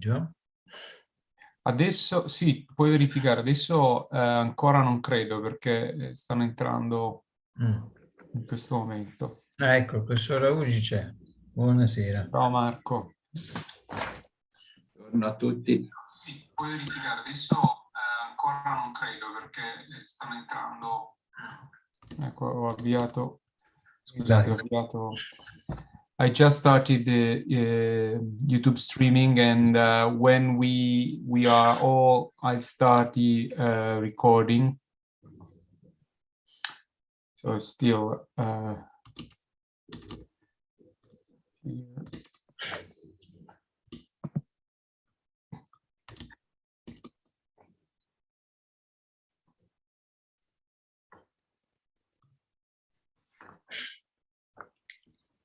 pomeriggio? Adesso sì, puoi verificare. Adesso ancora non credo perché stanno entrando in questo momento. Ecco, il professor Raugi c'è. Buonasera. Ciao Marco. Buongiorno a tutti. Sì, puoi verificare. Adesso ancora non credo perché stanno entrando. Ecco, ho avviato. Scusate, ho avviato. I just started the YouTube streaming, and when we are all, I'll start the recording. So it's still here.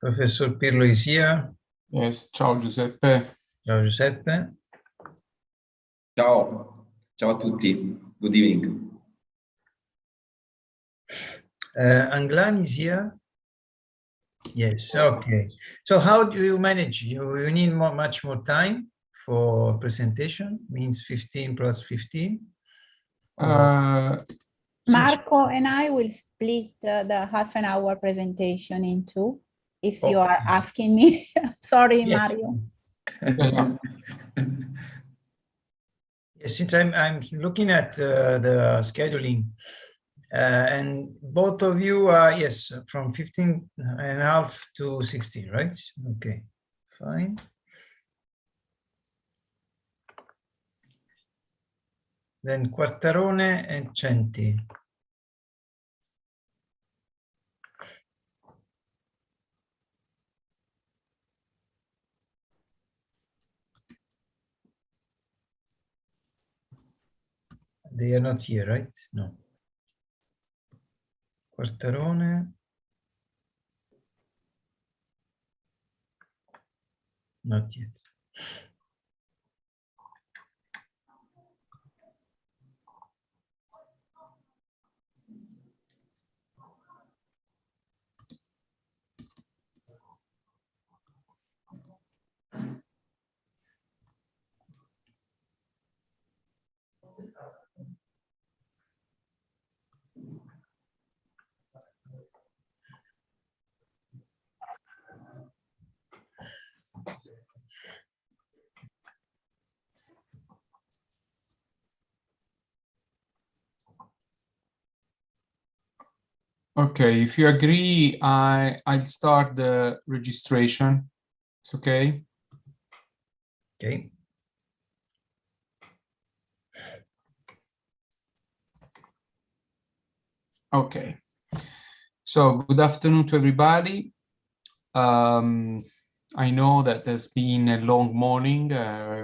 Professor Pirlo is here. Yes, ciao Giuseppe. Ciao Giuseppe. Ciao, ciao a tutti. Good evening. Anglan is here. Yes, okay. So how do you manage? You need much more time for presentation, means 15 plus 15? Marco and I will split the half an hour presentation in two, if you are asking me. Sorry, yes. Mario. Yes, since I'm looking at the scheduling, and both of you are, yes, from 15 and a half to 16, right? Okay, fine. Then Quartarone and Centi. They are not here, right? No. Quartarone. Not yet. Okay, if you agree, I'll start the registration. It's okay? Okay. Okay. So good afternoon to everybody. I know that there's been a long morning.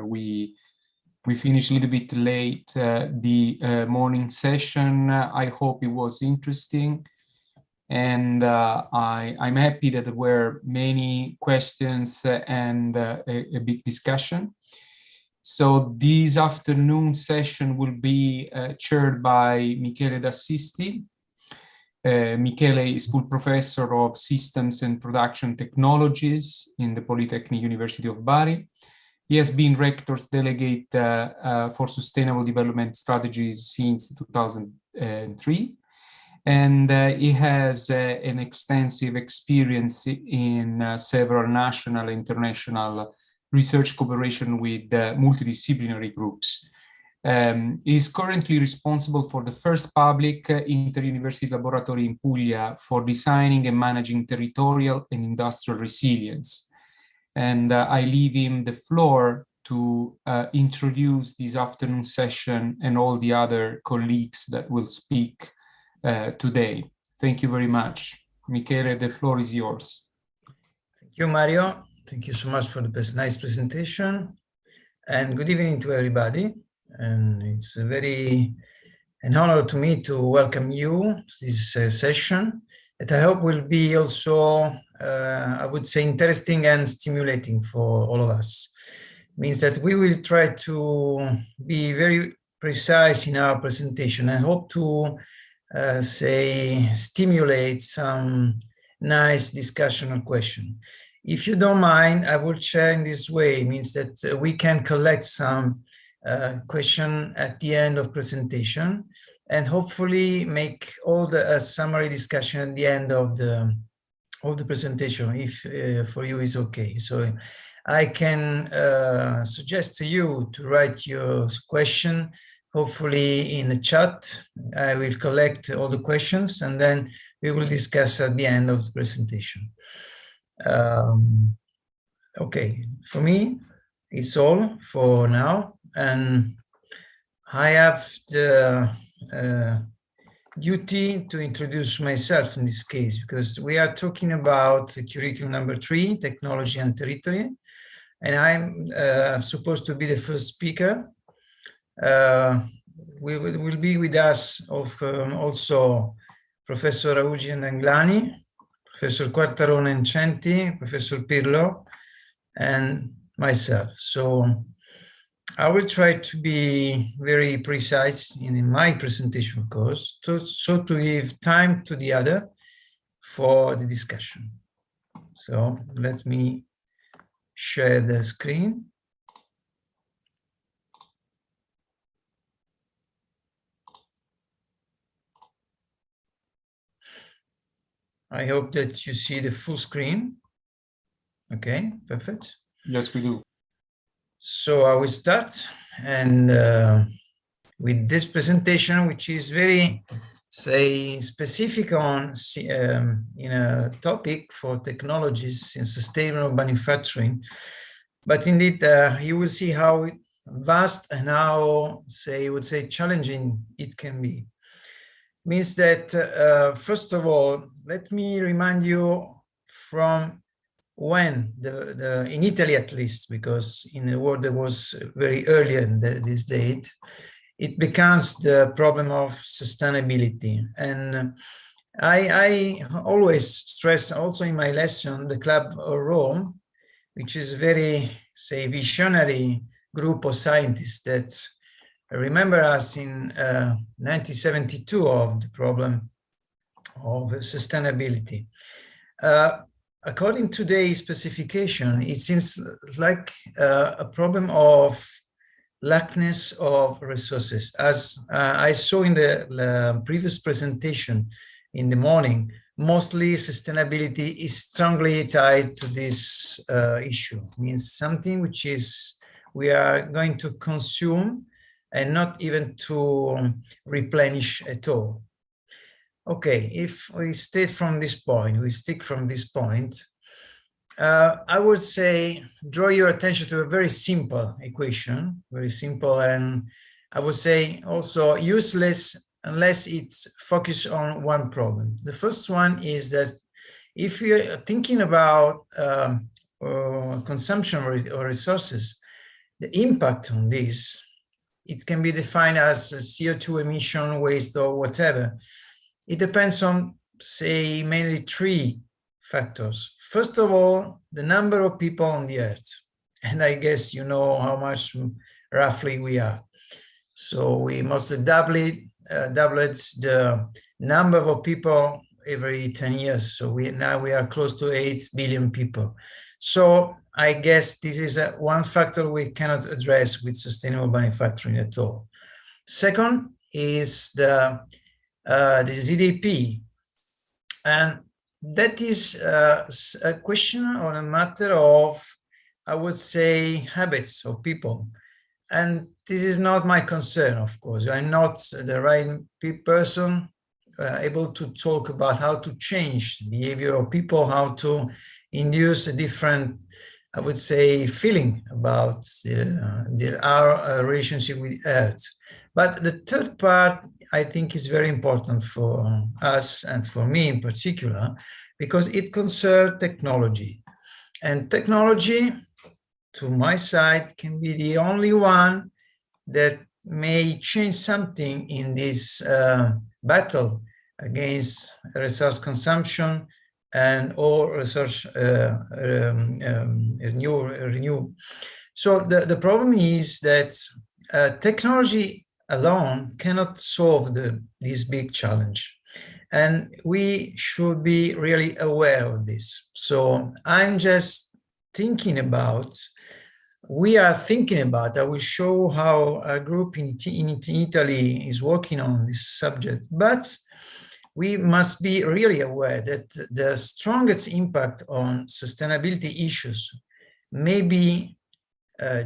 We finished a little bit late the morning session. I hope it was interesting. And I'm happy that there were many questions and a big discussion. So this afternoon session will be chaired by Michele D'Assisti. Michele is full professor of Systems and Production Technologies in the Polytechnic University of Bari. He has been Rector's Delegate for Sustainable Development Strategies since 2003. And he has an extensive experience in several national and international research cooperation with multidisciplinary groups. He is currently responsible for the first public inter-university laboratory in Puglia for designing and managing territorial and industrial resilience. And I leave him the floor to introduce this afternoon session and all the other colleagues that will speak today. Thank you very much. Michele, the floor is yours. Thank you, Mario. Thank you so much for the nice presentation. And good evening to everybody. And it's an honor to me to welcome you to this session that I hope will be also, I would say, interesting and stimulating for all of us. It means that we will try to be very precise in our presentation and hope to stimulate some nice discussion or question. If you don't mind, I will share in this way. It means that we can collect some question at the end of presentation, and hopefully make all the summary discussion at the end of the presentation, if for you is okay. So I can suggest to you to write your question, hopefully in the chat. I will collect all the questions and then we will discuss at the end of the presentation. Okay, for me, it's all for now. And I have the duty to introduce myself in this case, because we are talking about curriculum number 3, technology and territory. And I'm supposed to be the first speaker. Will be with us also Professor Augi and Anglani, Professor Quartarone and Centi, Professor Pirlo, and myself. So I will try to be very precise in my presentation, of course, so to give time to the other for the discussion. So let me share the screen. I hope that you see the full screen. Okay, perfect. Yes, we do. So I will start, and with this presentation, which is very, say, specific on in a topic for technologies in sustainable manufacturing. But indeed, you will see how vast and how, say, would say, challenging it can be. Means that, first of all, let me remind you from when, in Italy at least, because in the world that was very early in this date, it becomes the problem of sustainability. And I always stress also in my lesson, the Club of Rome, which is a very, say, visionary group of scientists that remember us in 1972 of the problem of sustainability. According to today's specification, it seems like a problem of lackness of resources. As I saw in the previous presentation in the morning, mostly sustainability is strongly tied to this issue. It means something which is we are going to consume and not even to replenish at all. Okay, if we stick from this point, I would say draw your attention to a very simple equation, very simple, and I would say also useless unless it's focused on one problem. The first one is that if you're thinking about consumption or resources, the impact on this, it can be defined as a CO2 emission, waste, or whatever. It depends on, say, mainly 3 factors. First of all, the number of people on the earth. And I guess you know how much roughly we are. So we must doubled the number of people every 10 years. So now we are close to 8 billion people. So I guess this is one factor we cannot address with sustainable manufacturing at all. Second is the ZDP. And that is a question or a matter of, I would say, habits of people. And this is not my concern, of course. I'm not the right person able to talk about how to change the behavior of people, how to induce a different, I would say, feeling about our relationship with Earth. But the third part, I think, is very important for us and for me in particular, because it concerns technology. And technology, to my side, can be the only one that may change something in this battle against resource consumption and or resource renew. So the problem is that technology alone cannot solve this big challenge. And we should be really aware of this. So I'm just thinking about, I will show how a group in Italy is working on this subject, but we must be really aware that the strongest impact on sustainability issues may be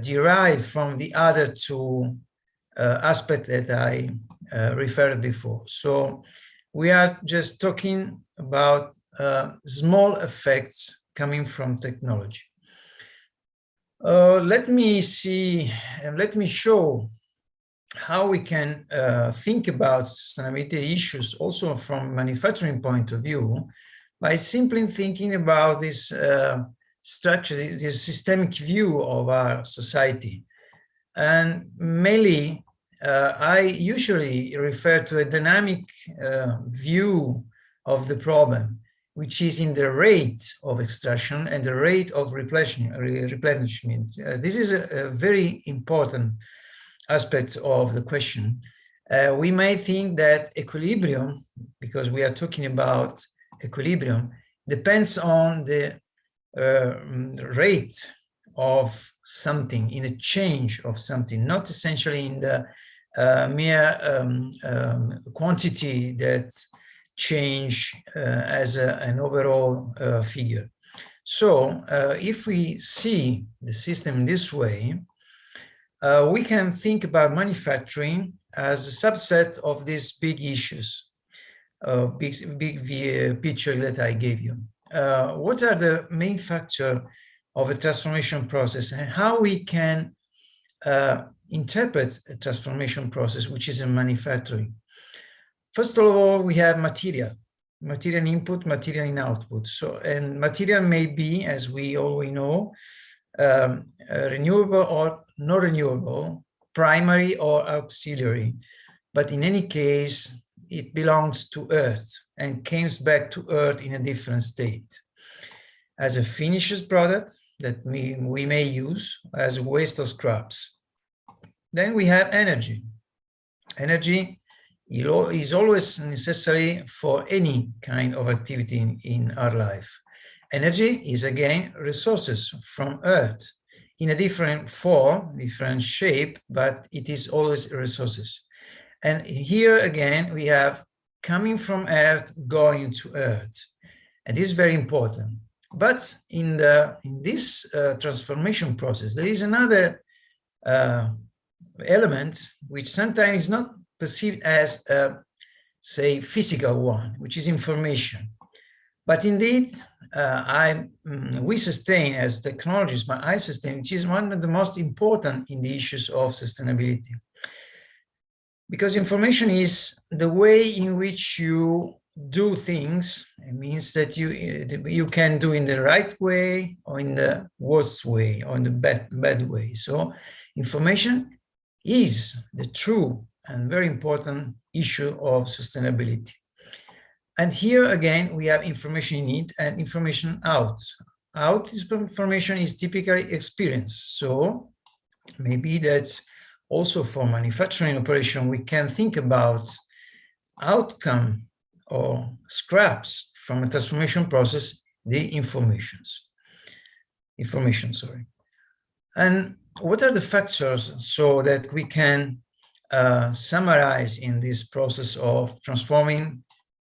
derived from the other two aspects that I referred before. So we are just talking about small effects coming from technology. Let me show how we can think about sustainability issues also from manufacturing point of view by simply thinking about this structure, this systemic view of our society. And mainly, I usually refer to a dynamic view of the problem, which is in the rate of extraction and the rate of replenishment. This is a very important aspect of the question. We may think that equilibrium, because we are talking about equilibrium, depends on the rate of something, in a change of something, not essentially in the mere quantity that change as an overall figure. So if we see the system this way, we can think about manufacturing as a subset of these big issues, big picture that I gave you. What are the main factors of a transformation process and how we can interpret a transformation process, which is in manufacturing? First of all, we have material input, material in output. So, and material may be, as we already know, renewable or not renewable, primary or auxiliary. But in any case, it belongs to Earth and comes back to Earth in a different state as a finished product that we may use as waste or scraps. Then we have energy. Energy is always necessary for any kind of activity in our life. Energy is again resources from Earth in a different form, different shape, but it is always resources. And here again, we have coming from Earth, going to Earth. And this is very important. But in this transformation process, there is another element which sometimes is not perceived as a, say, physical one, which is information. But indeed, we sustain as technologists, but I sustain, which is one of the most important in the issues of sustainability. Because information is the way in which you do things. It means that you can do in the right way or in the worst way or in the bad way. So information is the true and very important issue of sustainability. And here again, we have information in it and information out. Out information is typically experience. So maybe that also for manufacturing operation, we can think about outcome or scraps from a transformation process, the information, sorry. And what are the factors so that we can summarize in this process of transforming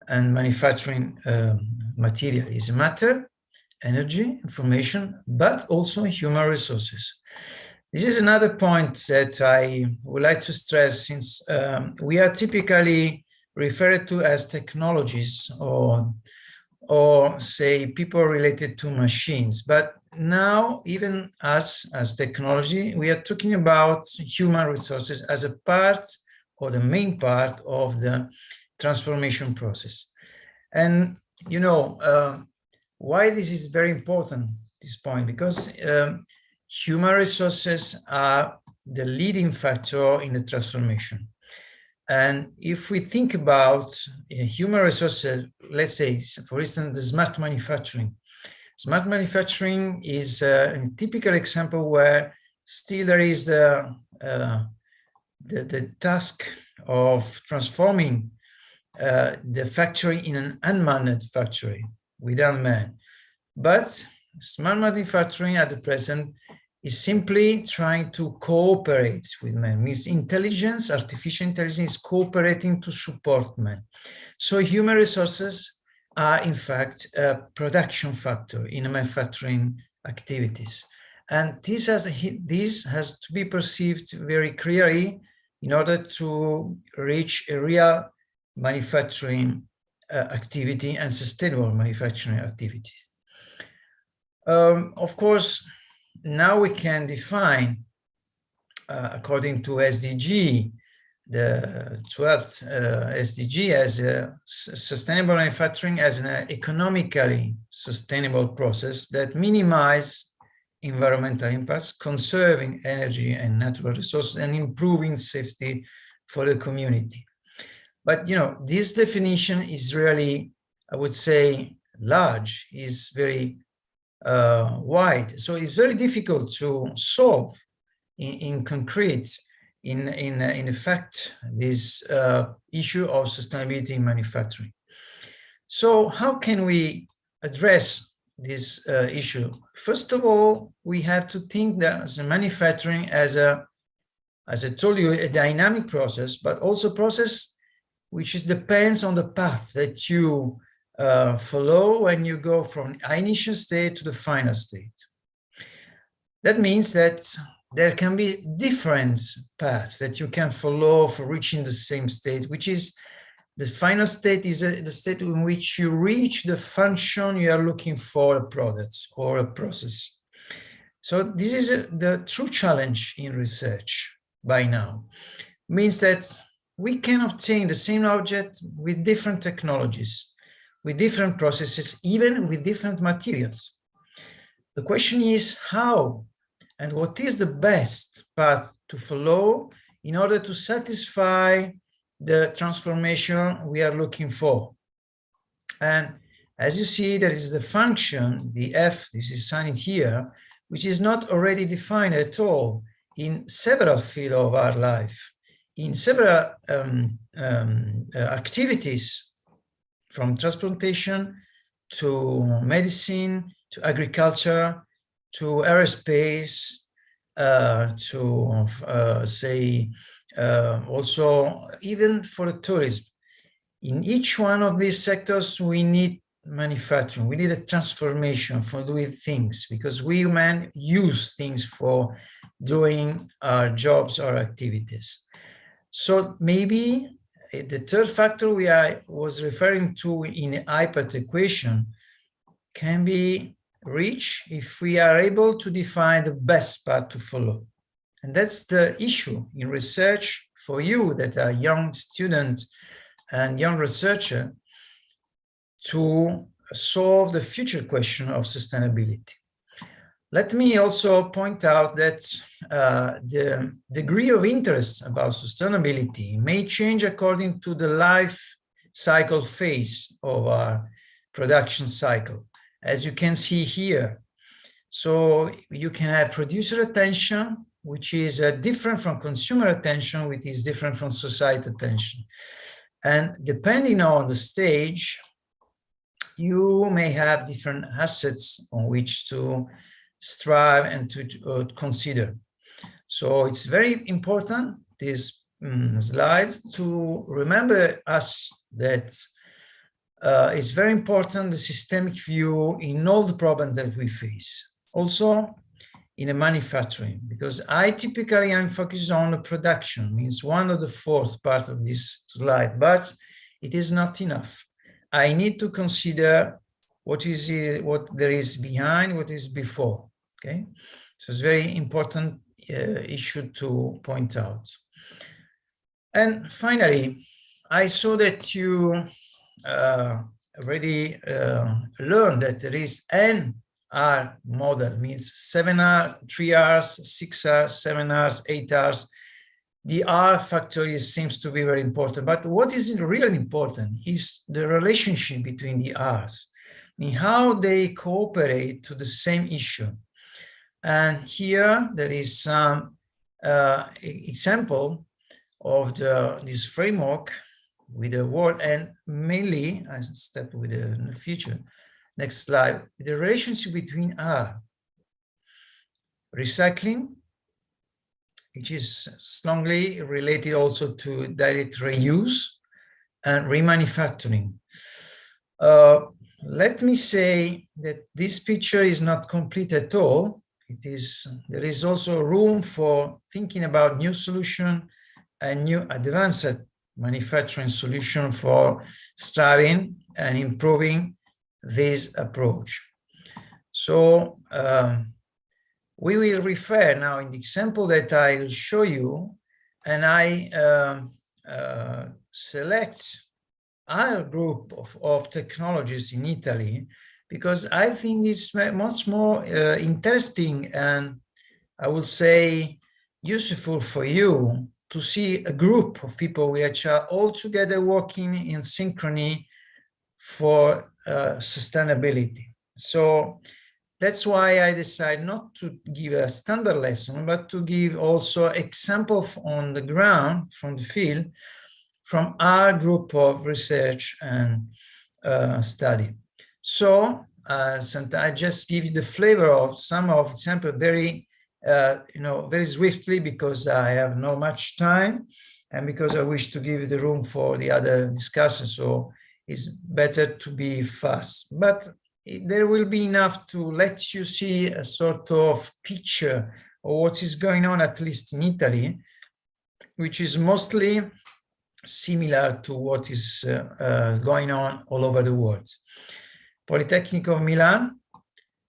and manufacturing material? Is matter, energy, information, but also human resources. This is another point that I would like to stress, since we are typically referred to as technologies or say people related to machines. But now, even us as technology, we are talking about human resources as a part or the main part of the transformation process. And you know, why this is very important, this point, because human resources are the leading factor in the transformation. And if we think about human resources, let's say, for instance, the smart manufacturing. Smart manufacturing is a typical example where still there is the task of transforming the factory in an unmanned factory without man. But smart manufacturing at the present is simply trying to cooperate with man. Means intelligence, artificial intelligence is cooperating to support man. So human resources are in fact a production factor in manufacturing activities. And this has to be perceived very clearly in order to reach a real manufacturing activity and sustainable manufacturing activity. Of course, now we can define, according to SDG, the 12th SDG, as a sustainable manufacturing as an economically sustainable process that minimizes environmental impacts, conserving energy and natural resources, and improving safety for the community. But this definition is really, I would say, large, is very wide. So it's very difficult to solve in concrete, in effect, this issue of sustainability in manufacturing. So how can we address this issue? First of all, we have to think that as a manufacturing as I told you, a dynamic process, but also a process which depends on the path that you follow when you go from initial state to the final state. That means that there can be different paths that you can follow for reaching the same state, which is the final state is the state in which you reach the function you are looking for, a product or a process. So this is the true challenge in research by now. It means that we can obtain the same object with different technologies, with different processes, even with different materials. The question is how and what is the best path to follow in order to satisfy the transformation we are looking for. And as you see, there is the function, the F, this is signed here, which is not already defined at all in several fields of our life, in several activities, from transportation to medicine, to agriculture, to aerospace, also even for tourism. In each one of these sectors, we need manufacturing. We need a transformation for doing things, because we human use things for doing our jobs or activities. So maybe the third factor was referring to in the IPAT equation can be reached if we are able to define the best path to follow. And that's the issue in research for you that are young students and young researcher, to solve the future question of sustainability. Let me also point out that the degree of interest about sustainability may change according to the life cycle phase of our production cycle, as you can see here. So you can have producer attention, which is different from consumer attention, which is different from society attention. And depending on the stage, you may have different assets on which to strive and to consider. So it's very important, this slide, to remember us that it's very important the systemic view in all the problems that we face. Also in a manufacturing, because I'm focused on the production, means one of the fourth part of this slide, but it is not enough. I need to consider what there is behind, what is before. Okay, so it's very important issue to point out. And finally, I saw that you already learned that there is an R model, means 7 hours, 3 hours, 6 hours, 7 hours, 8 hours. The R factor seems to be very important, but what is really important is the relationship between the R's, I mean, how they cooperate to the same issue. And here there is some example of this framework with the world, and mainly, I step with the future. Next slide. The relationship between recycling, which is strongly related also to direct reuse and remanufacturing. Let me say that this picture is not complete at all. There is also room for thinking about new solution and new advanced manufacturing solution for striving and improving this approach. So we will refer now in the example that I will show you, and I select our group of technologies in Italy, because I think it's much more interesting and I would say useful for you to see a group of people which are all together working in synchrony for sustainability. So that's why I decided not to give a standard lesson, but to give also example on the ground from the field, from our group of research and study. So I just give you the flavor of some of example very, very swiftly, because I have not much time and because I wish to give the room for the other discussion. So it's better to be fast, but there will be enough to let you see a sort of picture of what is going on, at least in Italy, which is mostly similar to what is going on all over the world. Polytechnic of Milan,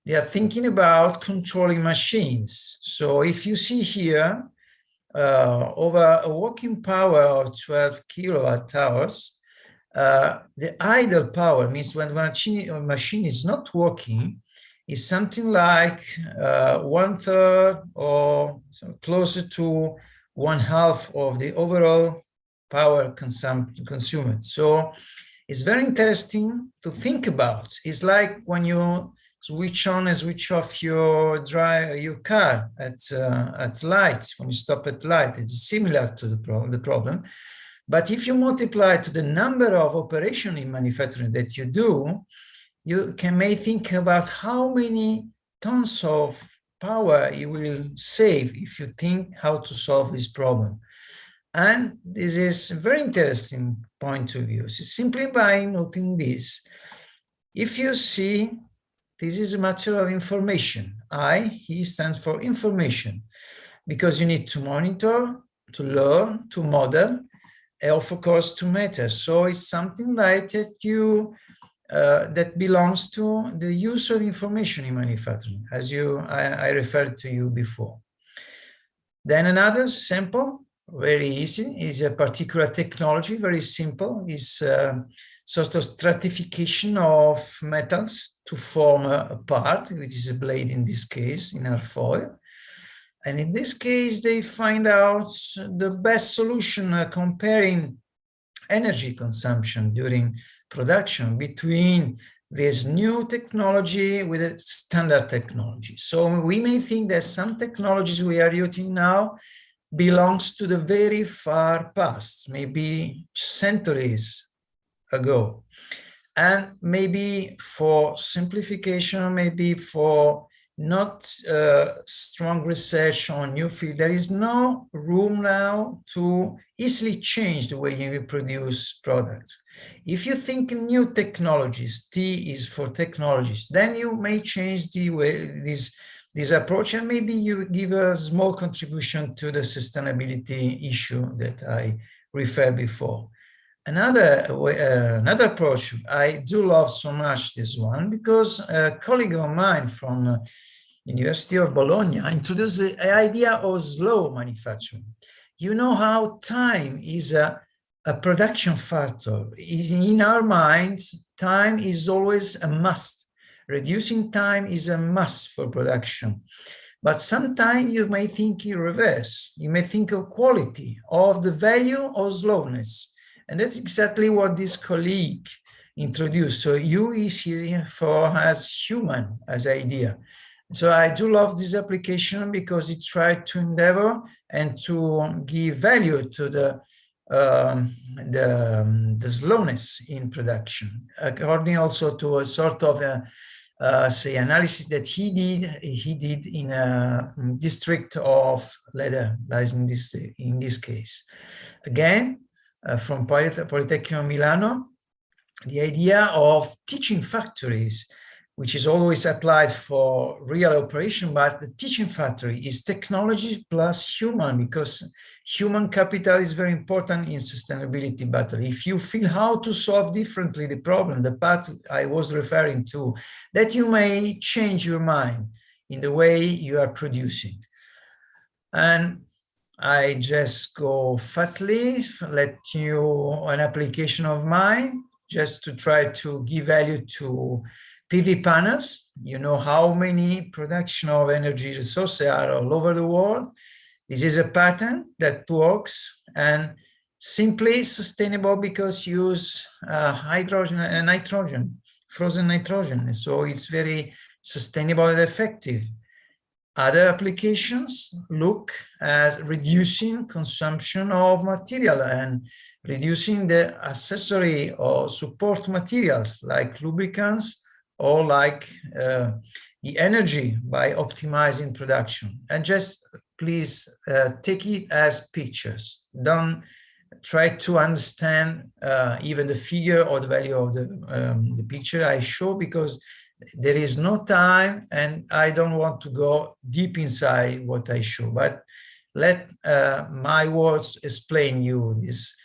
they are thinking about controlling machines. So if you see here, over a working power of 12 kilowatt hours, the idle power means when a machine is not working, is something like 1/3 or closer to 1/2 of the overall power consumed. So it's very interesting to think about. It's like when you switch on and switch off your car at light, when you stop at light. It's similar to the problem. But if you multiply to the number of operations in manufacturing that you do, you may think about how many tons of power you will save if you think how to solve this problem. And this is a very interesting point of view. So simply by noting this, if you see, this is a matter of information. He stands for information, because you need to monitor, to learn, to model, and of course to measure. So it's something like that that belongs to the use of information in manufacturing, as I referred to you before. Then another sample, very easy, is a particular technology, very simple, is sort of stratification of metals to form a part, which is a blade in this case, in airfoil. And in this case, they find out the best solution comparing energy consumption during production between this new technology with a standard technology. So we may think that some technologies we are using now belongs to the very far past, maybe centuries ago. And maybe for simplification, maybe for not strong research on new field, there is no room now to easily change the way you produce products. If you think in new technologies, T is for technologies, then you may change the way this approach, and maybe you give a small contribution to the sustainability issue that I referred before. Another approach, I do love so much this one, because a colleague of mine from University of Bologna introduced the idea of slow manufacturing. You know how time is a production factor. In our minds, time is always a must. Reducing time is a must for production. But sometimes you may think in reverse. You may think of quality, of the value of slowness. And that's exactly what this colleague introduced. So U is here for as human, as idea. So I do love this application because it tried to endeavor and to give value to the the slowness in production, according also to a sort of say analysis that he did in a district of Leda, in this case. Again, from Politecnico Milano, the idea of teaching factories, which is always applied for real operation, but the teaching factory is technology plus human, because human capital is very important in sustainability battle. If you feel how to solve differently the problem, the path I was referring to, that you may change your mind in the way you are producing. And I just go fastly, let you an application of mine, just to try to give value to PV panels. You know how many production of energy resources are all over the world. This is a pattern that works and simply sustainable because use hydrogen and nitrogen, frozen nitrogen. So it's very sustainable and effective. Other applications look at reducing consumption of material and reducing the accessory or support materials like lubricants or like the energy by optimizing production. And just please take it as pictures. Don't try to understand even the figure or the value of the picture I show, because there is no time and I don't want to go deep inside what I show, but let my words explain you this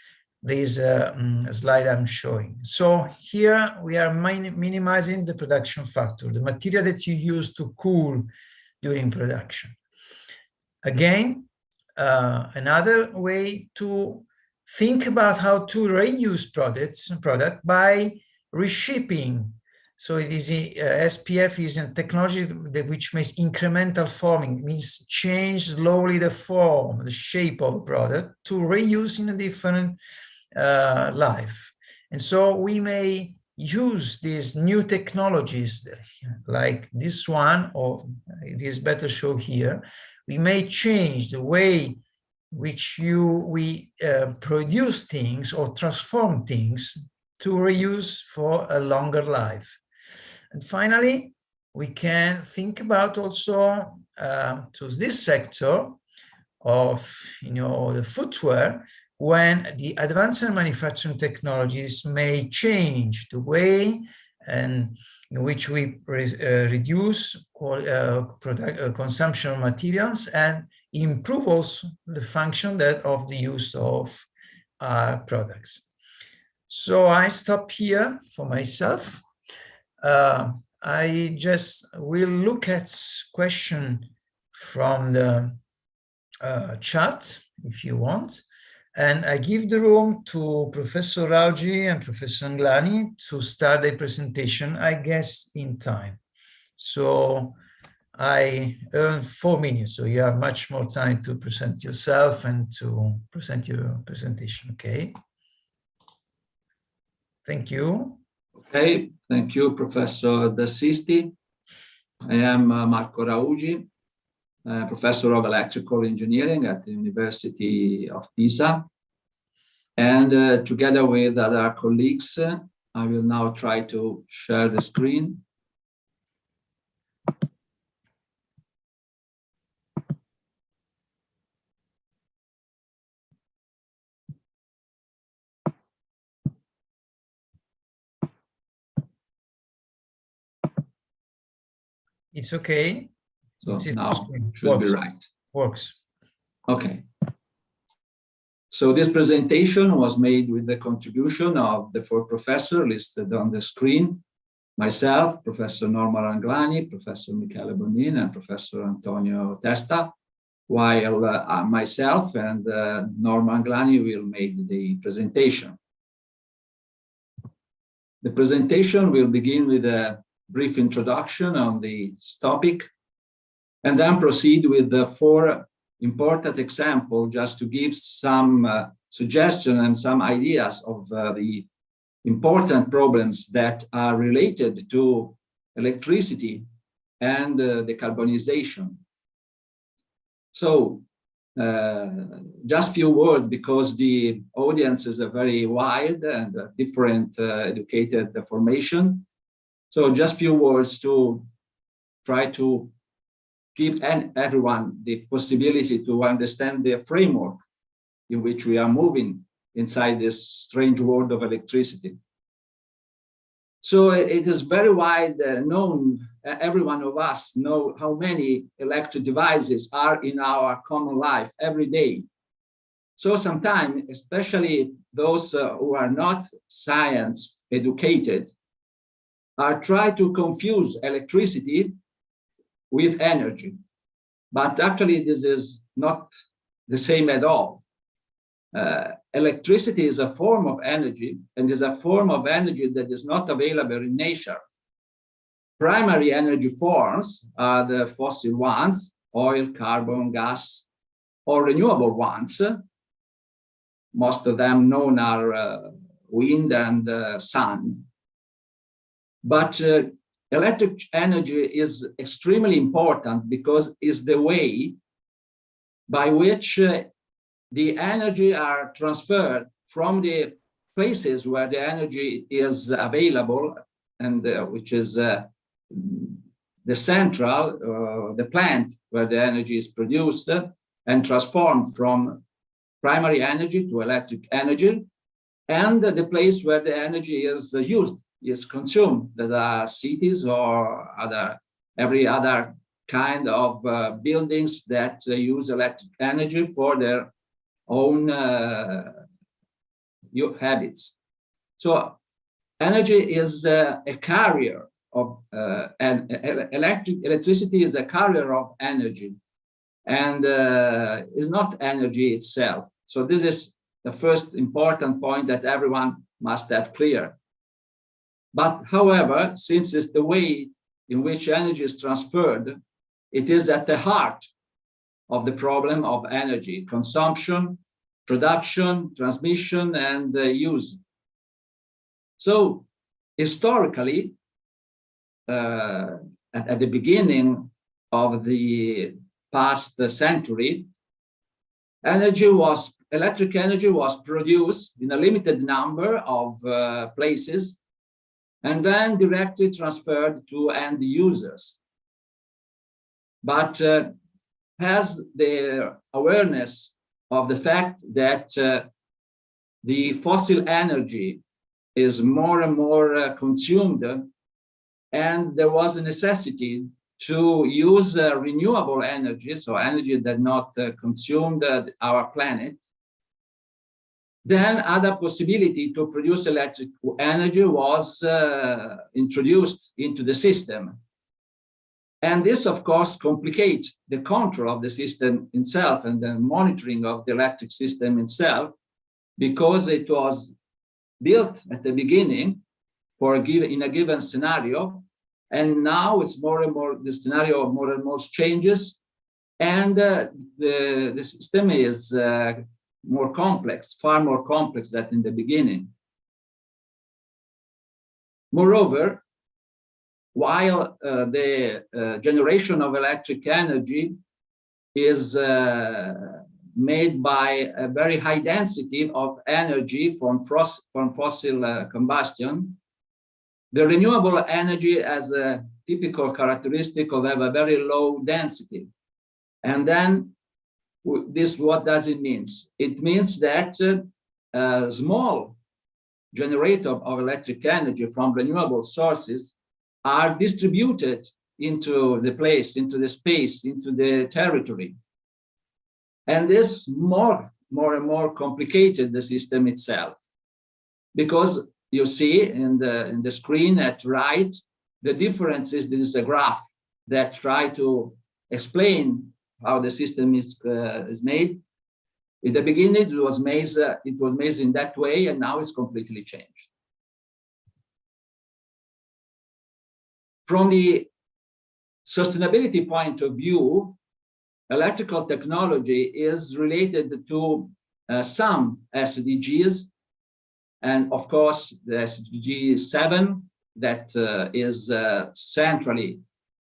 slide I'm showing. So here we are minimizing the production factor, the material that you use to cool during production. Again, another way to think about how to reuse product by reshaping. So it is SPF is a technology which makes incremental forming, means change slowly the form, the shape of a product to reuse in a different life. And so we may use these new technologies like this one, or it is better shown here. We may change the way which we produce things or transform things to reuse for a longer life. And finally, we can think about also to this sector of the footwear, when the advanced manufacturing technologies may change the way and in which we reduce consumption of materials and improve also the function of the use of products. So I stop here for myself. I just will look at question from the chat if you want, and I give the room to Professor Rauji and Professor Anglani to start the presentation, I guess, in time. So I earn 4 minutes, so you have much more time to present yourself and to present your presentation, okay? Thank you. Okay, thank you, Professor D'Assisti. I am Marco Rauji, Professor of Electrical Engineering at the University of Pisa. And together with other colleagues, I will now try to share the screen. It's okay. So now should be right. Works. Okay. So this presentation was made with the contribution of the 4 professors listed on the screen: myself, Professor Norma Anglani, Professor Michele Bonin, and Professor Antonio Testa, while myself and Norma Anglani will make the presentation. The presentation will begin with a brief introduction on the topic, and then proceed with the 4 important examples just to give some suggestions and some ideas of the important problems that are related to electricity and decarbonization. So just few words, because the audience is a very wide and different educated formation. So just few words to try to give everyone the possibility to understand the framework in which we are moving inside this strange world of electricity. So it is very wide known, every one of us know how many electric devices are in our common life every day. So sometimes, especially those who are not science educated, are trying to confuse electricity with energy. But actually, this is not the same at all. Electricity is a form of energy, and is a form of energy that is not available in nature. Primary energy forms are the fossil ones, oil, carbon, gas, or renewable ones. Most of them known are wind and sun. But electric energy is extremely important because it's the way by which the energy are transferred from the places where the energy is available, and which is the central, the plant where the energy is produced and transformed from primary energy to electric energy, and the place where the energy is used, is consumed, that are cities or every other kind of buildings that use electric energy for their own habits. So energy is a carrier of, and electricity is a carrier of energy, and is not energy itself. So this is the first important point that everyone must have clear. But however, since it's the way in which energy is transferred, it is at the heart of the problem of energy consumption, production, transmission, and use. So historically, at the beginning of the past century, electric energy was produced in a limited number of places and then directly transferred to end users. But has the awareness of the fact that the fossil energy is more and more consumed, and there was a necessity to use renewable energy, so energy that not consumed our planet, then other possibility to produce electric energy was introduced into the system. And this, of course, complicates the control of the system itself and the monitoring of the electric system itself, because it was built at the beginning for in a given scenario, and now it's more and more, the scenario more and more changes, and the system is more complex, far more complex than in the beginning. Moreover, while the generation of electric energy is made by a very high density of energy from fossil combustion, the renewable energy has a typical characteristic of have a very low density. And then what does it mean? It means that a small generator of electric energy from renewable sources are distributed into the place, into the space, into the territory. And this more and more complicated the system itself, because you see in the screen at right, the difference is, this is a graph that try to explain how the system is made. In the beginning, it was made in that way, and now it's completely changed. From the sustainability point of view, electrical technology is related to some SDGs, and of course the SDG 7 that is centrally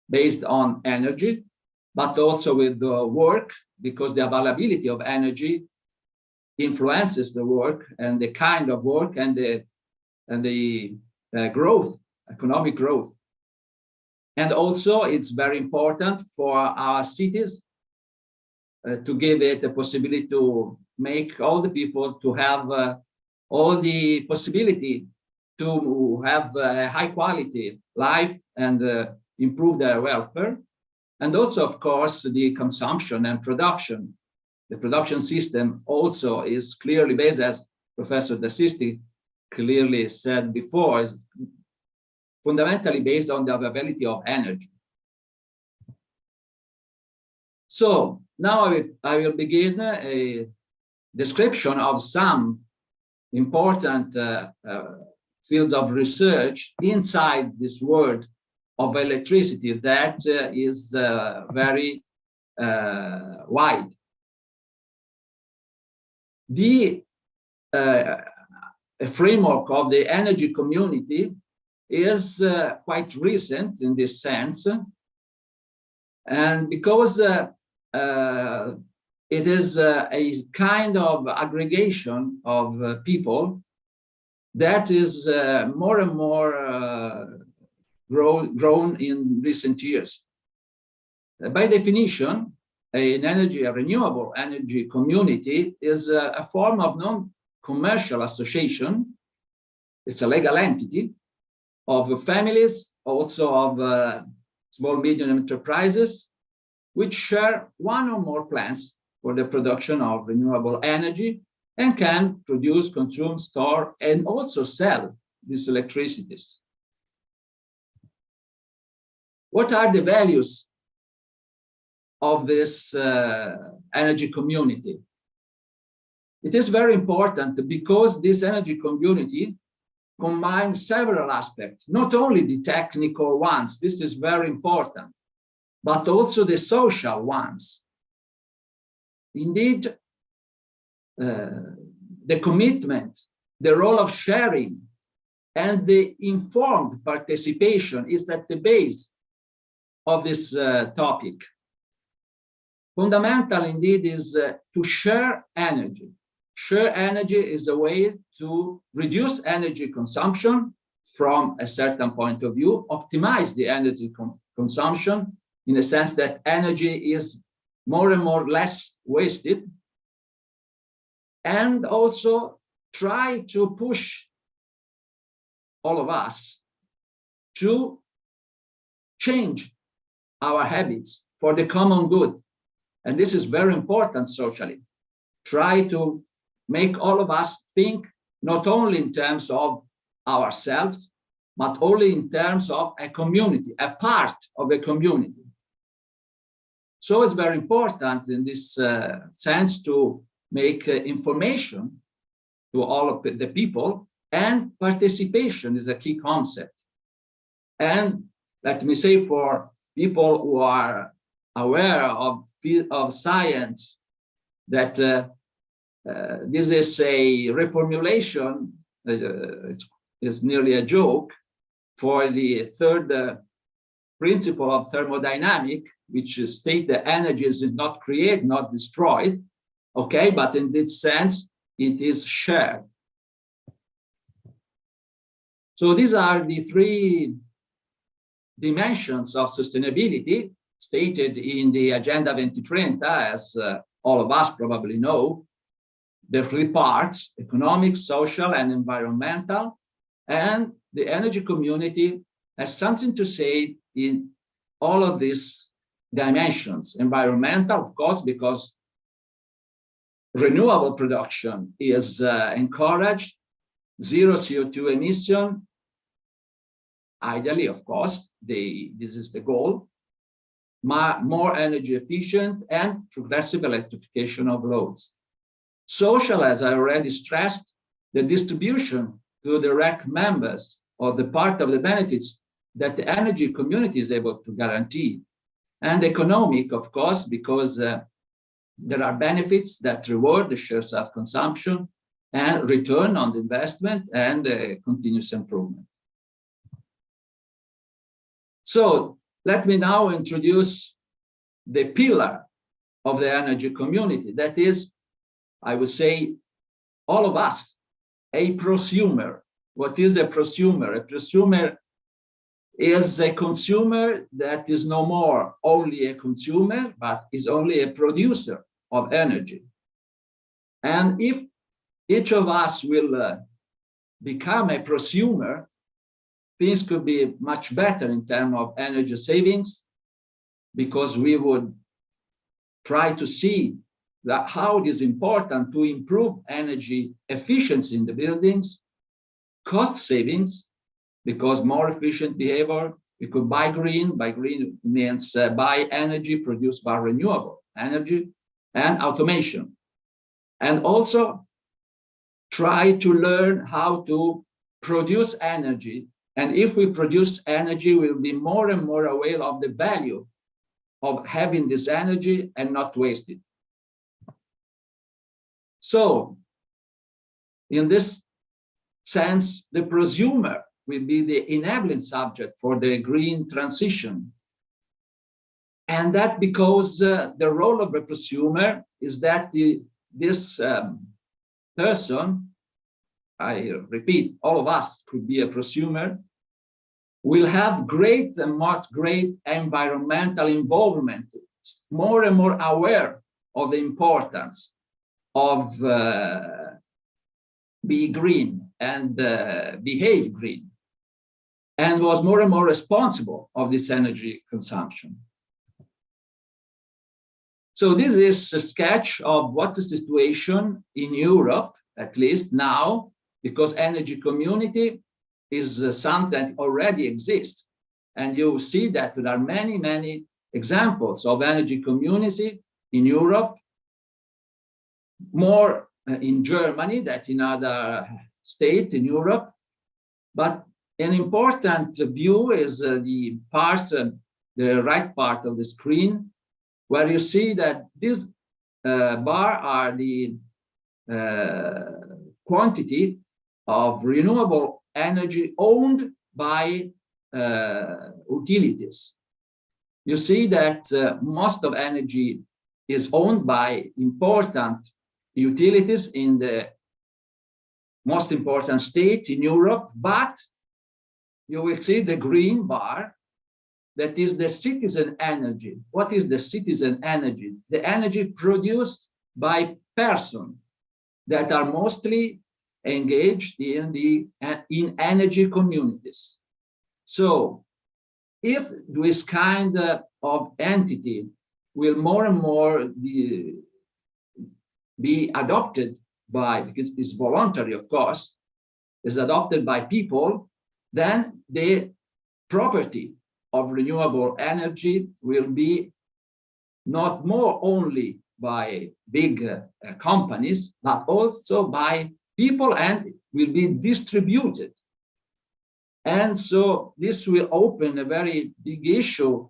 based on energy, but also with the work, because the availability of energy influences the work and the kind of work and the growth, economic growth. And also it's very important for our cities to give it the possibility to make all the people to have all the possibility to have a high quality life and improve their welfare. And also, of course, the consumption and production. The production system also is clearly based, as Professor D'Assisti clearly said before, is fundamentally based on the availability of energy. So now I will begin a description of some important fields of research inside this world of electricity that is very wide. The framework of the energy community is quite recent in this sense, and because it is a kind of aggregation of people that is more and more grown in recent years. By definition, a renewable energy community is a form of non-commercial association. It's a legal entity of families, also of small, medium enterprises, which share one or more plants for the production of renewable energy and can produce, consume, store, and also sell these electricities. What are the values of this energy community? It is very important because this energy community combines several aspects, not only the technical ones, this is very important, but also the social ones. Indeed, the commitment, the role of sharing, and the informed participation is at the base of this topic. Fundamental indeed is to share energy. Share energy is a way to reduce energy consumption from a certain point of view, optimize the energy consumption in the sense that energy is more and more less wasted, and also try to push all of us to change our habits for the common good. And this is very important socially. Try to make all of us think not only in terms of ourselves, but only in terms of a community, a part of a community. So it's very important in this sense to make information to all of the people, and participation is a key concept. And let me say, for people who are aware of science, that this is a reformulation, it's nearly a joke, for the third principle of thermodynamics, which states that energy is not created, not destroyed. Okay, but in this sense, it is shared. So these are the three dimensions of sustainability stated in the Agenda 2030, as all of us probably know. The three parts: economic, social, and environmental. And the energy community has something to say in all of these dimensions. Environmental, of course, because renewable production is encouraged, zero CO2 emission, ideally, of course, this is the goal, more energy efficient, and progressive electrification of loads. Social, as I already stressed, the distribution to the direct members of the part of the benefits that the energy community is able to guarantee. And economic, of course, because there are benefits that reward the share self-consumption and return on the investment and continuous improvement. So let me now introduce the pillar of the energy community, that is I would say, all of us, a prosumer. What is a prosumer? A prosumer is a consumer that is no more only a consumer, but is only a producer of energy. And if each of us will become a prosumer, things could be much better in terms of energy savings, because we would try to see that how it is important to improve energy efficiency in the buildings, cost savings, because more efficient behavior, we could buy green. Buy green means buy energy produced by renewable energy, and automation. And also try to learn how to produce energy. And if we produce energy, we'll be more and more aware of the value of having this energy and not waste it. So in this sense, the prosumer will be the enabling subject for the green transition. And that because the role of the prosumer is that this person, I repeat, all of us could be a prosumer, will have great environmental involvement, more and more aware of the importance of be green and behave green, and was more and more responsible of this energy consumption. So this is a sketch of what is the situation in Europe, at least now, because energy community is something that already exists. And you see that there are many, many examples of energy community in Europe, more in Germany than in other states in Europe. But an important view is the right part of the screen, where you see that this bar are the quantity of renewable energy owned by utilities. You see that most of energy is owned by important utilities in the most important state in Europe, but you will see the green bar, that is the citizen energy. What is the citizen energy? The energy produced by persons that are mostly engaged in energy communities. So if this kind of entity will more and more be adopted by, because it's voluntary, of course, is adopted by people, then the property of renewable energy will be not more only by big companies, but also by people, and will be distributed. And so this will open a very big issue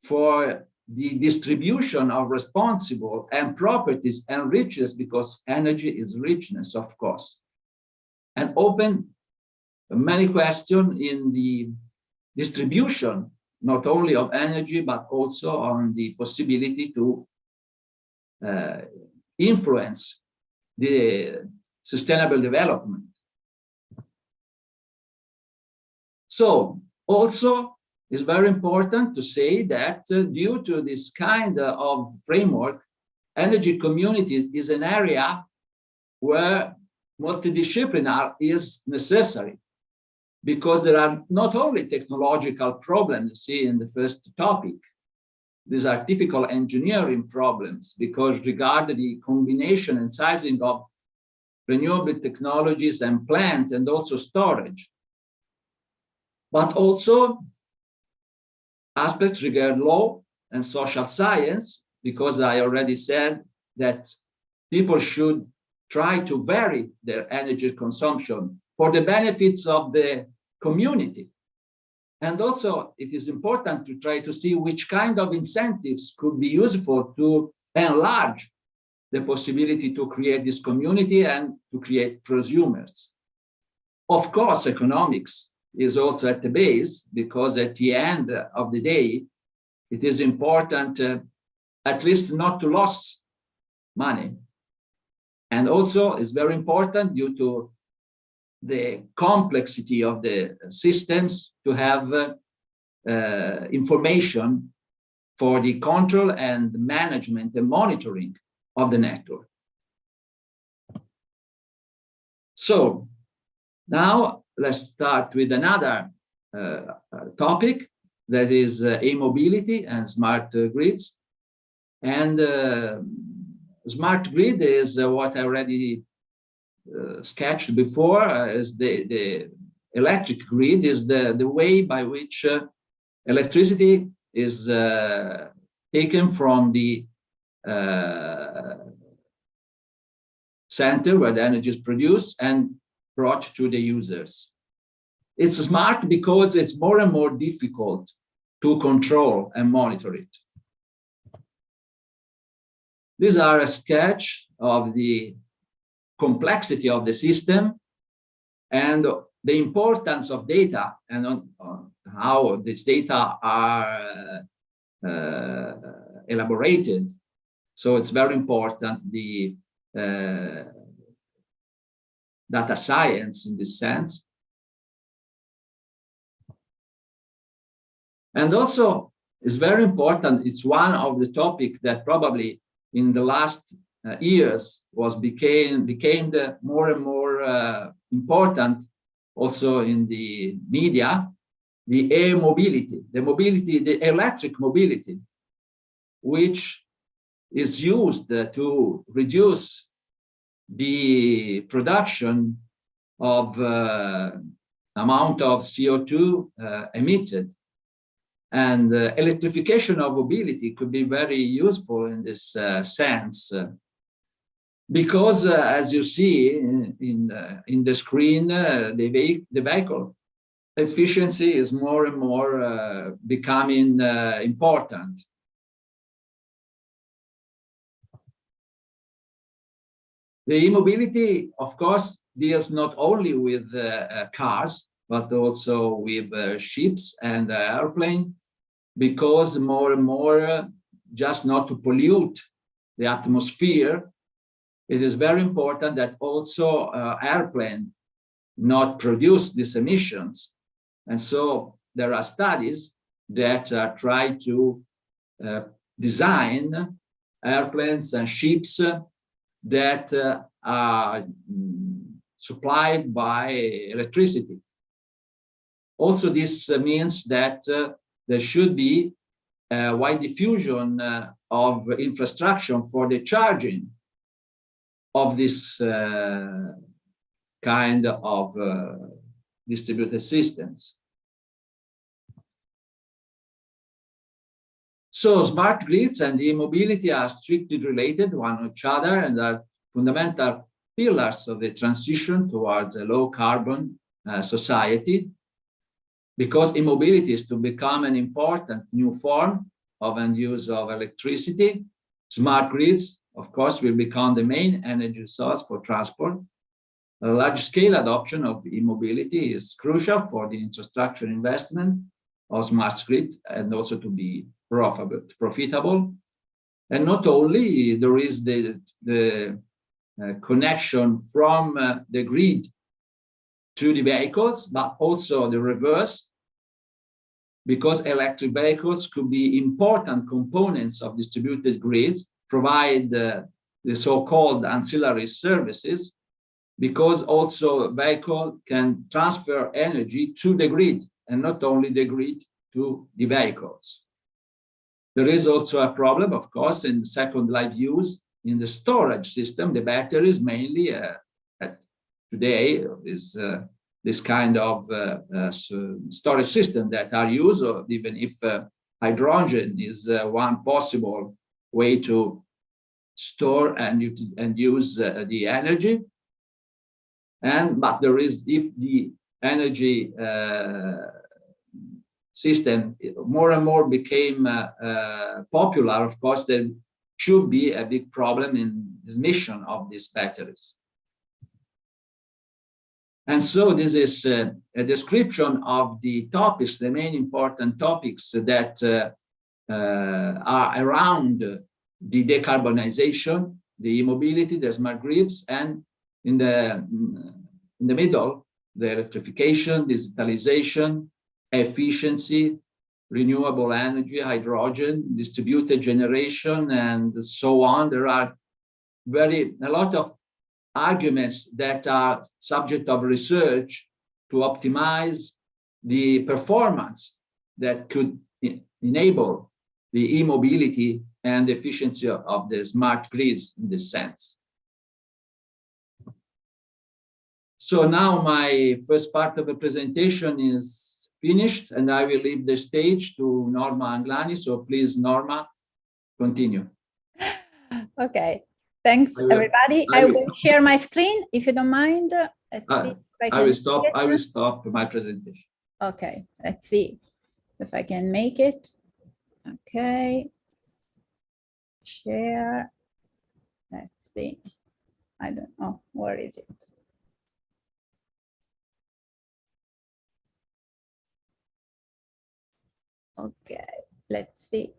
for the distribution of responsible and properties and riches, because energy is richness, of course, and open many questions in the distribution, not only of energy, but also on the possibility to influence the sustainable development. So also, it's very important to say that due to this kind of framework, energy communities is an area where multidisciplinary is necessary, because there are not only technological problems you see in the first topic. These are typical engineering problems, because regarding the combination and sizing of renewable technologies and plant, and also storage, but also aspects regarding law and social science, because I already said that people should try to vary their energy consumption for the benefits of the community. And also it is important to try to see which kind of incentives could be useful to enlarge the possibility to create this community and to create prosumers. Of course, economics is also at the base, because at the end of the day, it is important at least not to lose money. And also it's very important due to the complexity of the systems to have information for the control and management and monitoring of the network. So now let's start with another topic, that is e-mobility and smart grids. And smart grid is what I already sketched before, is the electric grid is the way by which electricity is taken from the center where the energy is produced and brought to the users. It's smart because it's more and more difficult to control and monitor it. These are a sketch of the complexity of the system and the importance of data and on how these data are elaborated. So it's very important, the data science in this sense. And also it's very important, it's one of the topics that probably in the last years became the more and more important also in the media, the air mobility, the electric mobility, which is used to reduce the production of amount of CO2 emitted. And electrification of mobility could be very useful in this sense, because as you see in the screen, the vehicle efficiency is more and more becoming important. The e-mobility, of course, deals not only with cars, but also with ships and airplanes, because more and more, just not to pollute the atmosphere, it is very important that also airplanes not produce these emissions. And so there are studies that try to design airplanes and ships that are supplied by electricity. Also, this means that there should be a wide diffusion of infrastructure for the charging of this kind of distributed systems. So smart grids and e-mobility are strictly related one to each other and are fundamental pillars of the transition towards a low carbon society, because e-mobility is to become an important new form of end use of electricity. Smart grids, of course, will become the main energy source for transport. A large-scale adoption of e-mobility is crucial for the infrastructure investment of smart grids and also to be profitable. And not only there is the connection from the grid to the vehicles, but also the reverse, because electric vehicles could be important components of distributed grids, provide the so-called ancillary services, because also a vehicle can transfer energy to the grid and not only the grid to the vehicles. There is also a problem, of course, in second life use in the storage system. The batteries mainly today is this kind of storage system that are used, or even if hydrogen is one possible way to store and use the energy. But there is, if the energy system more and more became popular, of course, there should be a big problem in the emission of these batteries. And so this is a description of the topics, the main important topics that are around the decarbonization the e-mobility, the smart grids, and in the middle, the electrification, digitalization, efficiency, renewable energy, hydrogen, distributed generation, and so on. There are a lot of arguments that are subject of research to optimize the performance that could enable the e-mobility and the efficiency of the smart grids in this sense. So now my first part of the presentation is finished, and I will leave the stage to Norma Anglani. So please, Norma, continue. Okay, thanks everybody. I will share my screen if you don't mind. Let's see if I will stop my presentation. Okay, let's see if I can make it. Okay, share. Let's see. I don't know, where is it? Okay, let's see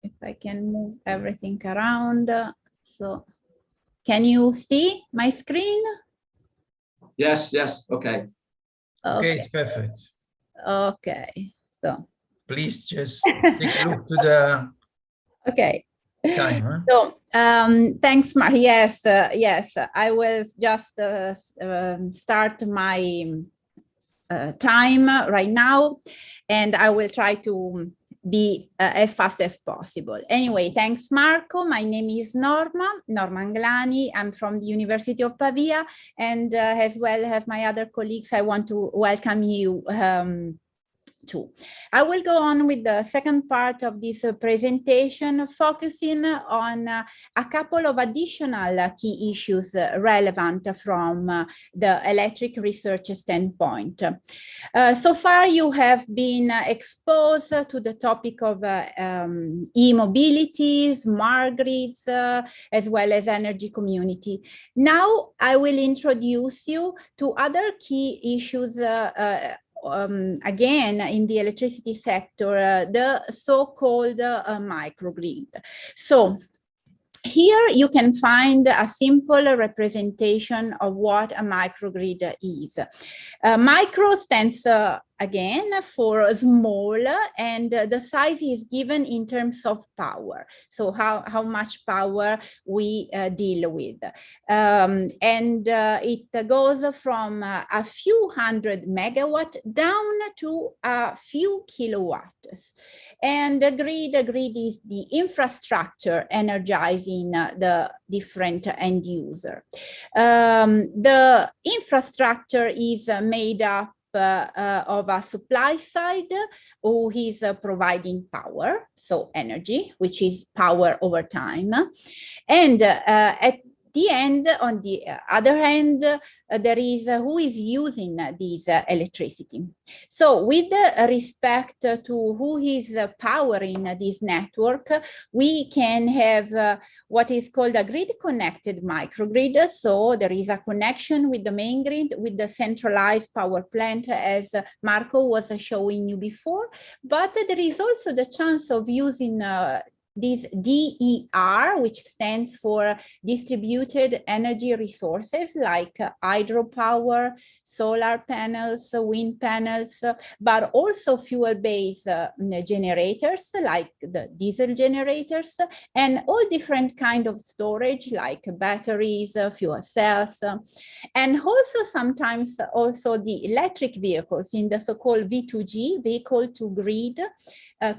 if I can move everything around. So, can you see my screen? Yes, yes, okay. Okay, it's perfect. Okay, so. Please just take a look to the time. Huh? So, thanks, Mark. Yes, yes, I will just start my time right now, and I will try to be as fast as possible. Anyway, thanks, Marco. My name is Norma Anglani. I'm from the University of Pavia, and as well as my other colleagues, I want to welcome you too. I will go on with the second part of this presentation, focusing on a couple of additional key issues relevant from the electric research standpoint. So far, you have been exposed to the topic of e-mobility, smart grids, as well as energy community. Now, I will introduce you to other key issues again, in the electricity sector, the so-called microgrid. So here you can find a simple representation of what a microgrid is. Micro stands again for small, and the size is given in terms of power. So how much power we deal with. It goes from a few hundred megawatt down to a few kilowatts. And the grid is the infrastructure energizing the different end user. The infrastructure is made up of a supply side who is providing power, so energy, which is power over time. And at the end, on the other hand, there is who is using this electricity. So with respect to who is powering this network, we can have what is called a grid-connected microgrid. So there is a connection with the main grid, with the centralized power plant, as Marco was showing you before. But there is also the chance of using this DER, which stands for distributed energy resources, like hydropower, solar panels, wind panels, but also fuel-based generators, like the diesel generators, and all different kinds of storage, like batteries, fuel cells, and also sometimes also the electric vehicles in the so-called V2G, vehicle to grid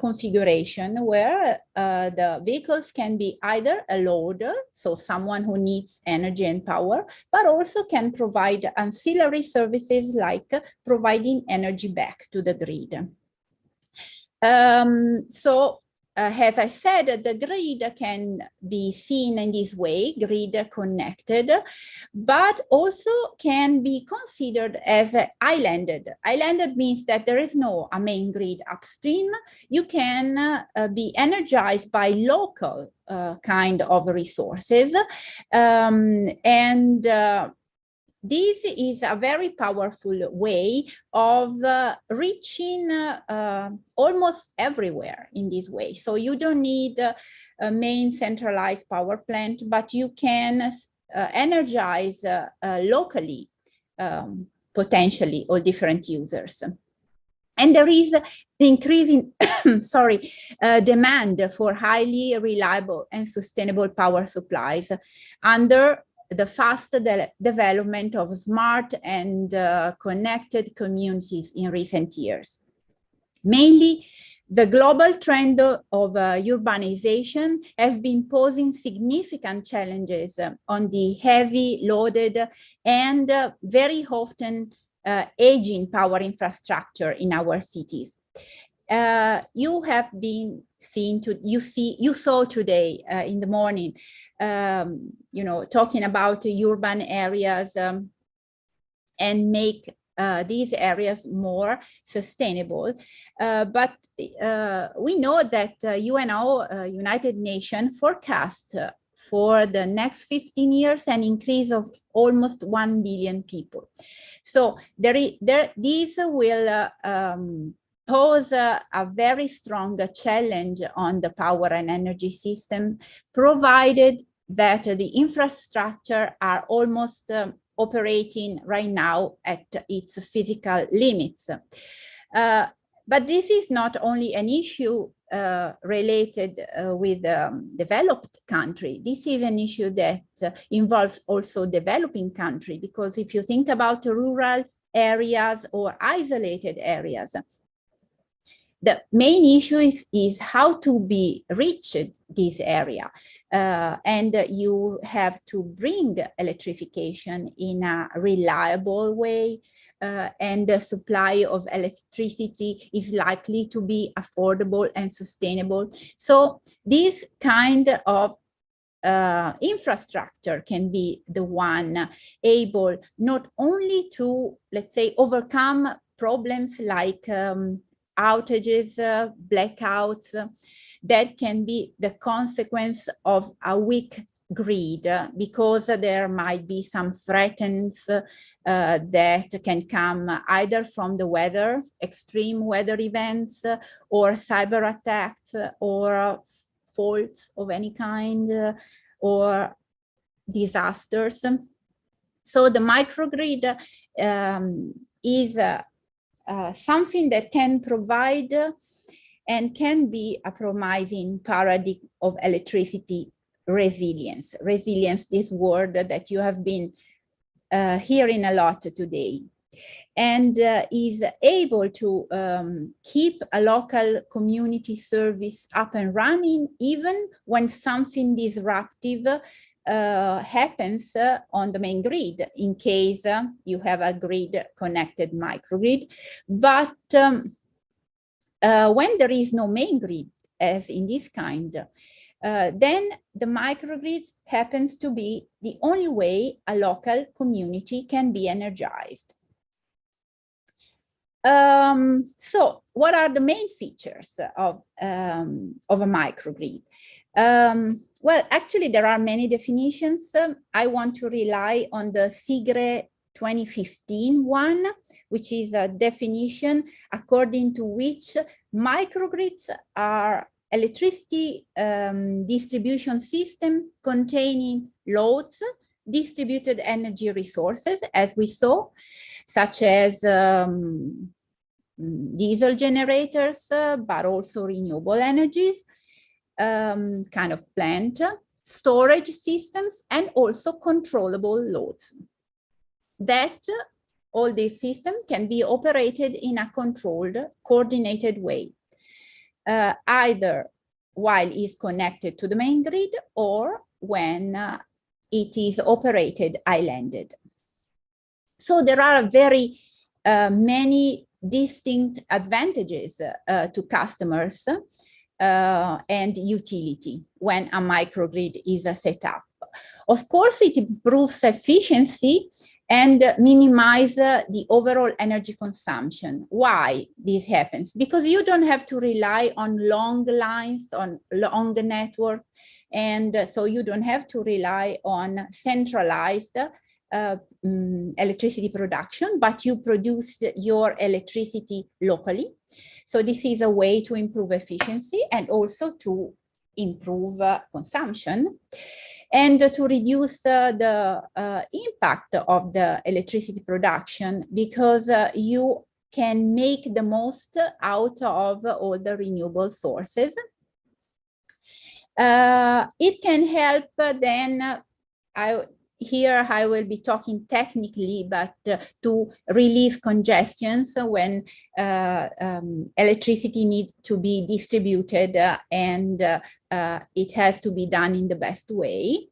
configuration, where the vehicles can be either a loader, so someone who needs energy and power, but also can provide ancillary services like providing energy back to the grid. As I said, the grid can be seen in this way, grid connected, but also can be considered as islanded. Islanded means that there is no a main grid upstream. You can be energized by local kind of resources. this is a very powerful way of reaching almost everywhere in this way. So you don't need a main centralized power plant, but you can energize locally, potentially, all different users. And there is an increasing demand for highly reliable and sustainable power supplies under the fast development of smart and connected communities in recent years. Mainly, the global trend of urbanization has been posing significant challenges on the heavy loaded and very often aging power infrastructure in our cities. You have been you saw today in the morning, talking about urban areas and make these areas more sustainable. But we know that UNO, United Nations, forecast for the next 15 years an increase of almost 1 billion people. So these will pose a very strong challenge on the power and energy system, provided that the infrastructure are almost operating right now at its physical limits. But this is not only an issue related with developed country. This is an issue that involves also developing country, because if you think about rural areas or isolated areas, the main issue is how to be reached this area. And you have to bring electrification in a reliable way, and the supply of electricity is likely to be affordable and sustainable. So this kind of infrastructure can be the one able not only to, let's say, overcome problems like outages, blackouts, that can be the consequence of a weak grid, because there might be some threats that can come either from the weather, extreme weather events, or cyber attacks, or faults of any kind, or disasters. So the microgrid is something that can provide and can be a promising paradigm of electricity resilience. Resilience, this word that you have been hearing a lot today, and is able to keep a local community service up and running, even when something disruptive happens on the main grid, in case you have a grid connected microgrid. But when there is no main grid, as in this kind, then the microgrid happens to be the only way a local community can be energized. So what are the main features of a microgrid? Well, actually, there are many definitions. I want to rely on the SIGRE 2015 one, which is a definition according to which microgrids are electricity distribution system containing loads, distributed energy resources, as we saw, such as diesel generators, but also renewable energies, kind of plant, storage systems, and also controllable loads. That all these systems can be operated in a controlled, coordinated way, either while it's connected to the main grid or when it is operated islanded. So there are very many distinct advantages to customers and utility when a microgrid is set up. Of course, it improves efficiency and minimize the overall energy consumption. Why this happens? Because you don't have to rely on long lines, on long network, and so you don't have to rely on centralized electricity production, but you produce your electricity locally. So this is a way to improve efficiency and also to improve consumption, and to reduce the impact of the electricity production, because you can make the most out of all the renewable sources. It can help then, here I will be talking technically, but to relieve congestion. So when electricity needs to be distributed and it has to be done in the best way.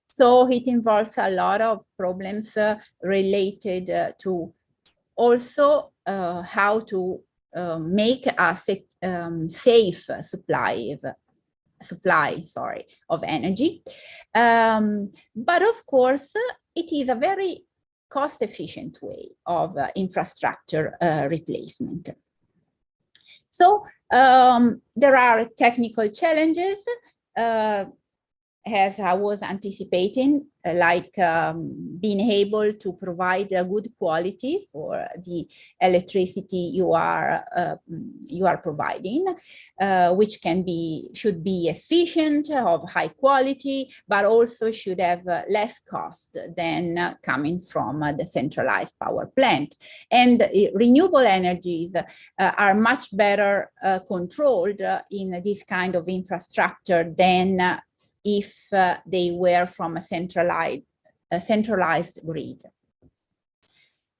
So it involves a lot of problems related to also how to make a safe supply of energy. But of course, it is a very cost-efficient way of infrastructure replacement. So there are technical challenges, as I was anticipating, like being able to provide a good quality for the electricity you are providing, which should be efficient, of high quality, but also should have less cost than coming from the centralized power plant. And renewable energies are much better controlled in this kind of infrastructure than if they were from a centralized grid.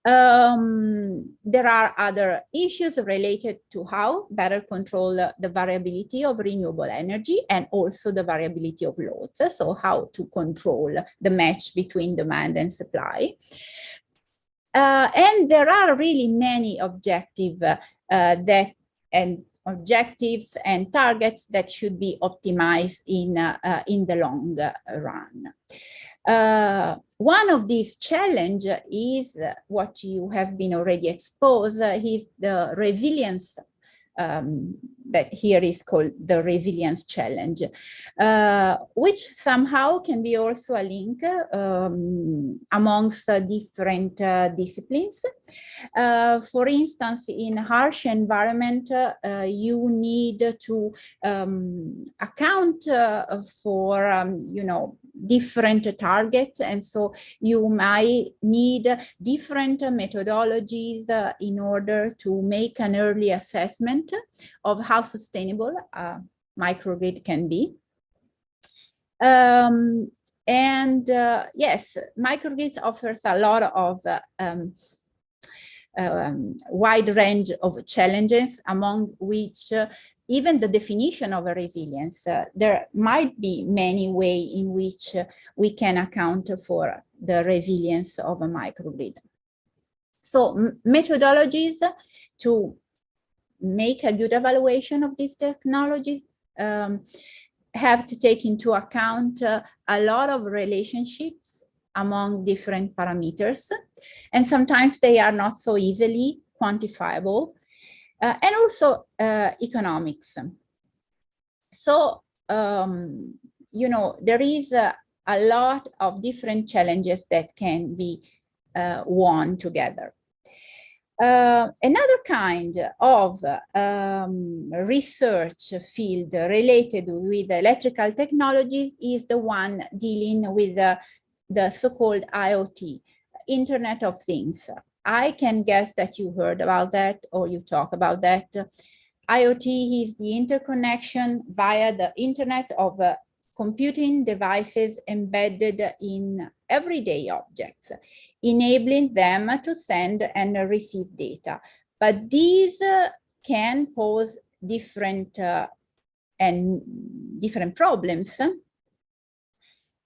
There are other issues related to how better control the variability of renewable energy and also the variability of loads. So how to control the match between demand and supply. And there are really many objectives objectives and targets that should be optimized in the long run. One of these challenges is what you have been already exposed, is the resilience, that here is called the resilience challenge, which somehow can be also a link amongst different disciplines. For instance, in harsh environment, you need to account for, different targets. And so you might need different methodologies in order to make an early assessment of how sustainable a microgrid can be. Yes, microgrids offers a lot of wide range of challenges, among which even the definition of a resilience, there might be many ways in which we can account for the resilience of a microgrid. So methodologies to make a good evaluation of these technologies have to take into account a lot of relationships among different parameters, and sometimes they are not so easily quantifiable, and also economics. So, there is a lot of different challenges that can be won together. Another kind of research field related with electrical technologies is the one dealing with the so-called IoT, Internet of Things. I can guess that you heard about that or you talk about that. IoT is the interconnection via the internet of computing devices embedded in everyday objects, enabling them to send and receive data. But these can pose different problems.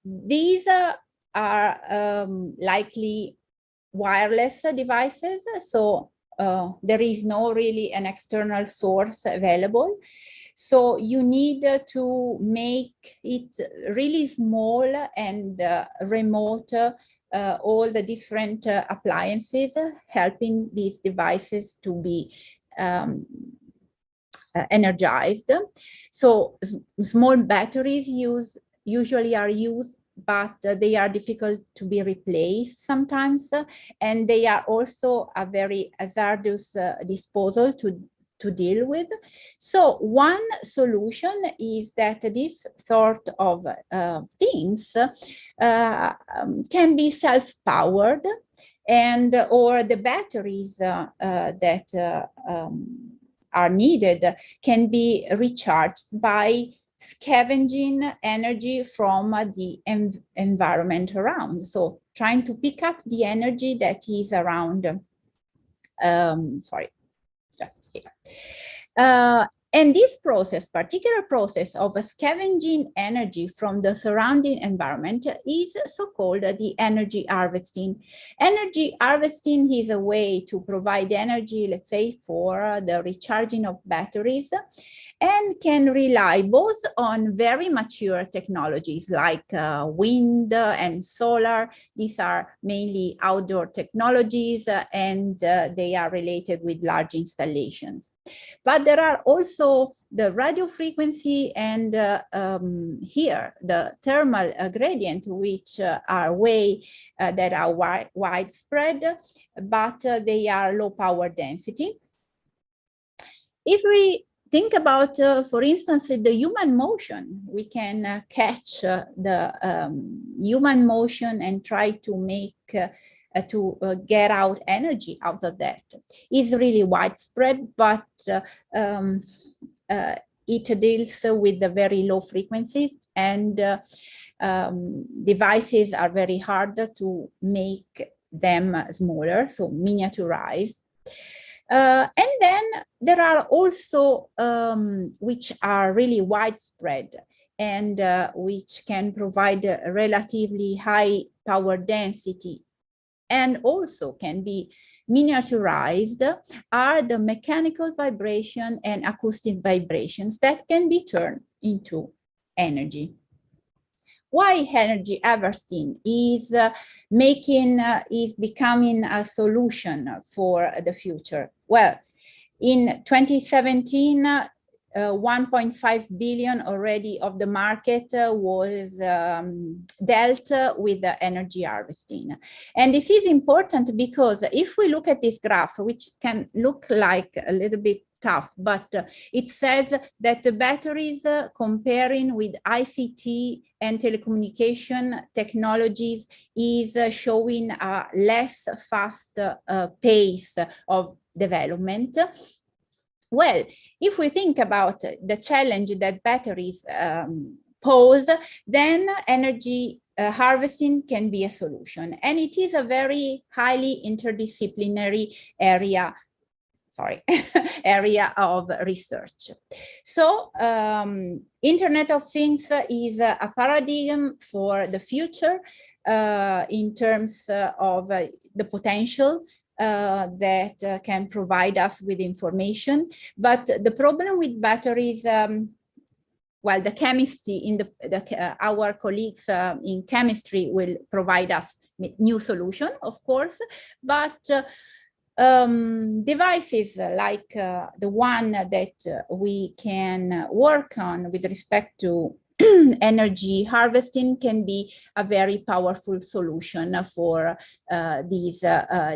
These are likely wireless devices, so there is no really an external source available. So you need to make it really small and remote, all the different appliances, helping these devices to be energized. So small batteries usually are used but they are difficult to be replaced sometimes, and they are also a very hazardous disposal to deal with. So one solution is that this sort of things can be self-powered, and or the batteries that are needed can be recharged by scavenging energy from the environment around. So trying to pick up the energy that is around, sorry, just here. And this process, particular process of scavenging energy from the surrounding environment is so-called the energy harvesting. Energy harvesting is a way to provide energy, let's say, for the recharging of batteries, and can rely both on very mature technologies like wind and solar. These are mainly outdoor technologies, and they are related with large installations. But there are also the radio frequency and here the thermal gradient, which are way that are widespread, but they are low power density. If we think about, for instance, the human motion, we can catch the human motion and try to make get out energy out of that. It's really widespread, but it deals with the very low frequencies, and devices are very hard to make them smaller, so miniaturized. And then there are also which are really widespread and which can provide a relatively high power density and also can be miniaturized, are the mechanical vibration and acoustic vibrations that can be turned into energy. Why energy harvesting is becoming a solution for the future? Well, in 2017, 1.5 billion already of the market was dealt with the energy harvesting. And this is important because if we look at this graph, which can look like a little bit tough, but it says that the batteries comparing with ICT and telecommunication technologies is showing a less fast pace of development. Well, if we think about the challenge that batteries pose, then energy harvesting can be a solution. And it is a very highly interdisciplinary area of research. So Internet of Things is a paradigm for the future in terms of the potential that can provide us with information. But the problem with batteries, well, the chemistry in our colleagues in chemistry will provide us with new solution, of course, but devices like the one that we can work on with respect to energy harvesting can be a very powerful solution for these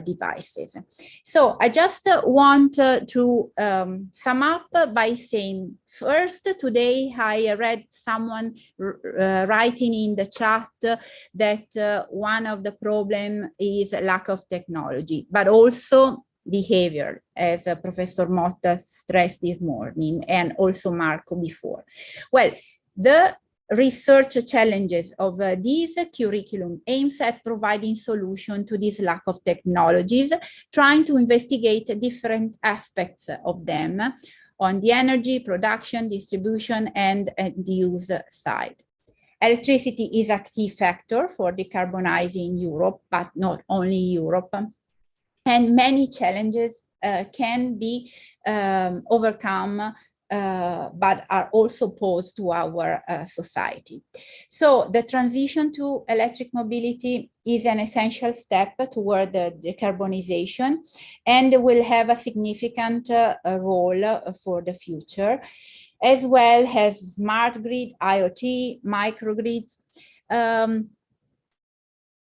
devices. So I just want to sum up by saying, first, today I read someone writing in the chat that one of the problems is lack of technology, but also behavior, as Professor Motta stressed this morning, and also Marco before. Well, the research challenges of this curriculum aims at providing solution to this lack of technologies, trying to investigate different aspects of them on the energy, production, distribution, and the use side. Electricity is a key factor for decarbonizing Europe, but not only Europe. And many challenges can be overcome but are also posed to our society. So the transition to electric mobility is an essential step toward the decarbonization and will have a significant role for the future, as well as smart grid, IoT, microgrids.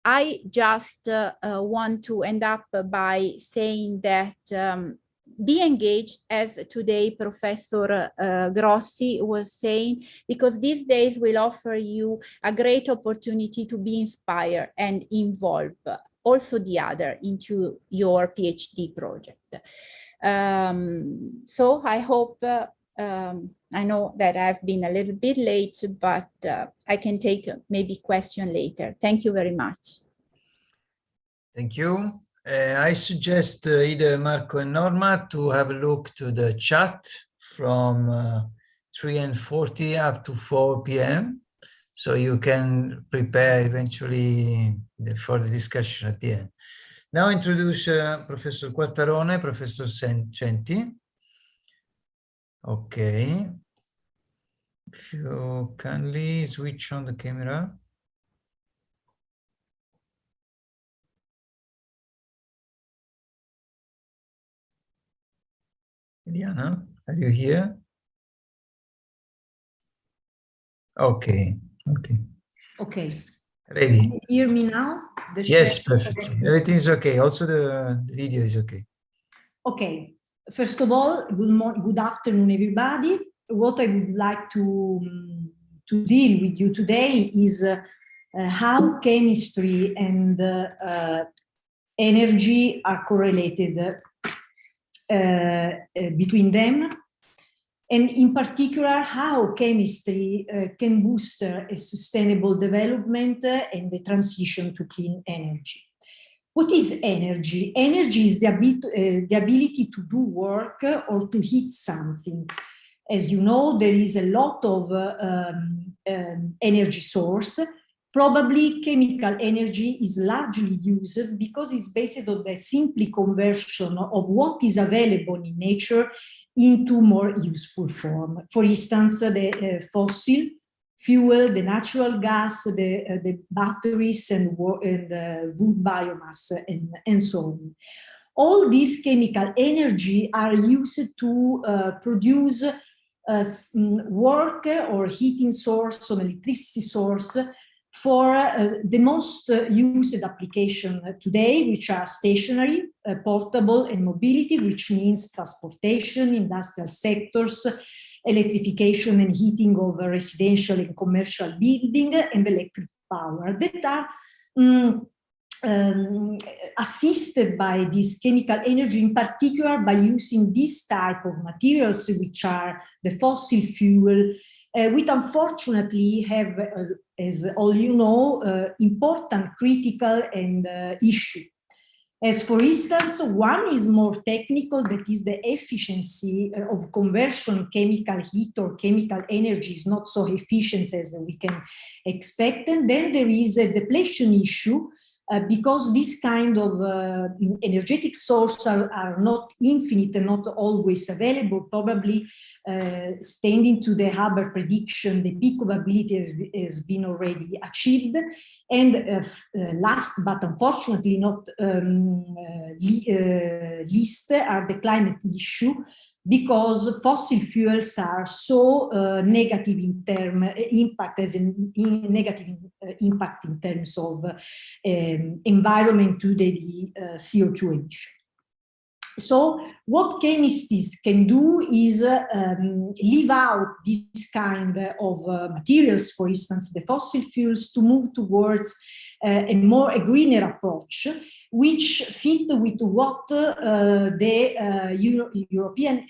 I just want to end up by saying that be engaged, as today Professor Grossi was saying, because these days will offer you a great opportunity to be inspired and involve also the other into your PhD project. So I hope, I know that I've been a little bit late, but I can take maybe question later. Thank you very much. Thank you. I suggest either Marco and Norma to have a look to the chat from 3:40 up to 4 p.m. So you can prepare eventually for the discussion at the end. Now introduce Professor Quartarone, Professor Centi. Okay. If you kindly switch on the camera. Eliana, are you here? Okay, okay. Okay. Ready? Can you hear me now? Yes, perfectly. Everything is okay. Also the video is okay. Okay. First of all, good afternoon, everybody. What I would like to deal with you today is how chemistry and energy are correlated between them, and in particular, how chemistry can boost a sustainable development and the transition to clean energy. What is energy? Energy is the ability to do work or to heat something. As you know, there is a lot of energy source. Probably chemical energy is largely used because it's based on the simple conversion of what is available in nature into more useful form. For instance, the fossil fuel, the natural gas, the batteries and wood biomass, and so on. All these chemical energy are used to produce work or heating source or electricity source for the most used application today, which are stationary, portable, and mobility, which means transportation, industrial sectors, electrification and heating of residential and commercial building, and electric power that are assisted by this chemical energy, in particular by using this type of materials, which are the fossil fuel, which unfortunately have, as all you know, important critical and issue. As for instance, one is more technical, that is the efficiency of conversion. Chemical heat or chemical energy is not so efficient as we can expect. And then there is a depletion issue, because this kind of energetic sources are not infinite and not always available. Probably standing to the Haber prediction, the peak of ability has been already achieved. And last but unfortunately not least are the climate issue, because fossil fuels are so negative in impact in terms of environment to the CO2 emission. So what chemists can do is leave out this kind of materials, for instance, the fossil fuels, to move towards a greener approach, which fit with what the European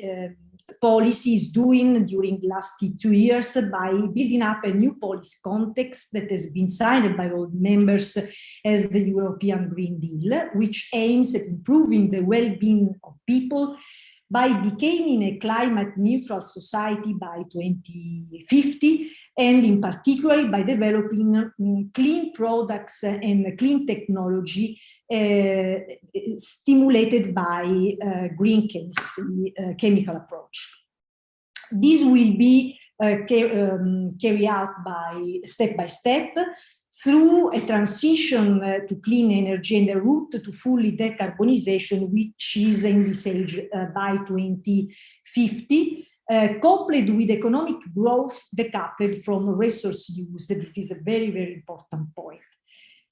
policy is doing during the last 2 years by building up a new policy context that has been signed by all members as the European Green Deal, which aims at improving the well-being of people by becoming a climate neutral society by 2050, and in particular by developing clean products and clean technology stimulated by green chemistry, chemical approach. This will be carried out by step through a transition to clean energy and a route to fully decarbonization, which is envisaged by 2050, coupled with economic growth decoupled from resource use. This is a very, very important point.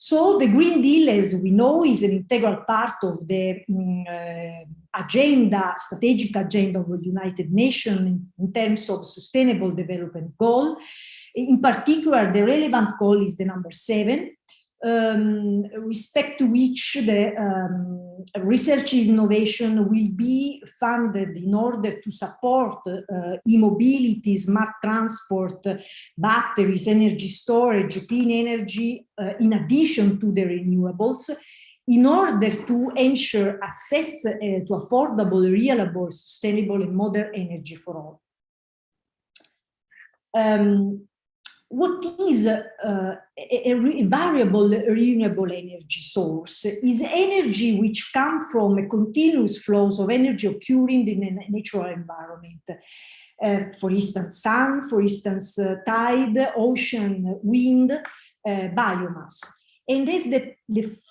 So the Green Deal, as we know, is an integral part of the strategic agenda of the United Nations in terms of sustainable development goal. In particular, the relevant goal is the number 7, respect to which the research and innovation will be funded in order to support e-mobility, smart transport, batteries, energy storage, clean energy, in addition to the renewables, in order to ensure access to affordable, reliable, sustainable, and modern energy for all. What is a variable renewable energy source? Is energy which comes from a continuous flows of energy occurring in a natural environment. For instance, sun, for instance, tide, ocean, wind, biomass. And there's the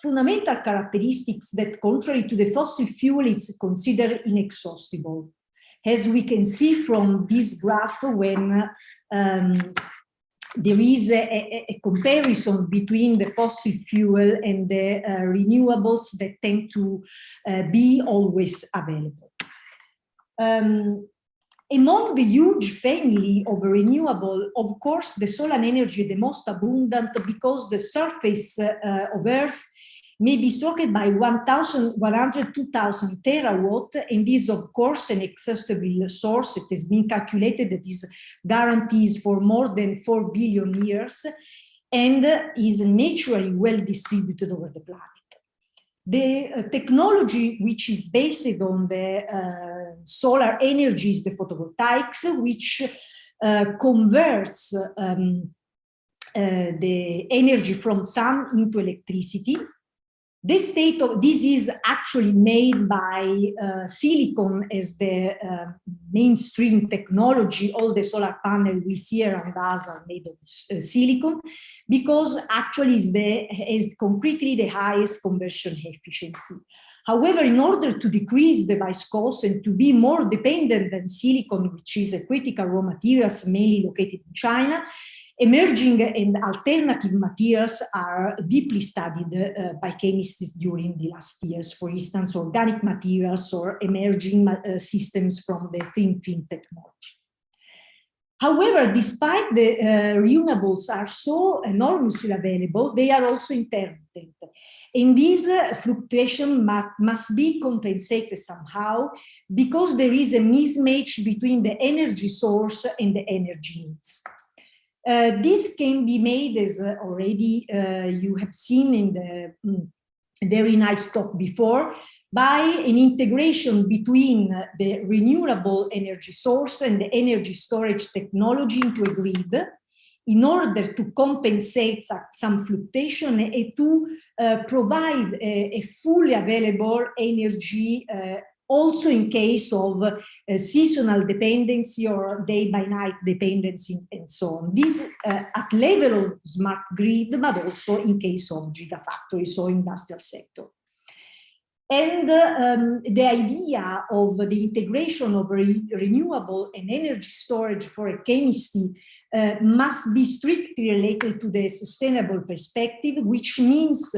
fundamental characteristics that, contrary to the fossil fuel, is considered inexhaustible. As we can see from this graph, when there is a comparison between the fossil fuel and the renewables that tend to be always available. Among the huge family of renewable, of course, the solar energy is the most abundant because the surface of Earth may be stocked by 1,100, 2,000 terawatt, and is, of course, an inexhaustible source. It has been calculated that is guarantees for more than 4 billion years and is naturally well distributed over the planet. The technology which is based on the solar energy is the photovoltaics, which converts the energy from sun into electricity. This is actually made by silicon as the mainstream technology. All the solar panels we see around us are made of silicon, because actually is concretely the highest conversion efficiency. However, in order to decrease device costs and to be more dependent than silicon, which is a critical raw material mainly located in China, emerging and alternative materials are deeply studied by chemists during the last years. For instance, organic materials or emerging systems from the thin film technology. However, despite the renewables are so enormously available, they are also intermittent. And this fluctuation must be compensated somehow, because there is a mismatch between the energy source and the energy needs. This can be made, as already you have seen in the very nice talk before, by an integration between the renewable energy source and the energy storage technology into a grid, in order to compensate some fluctuation and to provide a fully available energy also in case of seasonal dependency or day-by-night dependency and so on. This at level of smart grid, but also in case of gigafactories, so industrial sector. And the idea of the integration of renewable and energy storage for a chemistry must be strictly related to the sustainable perspective, which means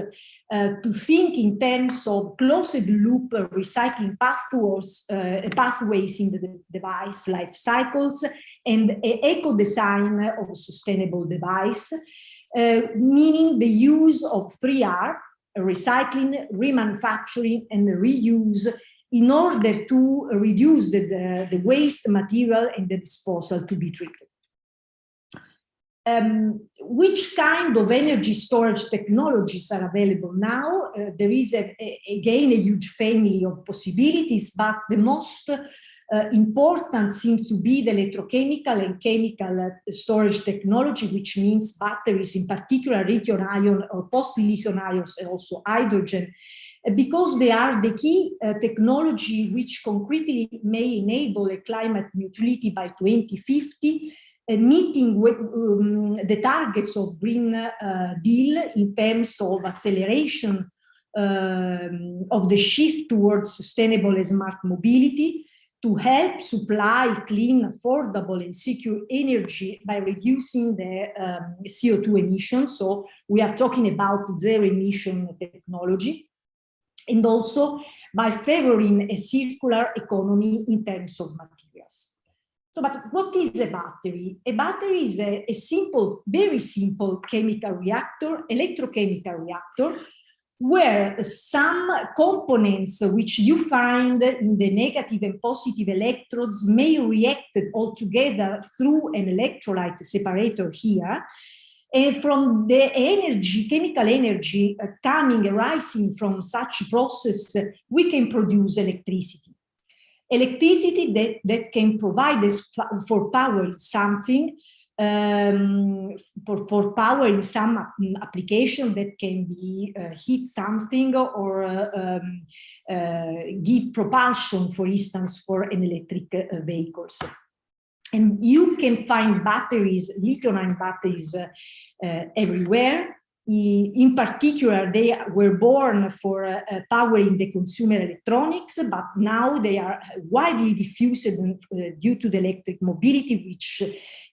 to think in terms of closed-loop recycling pathways in the device life cycles and eco-design of a sustainable device, meaning the use of 3R, recycling, remanufacturing, and reuse, in order to reduce the waste material and the disposal to be treated. Which kind of energy storage technologies are available now? There is, again, a huge family of possibilities, but the most important seems to be the electrochemical and chemical storage technology, which means batteries, in particular lithium-ion or post-lithium ions, and also hydrogen, because they are the key technology which concretely may enable a climate neutrality by 2050, meeting the targets of Green Deal in terms of acceleration of the shift towards sustainable and smart mobility, to help supply clean, affordable, and secure energy by reducing the CO2 emissions. So we are talking about zero emission technology, and also by favoring a circular economy in terms of materials. So, but what is a battery? A battery is a simple, very simple chemical reactor, electrochemical reactor, where some components which you find in the negative and positive electrodes may react all together through an electrolyte separator here. And from the energy, chemical energy arising from such process, we can produce electricity. Electricity that can provide us for power something, for power in some application that can be heat something or give propulsion, for instance, for an electric vehicles. And you can find batteries, lithium-ion batteries everywhere. In particular, they were born for powering the consumer electronics, but now they are widely diffused due to the electric mobility, which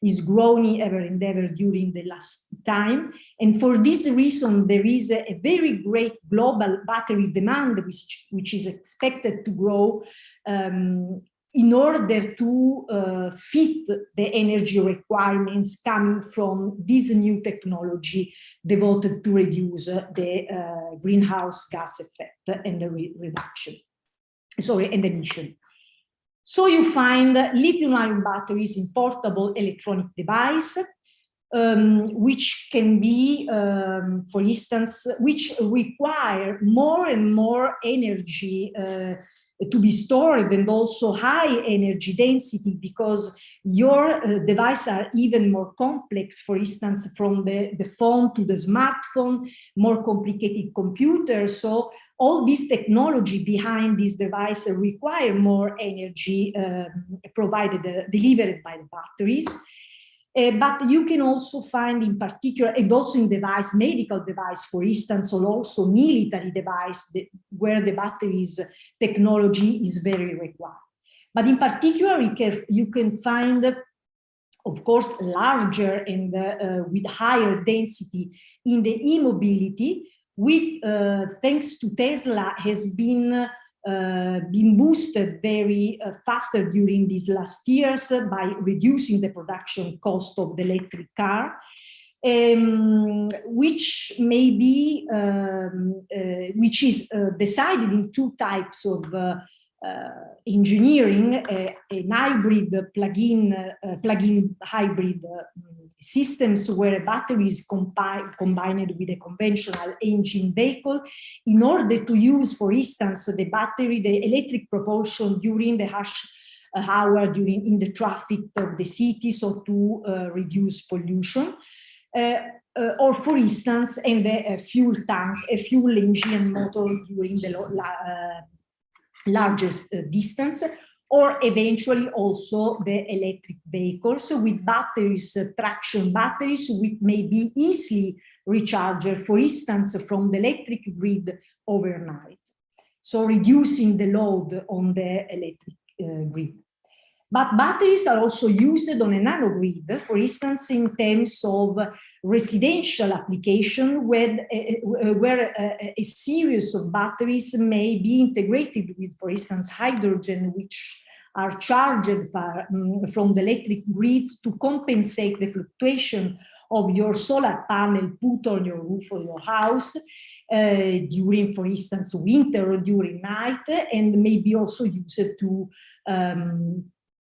is growing ever and ever during the last time. And for this reason, there is a very great global battery demand, which is expected to grow in order to fit the energy requirements coming from this new technology devoted to reduce the greenhouse gas effect and the emission. So you find lithium-ion batteries in portable electronic device, which can be, for instance, which require more and more energy to be stored, and also high energy density, because your devices are even more complex, for instance, from the phone to the smartphone, more complicated computers. So all this technology behind this device require more energy delivered by the batteries. But you can also find, in particular, and also in device, medical device, for instance, or also military device, where the batteries technology is very required. But in particular, you can find, of course, larger and with higher density in the e-mobility, which, thanks to Tesla, has been boosted very faster during these last years by reducing the production cost of the electric car, which may be, which is decided in two types of engineering, an hybrid plug-in hybrid systems, where a battery is combined with a conventional engine vehicle in order to use, for instance, the battery, the electric propulsion during the rush hour in the traffic of the city, so to reduce pollution. Or, for instance, in the fuel tank, a fuel engine motor during the largest distance, or eventually also the electric vehicles with batteries, traction batteries, which may be easily recharged, for instance, from the electric grid overnight. So reducing the load on the electric grid. But batteries are also used on a nanogrid, for instance, in terms of residential application, where a series of batteries may be integrated with, for instance, hydrogen, which are charged from the electric grids to compensate the fluctuation of your solar panel put on your roof of your house during, for instance, winter or during night, and maybe also used to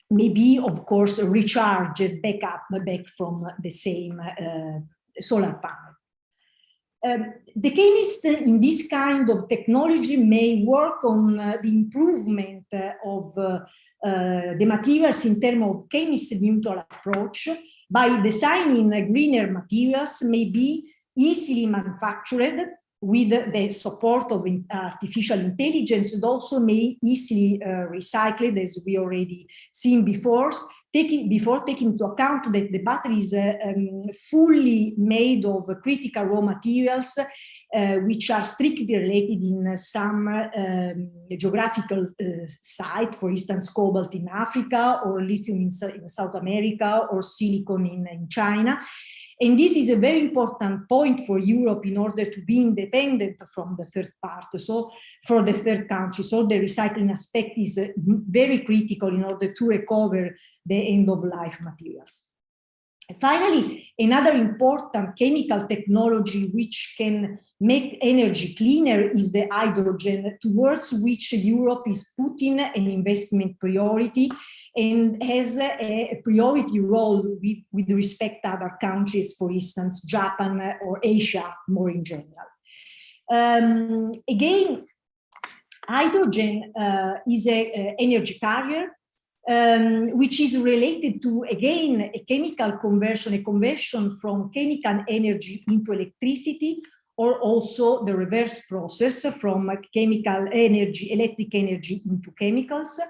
maybe, of course, recharge back from the same solar panel. The chemist in this kind of technology may work on the improvement of the materials in terms of chemistry neutral approach by designing greener materials, may be easily manufactured with the support of artificial intelligence, and also may easily recycled, as we already seen before, taking into account that the battery is fully made of critical raw materials which are strictly related in some geographical site, for instance, cobalt in Africa, or lithium in South America, or silicon in China. And this is a very important point for Europe in order to be independent from the third part, so for the third country. So the recycling aspect is very critical in order to recover the end-of-life materials. Finally, another important chemical technology which can make energy cleaner is the hydrogen, towards which Europe is putting an investment priority and has a priority role with respect to other countries, for instance, Japan or Asia more in general. Again, hydrogen is an energy carrier, which is related to, again, a chemical conversion, a conversion from chemical energy into electricity, or also the reverse process from chemical energy, electric energy into chemicals.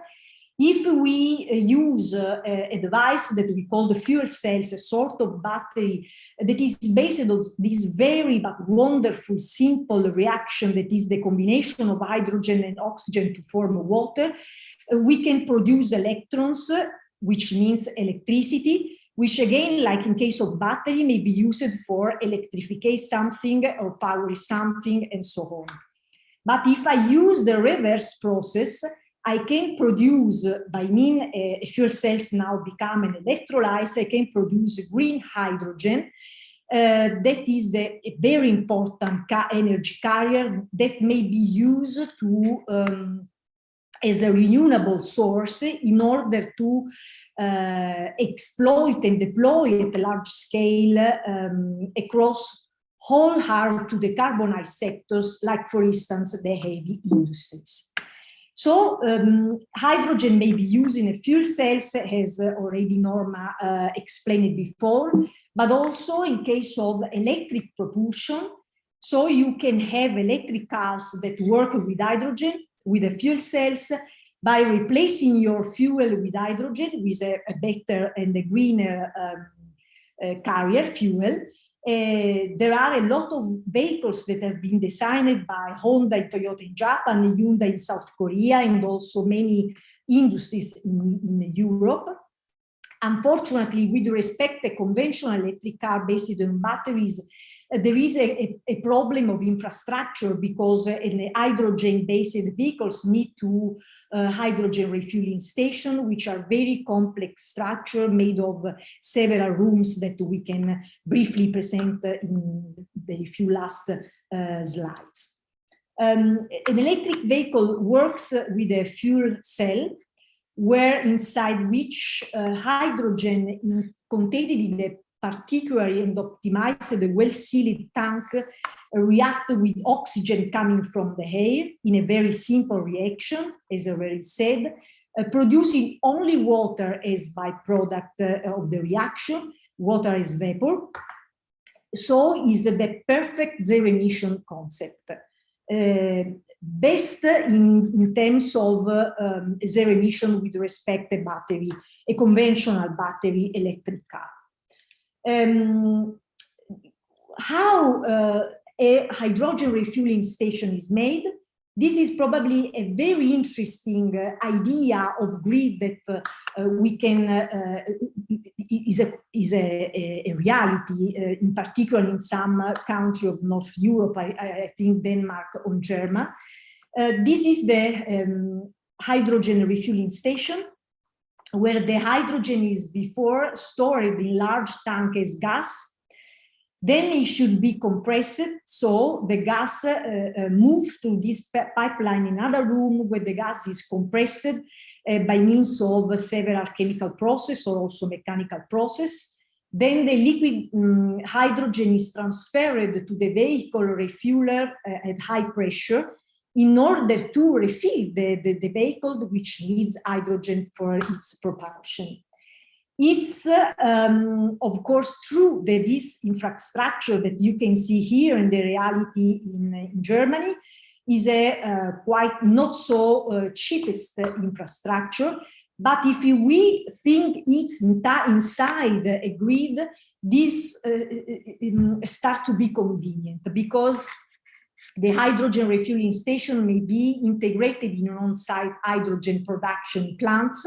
If we use a device that we call the fuel cells, a sort of battery that is based on this very but wonderful, simple reaction that is the combination of hydrogen and oxygen to form water, we can produce electrons, which means electricity, which again, like in case of battery, may be used for electrify something or power something and so on. But if I use the reverse process, I can produce, by means a fuel cells now become an electrolyzer, I can produce green hydrogen. That is a very important energy carrier that may be used to as a renewable source in order to exploit and deploy at a large scale across whole hard to decarbonize sectors, like for instance, the heavy industries. So hydrogen may be used in a fuel cells, as already Norma explained before, but also in case of electric propulsion. So you can have electric cars that work with hydrogen, with the fuel cells, by replacing your fuel with hydrogen, with a better and a greener carrier fuel. There are a lot of vehicles that have been designed by Honda and Toyota in Japan, Hyundai in South Korea, and also many industries in Europe. Unfortunately, with respect to conventional electric car based on batteries, there is a problem of infrastructure, because hydrogen-based vehicles need to hydrogen refueling stations, which are very complex structure made of several rooms that we can briefly present in the few last slides. An electric vehicle works with a fuel cell, where inside which hydrogen contained in the particularly and optimized the well-sealed tank react with oxygen coming from the air in a very simple reaction, as already said, producing only water as byproduct of the reaction, water as vapor. So is the perfect zero emission concept. Best in terms of zero emission with respect to battery, a conventional battery electric car. How a hydrogen refueling station is made. This is probably a very interesting idea of grid that we can is a reality, in particular in some countries of North Europe, I think Denmark or Germany. This is the hydrogen refueling station, where the hydrogen is before stored in large tank as gas. Then it should be compressed, so the gas moves through this pipeline in another room, where the gas is compressed by means of several chemical process or also mechanical process. Then the liquid hydrogen is transferred to the vehicle refueler at high pressure, in order to refill the vehicle, which needs hydrogen for its propulsion. It's, of course, true that this infrastructure that you can see here in the reality in Germany is a quite not so cheapest infrastructure. But if we think it's inside a grid, this start to be convenient, because The hydrogen refueling station may be integrated in on-site hydrogen production plants,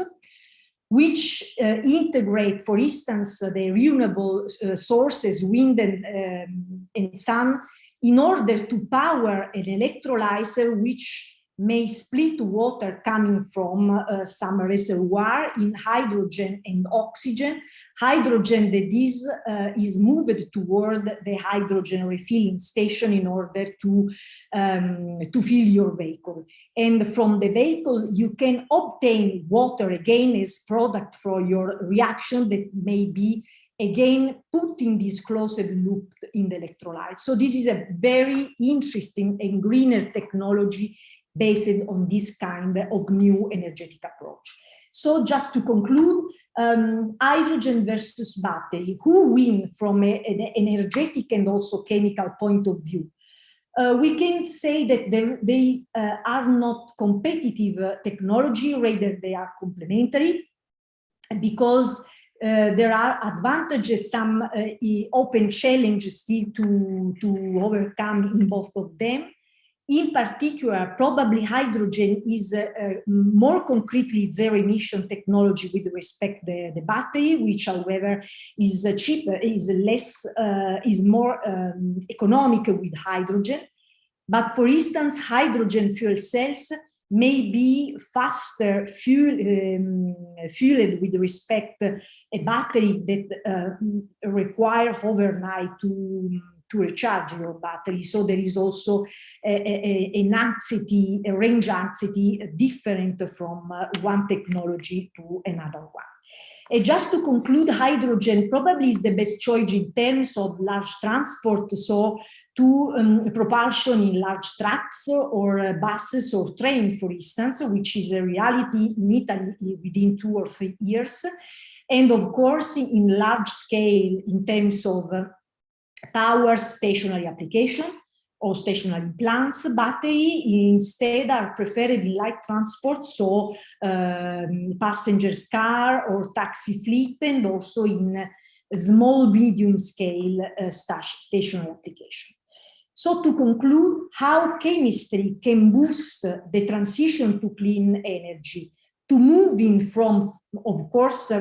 which integrate, for instance, the renewable sources, wind and sun, in order to power an electrolyzer which may split water coming from some reservoir in hydrogen and oxygen. Hydrogen that is moved toward the hydrogen refilling station in order to fill your vehicle. And from the vehicle, you can obtain water again as product for your reaction that may be again putting this closed loop in the electrolyte. So this is a very interesting and greener technology based on this kind of new energetic approach. So just to conclude, hydrogen versus battery, who win from an energetic and also chemical point of view? We can say that they are not competitive technology, rather they are complementary, because there are advantages, some open challenges still to overcome in both of them. In particular, probably hydrogen is more concretely zero emission technology with respect to the battery, which however is cheaper, is more economic with hydrogen. But for instance, hydrogen fuel cells may be faster fueled with respect to a battery that require overnight to recharge your battery. So there is also a range anxiety different from one technology to another one. And just to conclude, hydrogen probably is the best choice in terms of large transport, so to propulsion in large trucks or buses or trains, for instance, which is a reality in Italy within 2 or 3 years. And of course, in large scale, in terms of power stationary application or stationary plants, battery instead are preferred in light transport, so passengers car or taxi fleet, and also in small medium scale stationary application. So to conclude, how chemistry can boost the transition to clean energy, to moving from, of course,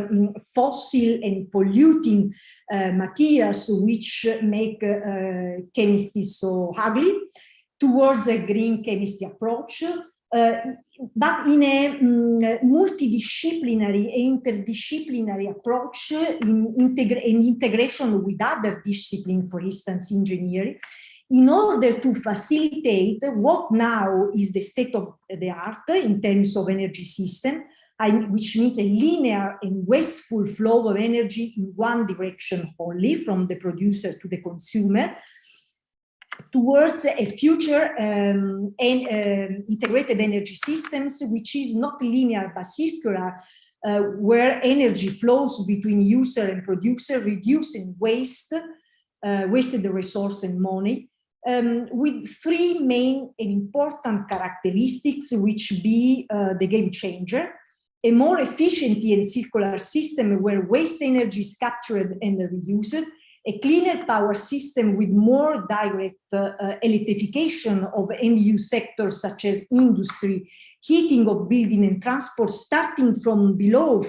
fossil and polluting materials which make chemistry so ugly, towards a green chemistry approach, but in a multidisciplinary, interdisciplinary approach in integration with other disciplines, for instance, engineering, in order to facilitate what now is the state of the art in terms of energy system, which means a linear and wasteful flow of energy in one direction only, from the producer to the consumer, towards a future integrated energy systems, which is not linear but circular, where energy flows between user and producer, reducing wasted resource and money, with 3 main and important characteristics which be the game changer: a more efficient and circular system where waste energy is captured and reused, a cleaner power system with more direct electrification of end-use sectors such as industry, heating of building and transport, starting from below,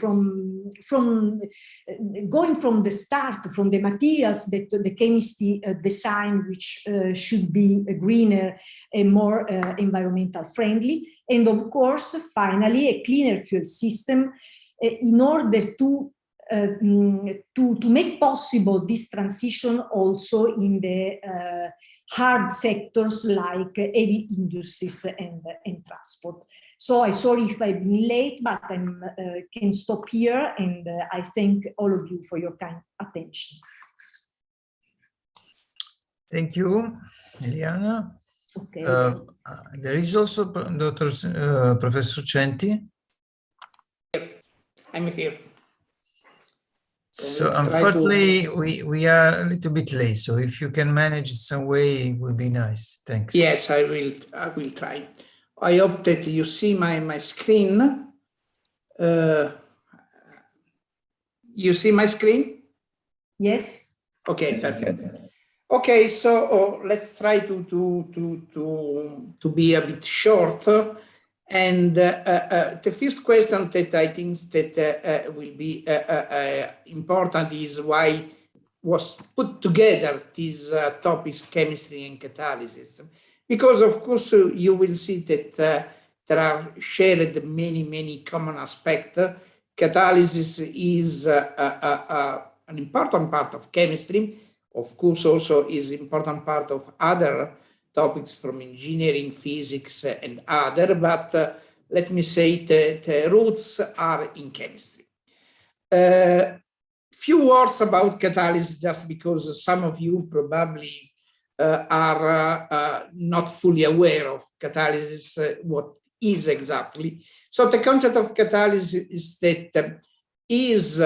going from the start, from the materials that the chemistry design, which should be greener and more environmental friendly. And of course, finally, a cleaner fuel system in order to make possible this transition also in the hard sectors like heavy industries and transport. So I'm sorry if I've been late, but I can stop here, and I thank all of you for your kind attention. Thank you, Eliana. Okay. There is also Professor Centi. I'm here. So unfortunately, we are a little bit late. So if you can manage it some way, it would be nice. Thanks. Yes, I will try. I hope that you see my screen. You see my screen? Yes. Okay, perfect. Okay, so let's try to be a bit short. And the first question that I think that will be important is why was put together these topics, chemistry and catalysis. Because of course you will see that there are shared many common aspects. Catalysis is an important part of chemistry. Of course, also is important part of other topics from engineering, physics, and other, but let me say the roots are in chemistry. Few words about catalysis, just because some of you probably are not fully aware of catalysis, what is exactly. So the concept of catalysis is that is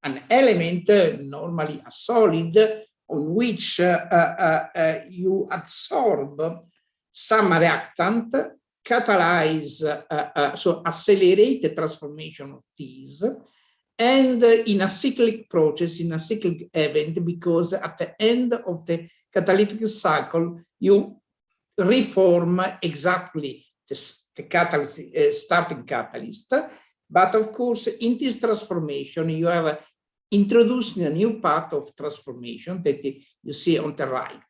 an element, normally a solid, on which you absorb some reactant, catalyze, so accelerate the transformation of these, and in a cyclic process, in a cyclic event, because at the end of the catalytic cycle, you reform exactly the catalyst, starting catalyst. But of course, in this transformation, you are introducing a new path of transformation that you see on the right,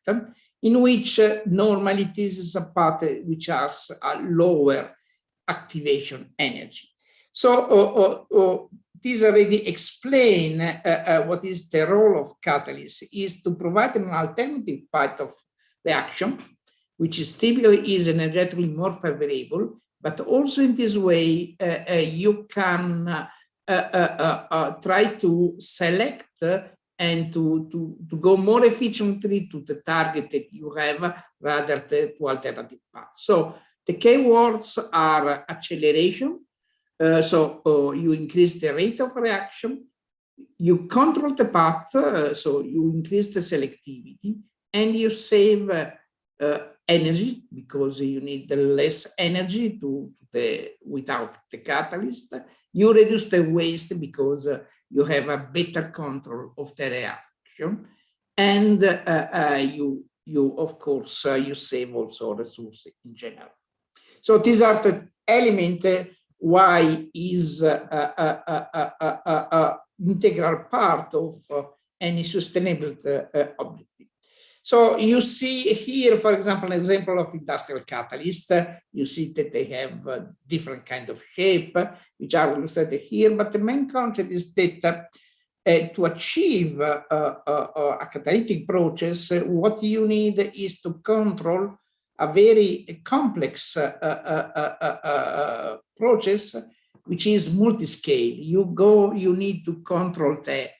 in which normally this is a path which has a lower activation energy. So this already explain what is the role of catalyst, is to provide an alternative path of reaction, which is typically is energetically more favorable, but also in this way you can try to select and to go more efficiently to the target that you have rather than to alternative paths. So the keywords are acceleration. So you increase the rate of reaction, you control the path, so you increase the selectivity, and you save energy because you need less energy without the catalyst. You reduce the waste because you have a better control of the reaction, and you of course you save also resources in general. So these are the elements why is integral part of any sustainable objective. So you see here, for example, an example of industrial catalyst. You see that they have different kind of shape, which are illustrated here. But the main concept is that to achieve a catalytic process, what you need is to control a very complex process, which is multi-scale. You need to control the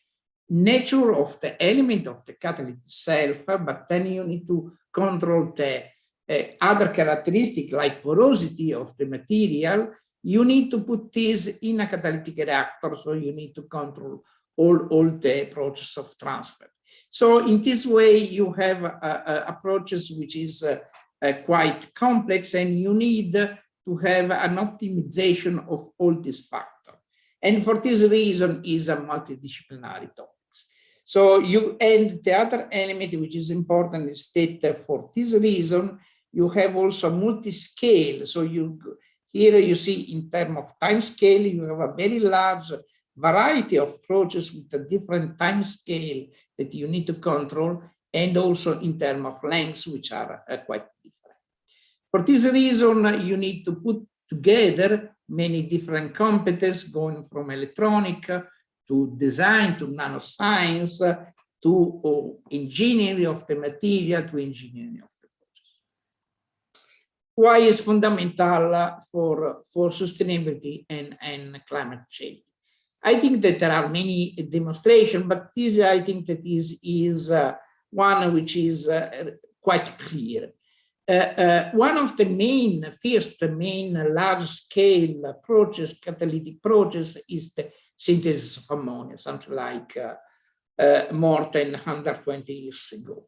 nature of the element of the catalyst itself, but then you need to control the other characteristic like porosity of the material. You need to put this in a catalytic reactor, so you need to control all the process of transfer. So in this way, you have a process which is quite complex, and you need to have an optimization of all these factors. And for this reason is a multidisciplinary topic. So and the other element which is important is that for this reason, you have also multi-scale. So here you see in terms of time scale, you have a very large variety of processes with a different time scale that you need to control, and also in terms of lengths, which are quite different. For this reason, you need to put together many different competences, going from electronic to design, to nanoscience, to engineering of the material, to engineering of the process. Why is fundamental for sustainability and climate change? I think that there are many demonstrations, but this I think that is one which is quite clear. One of the first main large-scale process, catalytic process, is the synthesis of ammonia, something like more than 120 years ago.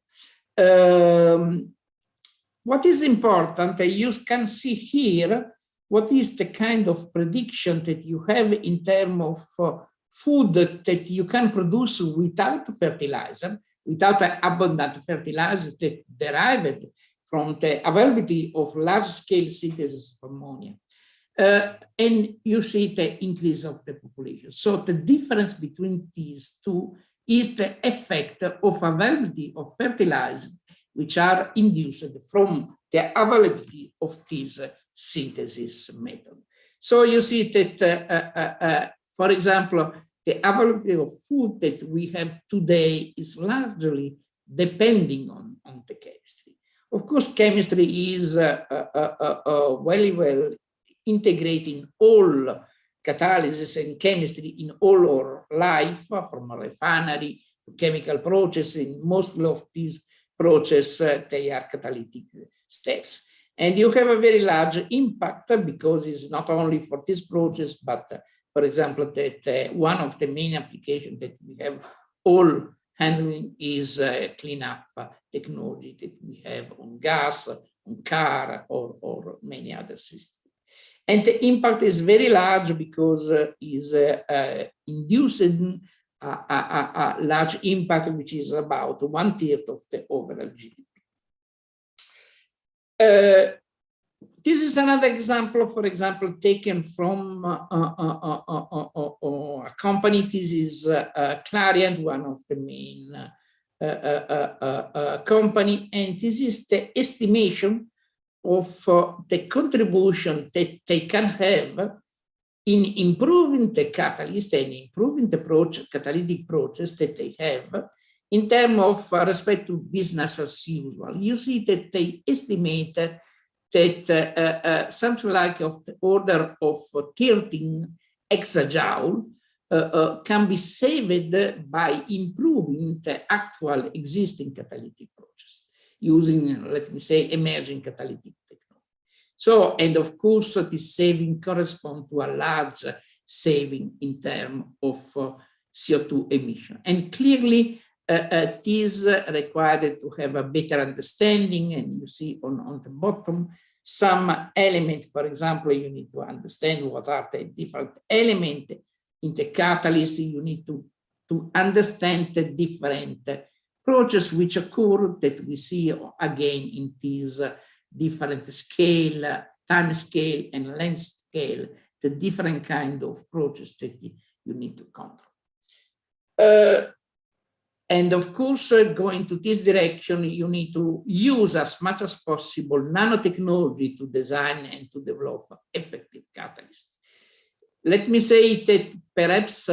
What is important, you can see here, what is the kind of prediction that you have in terms of food that you can produce without fertilizer. without abundant fertilizers that derived from the availability of large-scale synthesis of ammonia. And you see the increase of the population. So the difference between these two is the effect of availability of fertilizers, which are induced from the availability of this synthesis method. So you see that, for example, the availability of food that we have today is largely depending on the chemistry. Of course, chemistry is very well integrating all catalysis and chemistry in all our life, from a refinery to chemical processing. Most of these processes, they are catalytic steps. And you have a very large impact because it's not only for this process, but for example, that one of the main applications that we have all handling is cleanup technology that we have on gas, on car, or many other systems. And the impact is very large because is inducing a large impact, which is about 1/3 of the overall GDP. This is another example, for example, taken from a company. This is Clariant, one of the main company, and this is the estimation of the contribution that they can have in improving the catalyst and improving the catalytic process that they have in terms of respect to business as usual. You see that they estimate that something like of the order of 13 exajoule can be saved by improving the actual existing catalytic process using, let me say, emerging catalytic technology. So, and of course, this saving corresponds to a large saving in terms of CO2 emission. And clearly, this required to have a better understanding, and you see on the bottom some element. For example, you need to understand what are the different elements in the catalyst. You need to understand the different processes which occur that we see again in these different scale, time scale, and length scale, the different kind of process that you need to control. And of course, going to this direction, you need to use as much as possible nanotechnology to design and to develop effective catalysts. Let me say that perhaps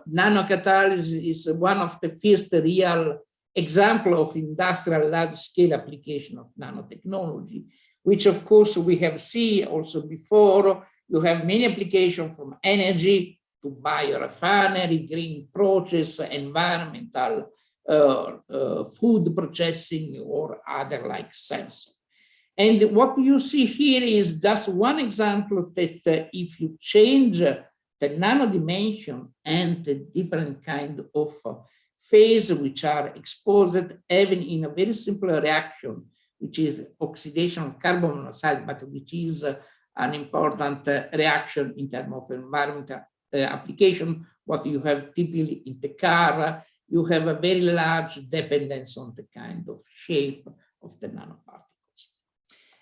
nanocatalysis is one of the first real example of industrial large-scale application of nanotechnology, which of course we have seen also before. You have many applications from energy to biorefinery, green process, environmental, food processing, or other like sensor. And what you see here is just one example that if you change the nano dimension and the different kind of phase which are exposed, even in a very simple reaction, which is oxidation of carbon monoxide, but which is an important reaction in terms of environmental application. What you have typically in the car, you have a very large dependence on the kind of shape of the nanoparticles.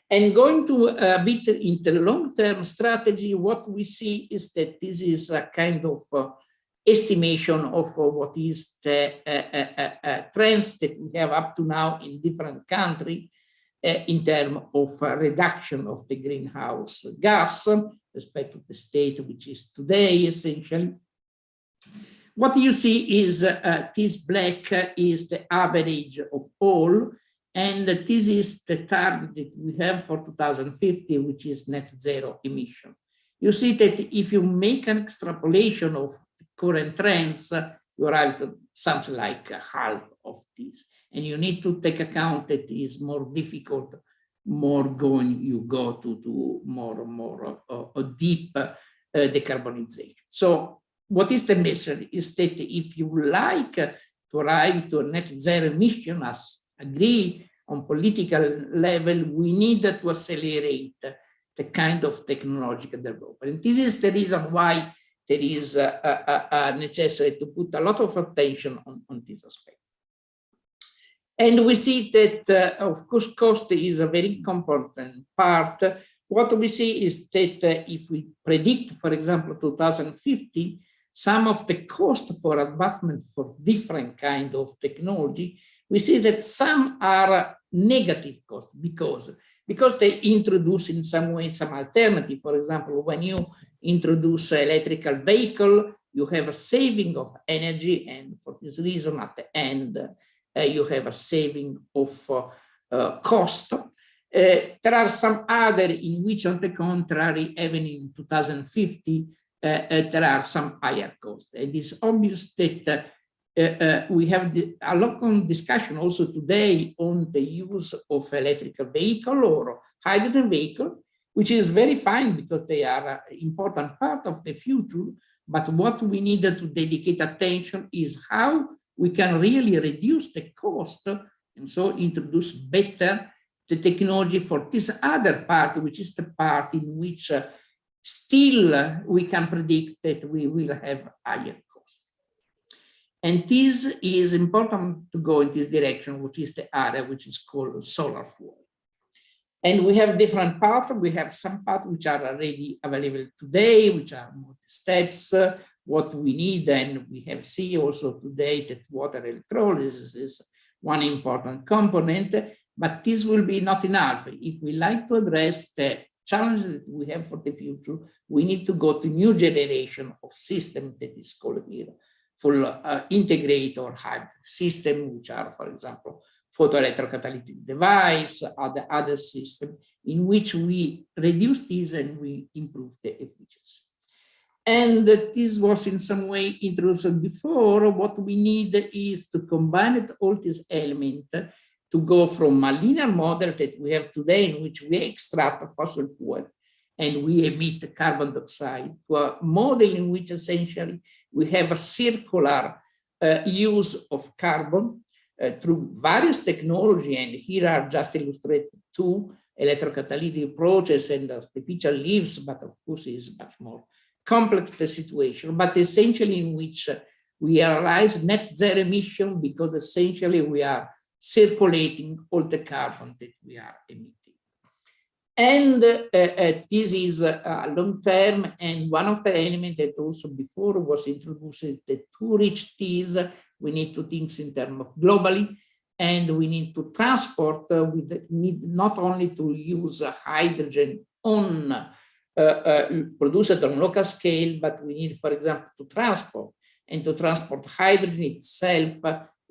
And going to a bit into the long-term strategy, what we see is that this is a kind of estimation of what is the trends that we have up to now in different countries in terms of reduction of the greenhouse gas respect to the state which is today essentially. What you see is this black is the average of all, and this is the target that we have for 2050, which is net zero emission. You see that if you make an extrapolation of the current trends, you arrive to something like half of this. And you need to take account that it is more difficult, you go to more and more deep decarbonization. So what is the message is that if you like to arrive to a net zero emission as agree on political level, we need to accelerate the kind of technological development. And this is the reason why there is a necessity to put a lot of attention on this aspect. And we see that, of course, cost is a very important part. What we see is that if we predict, for example, 2050, some of the cost for advancement for different kind of technology, we see that some are negative costs because they introduce in some way some alternative. For example, when you introduce electrical vehicle, you have a saving of energy, and for this reason, at the end, you have a saving of cost. There are some other in which, on the contrary, even in 2050, there are some higher costs. And it's obvious that we have a lot of discussion also today on the use of electrical vehicle or hydrogen vehicle, which is very fine because they are an important part of the future. But what we need to dedicate attention is how we can really reduce the cost and so introduce better the technology for this other part, which is the part in which still we can predict that we will have higher costs. And this is important to go in this direction, which is the area which is called solar fuel. And we have different parts. We have some parts which are already available today, which are multi-steps, what we need. And we have seen also today that water electrolysis is one important component, but this will be not enough. If we like to address the challenges that we have for the future, we need to go to new generation of system that is called here full integrate or hybrid system, which are, for example, photoelectrocatalytic device, other system in which we reduce this and we improve the efficiency. And this was in some way introduced before. What we need is to combine all these elements to go from a linear model that we have today, in which we extract a fossil fuel and we emit carbon dioxide, to a model in which essentially we have a circular use of carbon through various technology. And here are just illustrated two electrocatalytic process and artificial leaves, but of course is much more complex the situation, but essentially in which we realize net zero emission because essentially we are circulating all the carbon that we are emitting. And this is a long term, and one of the elements that also before was introduced that to reach this, we need to think in terms of globally, and we need to transport, we need not only to use hydrogen on produce it on local scale, but we need, for example, to transport. And to transport hydrogen itself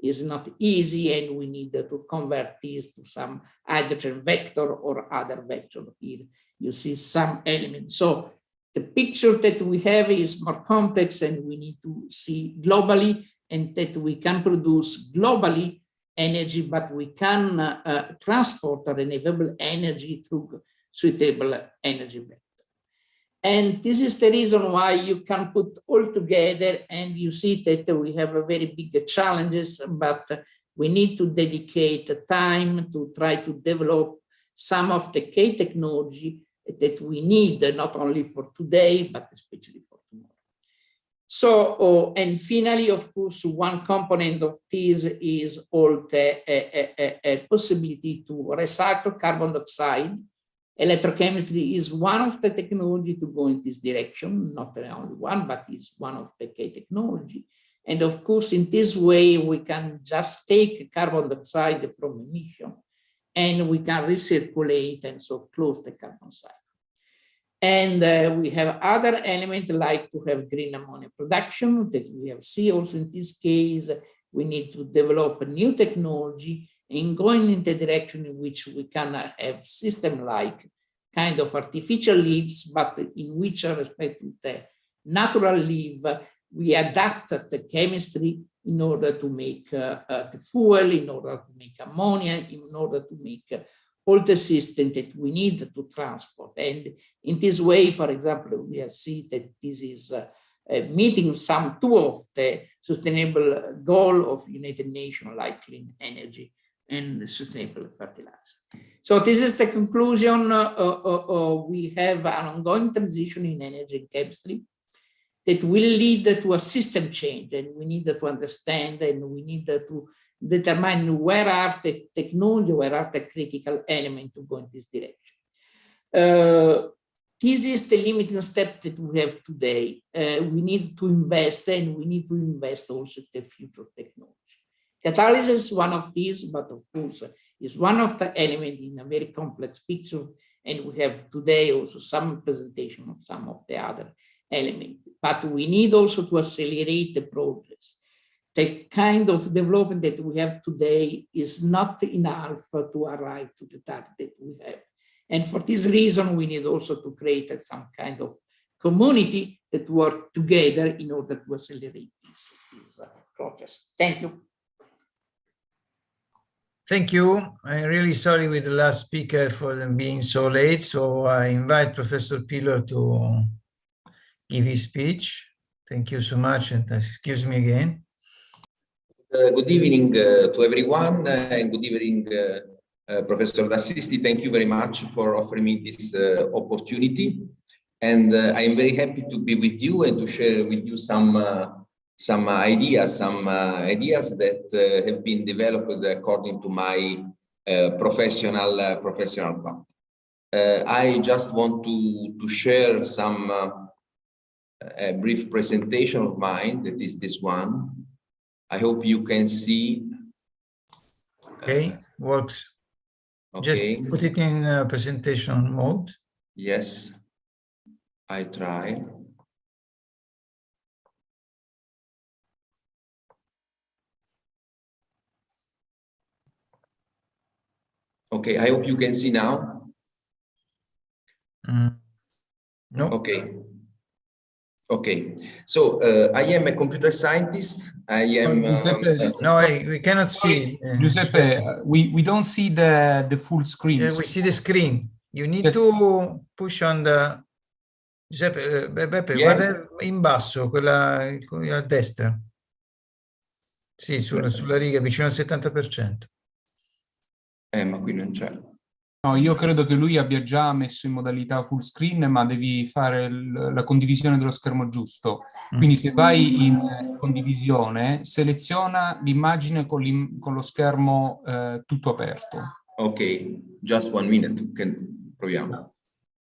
is not easy, and we need to convert this to some hydrogen vector or other vector. Here you see some elements. So the picture that we have is more complex, and we need to see globally, and that we can produce globally energy, but we can transport renewable energy through suitable energy vector. And this is the reason why you can put all together, and you see that we have a very big challenges, but we need to dedicate time to try to develop some of the key technology that we need, not only for today, but especially for tomorrow. So, and finally, of course, one component of this is all the possibility to recycle carbon dioxide. Electrochemistry is one of the technology to go in this direction, not the only one, but it's one of the key technology. And of course, in this way, we can just take carbon dioxide from emission and we can recirculate and so close the carbon cycle. And we have other elements like to have green ammonia production that we have seen also in this case. We need to develop a new technology in going in the direction in which we can have system like kind of artificial leaves, but in which respect to the natural leaf, we adapt the chemistry in order to make the fuel, in order to make ammonia, in order to make all the system that we need to transport. And in this way, for example, we have seen that this is meeting some two of the sustainable goal of United Nations, like clean energy and sustainable fertilizer. So this is the conclusion. We have an ongoing transition in energy and chemistry that will lead to a system change, and we need to understand, and we need to determine where are the technology, where are the critical elements to go in this direction. This is the limiting step that we have today. We need to invest, and we need to invest also in the future technology. Catalysis is one of these, but of course is one of the elements in a very complex picture. And we have today also some presentation of some of the other elements. But we need also to accelerate the progress. The kind of development that we have today is not enough to arrive to the target that we have. And for this reason, we need also to create some kind of community that work together in order to accelerate this process. Thank you. Thank you. I'm really sorry with the last speaker for them being so late. So I invite Professor Pillar to give his speech. Thank you so much, and excuse me again. Good evening to everyone, and good evening, Professor D'Assisti. Thank you very much for offering me this opportunity. And I am very happy to be with you and to share with you some ideas that have been developed according to my professional path. I just want to share a brief presentation of mine. That is this one. I hope you can see. Okay, works. Okay. Just put it in presentation mode. Yes, I try. Okay, I hope you can see now. No. Okay. Okay. So I am a computer scientist. I am. No, we cannot see. Giuseppe, we don't see the full screen. We see the screen. You need Yes. to push on the. Giuseppe, Beppe, Yeah. guarda in basso, quella a destra. Sì, sulla riga, vicino al 70%. Ma qui non c'è. No, io credo che lui abbia già messo in modalità full screen, ma devi fare la condivisione dello schermo giusto. Quindi se vai in condivisione, seleziona l'immagine con lo schermo tutto aperto. Ok, just 1 minute, proviamo.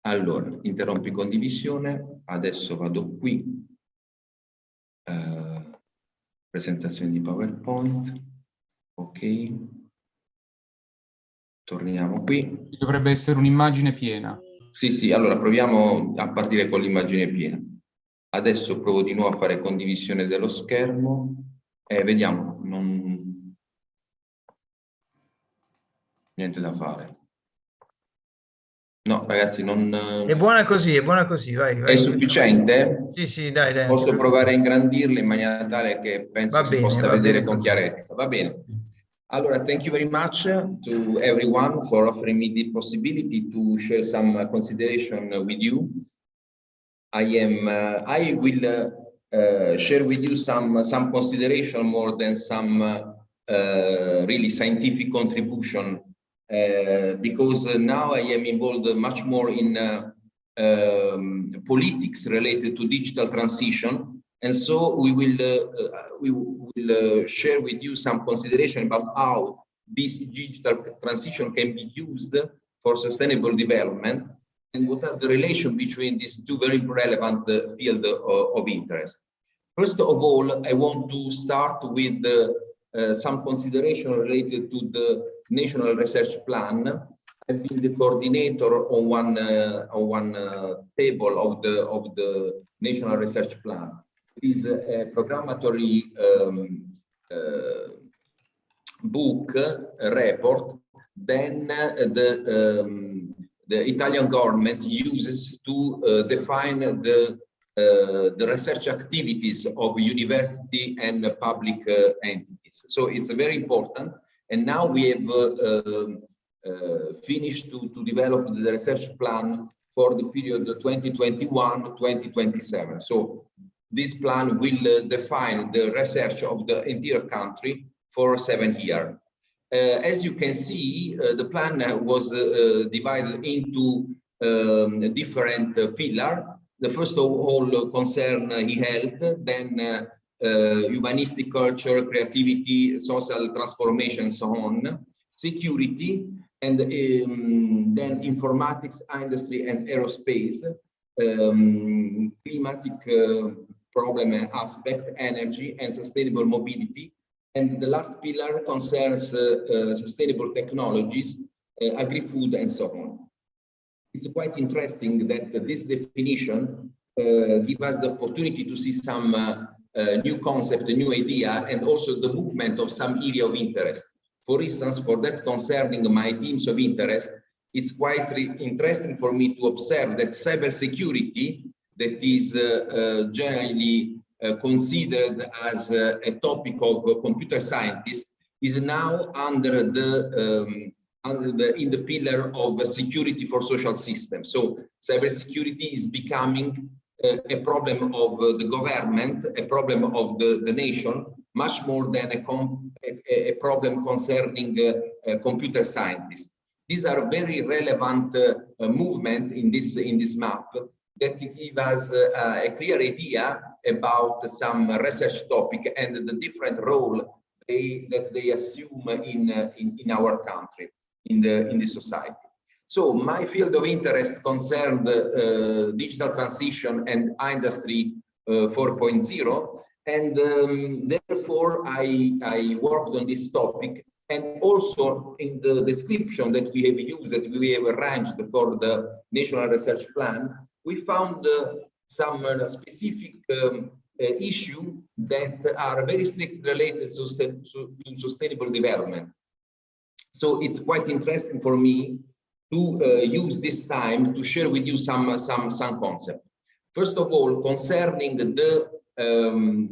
Allora, interrompi condivisione, adesso vado qui, presentazione di PowerPoint, ok, torniamo qui. Dovrebbe essere un'immagine piena. Sì, allora proviamo a partire con l'immagine piena. Adesso provo di nuovo a fare condivisione dello schermo e vediamo, niente da fare. No, ragazzi, non... È buona così, vai. È sufficiente? Sì, dai. Posso provare a ingrandirla in maniera tale che penso si possa vedere con chiarezza. Va bene. Allora, thank you very much to everyone for offering me the possibility to share some consideration with you. I will share with you some consideration more than some really scientific contribution. Because now I am involved much more in politics related to digital transition, and so we will share with you some consideration about how this digital transition can be used for sustainable development and what are the relation between these two very relevant fields of interest. First of all, I want to start with some consideration related to the National Research Plan. I've been the coordinator on one table of the National Research Plan. It is a programmatory book, a report. Then the Italian government uses to define the research activities of university and public entities. So it's very important. And now we have finished to develop the research plan for the period 2021-2027. So this plan will define the research of the entire country for 7 years. As you can see, the plan was divided into different pillars. The first of all concern e-health, then humanistic culture, creativity, social transformation, and so on, security, and then informatics, industry, and aerospace, climatic problem aspect, energy, and sustainable mobility. And the last pillar concerns sustainable technologies, agri-food, and so on. It's quite interesting that this definition gives us the opportunity to see some new concept, a new idea, and also the movement of some area of interest. For instance, for that concerning my themes of interest, it's quite interesting for me to observe that cybersecurity, that is generally considered as a topic of computer scientists, is now under the in the pillar of security for social systems. So cybersecurity is becoming a problem of the government, a problem of the nation, much more than a problem concerning computer scientists. These are very relevant movement in this map that give us a clear idea about some research topic and the different role that they assume in our country, in the society. So my field of interest concerned digital transition and industry 4.0, and therefore I worked on this topic. And also in the description that we have used, that we have arranged for the National Research Plan, we found some specific issues that are very strictly related to sustainable development. So it's quite interesting for me to use this time to share with you some concepts. First of all, concerning the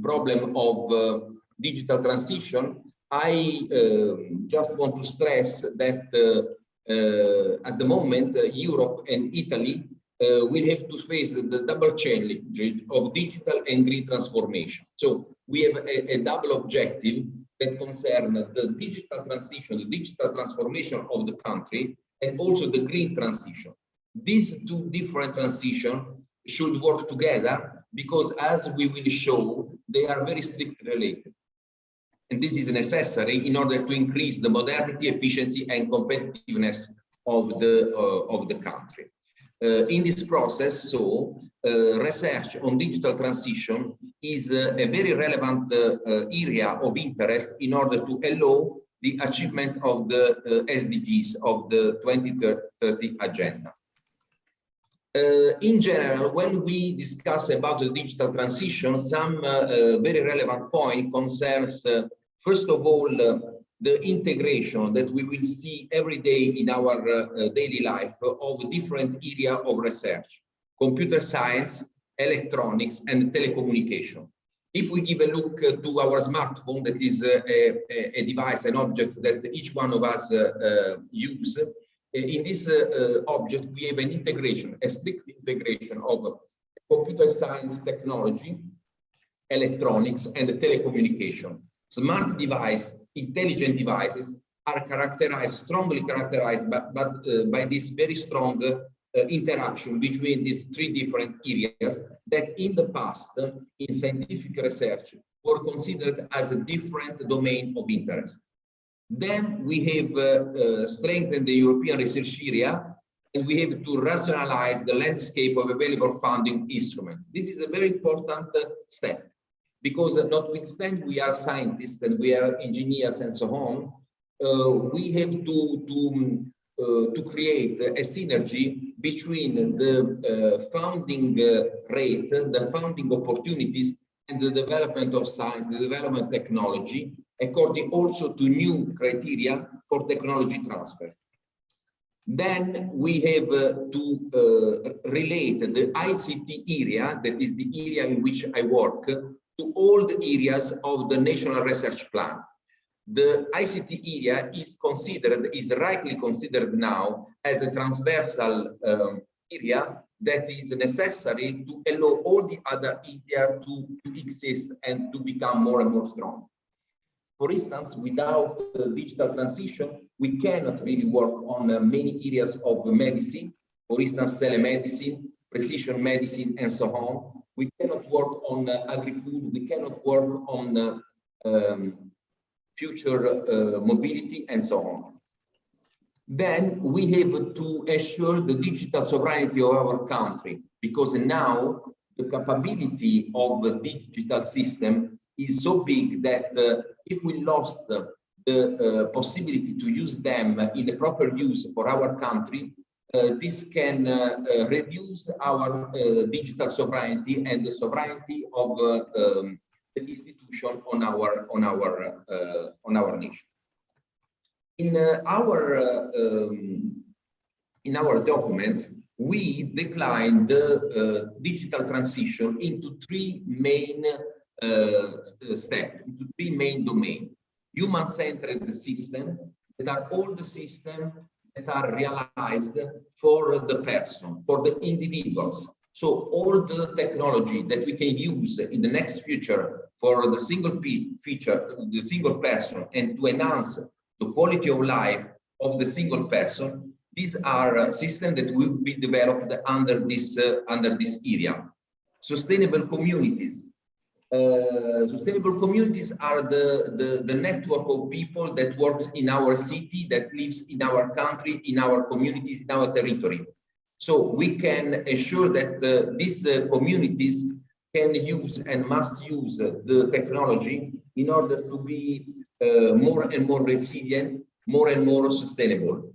problem of digital transition, I just want to stress that at the moment, Europe and Italy will have to face the double challenge of digital and green transformation. So we have a double objective that concern the digital transition, the digital transformation of the country, and also the green transition. These two different transitions should work together because, as we will show, they are very strictly related. And this is necessary in order to increase the modernity, efficiency, and competitiveness of the country. In this process, research on digital transition is a very relevant area of interest in order to allow the achievement of the SDGs of the 2030 agenda. In general, when we discuss about the digital transition, some very relevant point concerns, first of all, the integration that we will see every day in our daily life of different areas of research: computer science, electronics, and telecommunication. If we give a look to our smartphone, that is a device, an object that each one of us use, in this object, we have an integration, a strict integration of computer science technology, electronics, and telecommunication. Smart device, intelligent devices are strongly characterized by this very strong interaction between these three different areas that in the past, in scientific research, were considered as a different domain of interest. Then we have strengthened the European research area, and we have to rationalize the landscape of available funding instruments. This is a very important step, because notwithstanding we are scientists and we are engineers and so on, we have to create a synergy between the funding rate, the funding opportunities, and the development of science, the development of technology, according also to new criteria for technology transfer. Then we have to relate the ICT area, that is the area in which I work, to all the areas of the National Research Plan. The ICT area is rightly considered now as a transversal area that is necessary to allow all the other areas to exist and to become more and more strong. For instance, without digital transition, we cannot really work on many areas of medicine, for instance, telemedicine, precision medicine, and so on. We cannot cannot work on agri-food, we cannot work on future mobility and so on. Then we have to ensure the digital sovereignty of our country, because now the capability of the digital system is so big that if we lost the possibility to use them in a proper use for our country, this can reduce our digital sovereignty and the sovereignty of the institution on our nation. In our documents, we declined the digital transition into three main steps, into three main domains. Human-centered systems, that are all the systems that are realized for the person, for the individuals. So all the technology that we can use in the next future for the single feature, the single person, and to enhance the quality of life of the single person, these are systems that will be developed under this area. Sustainable communities. Sustainable communities are the network of people that works in our city, that lives in our country, in our communities, in our territory. So we can ensure that these communities can use and must use the technology in order to be more and more resilient, more and more sustainable.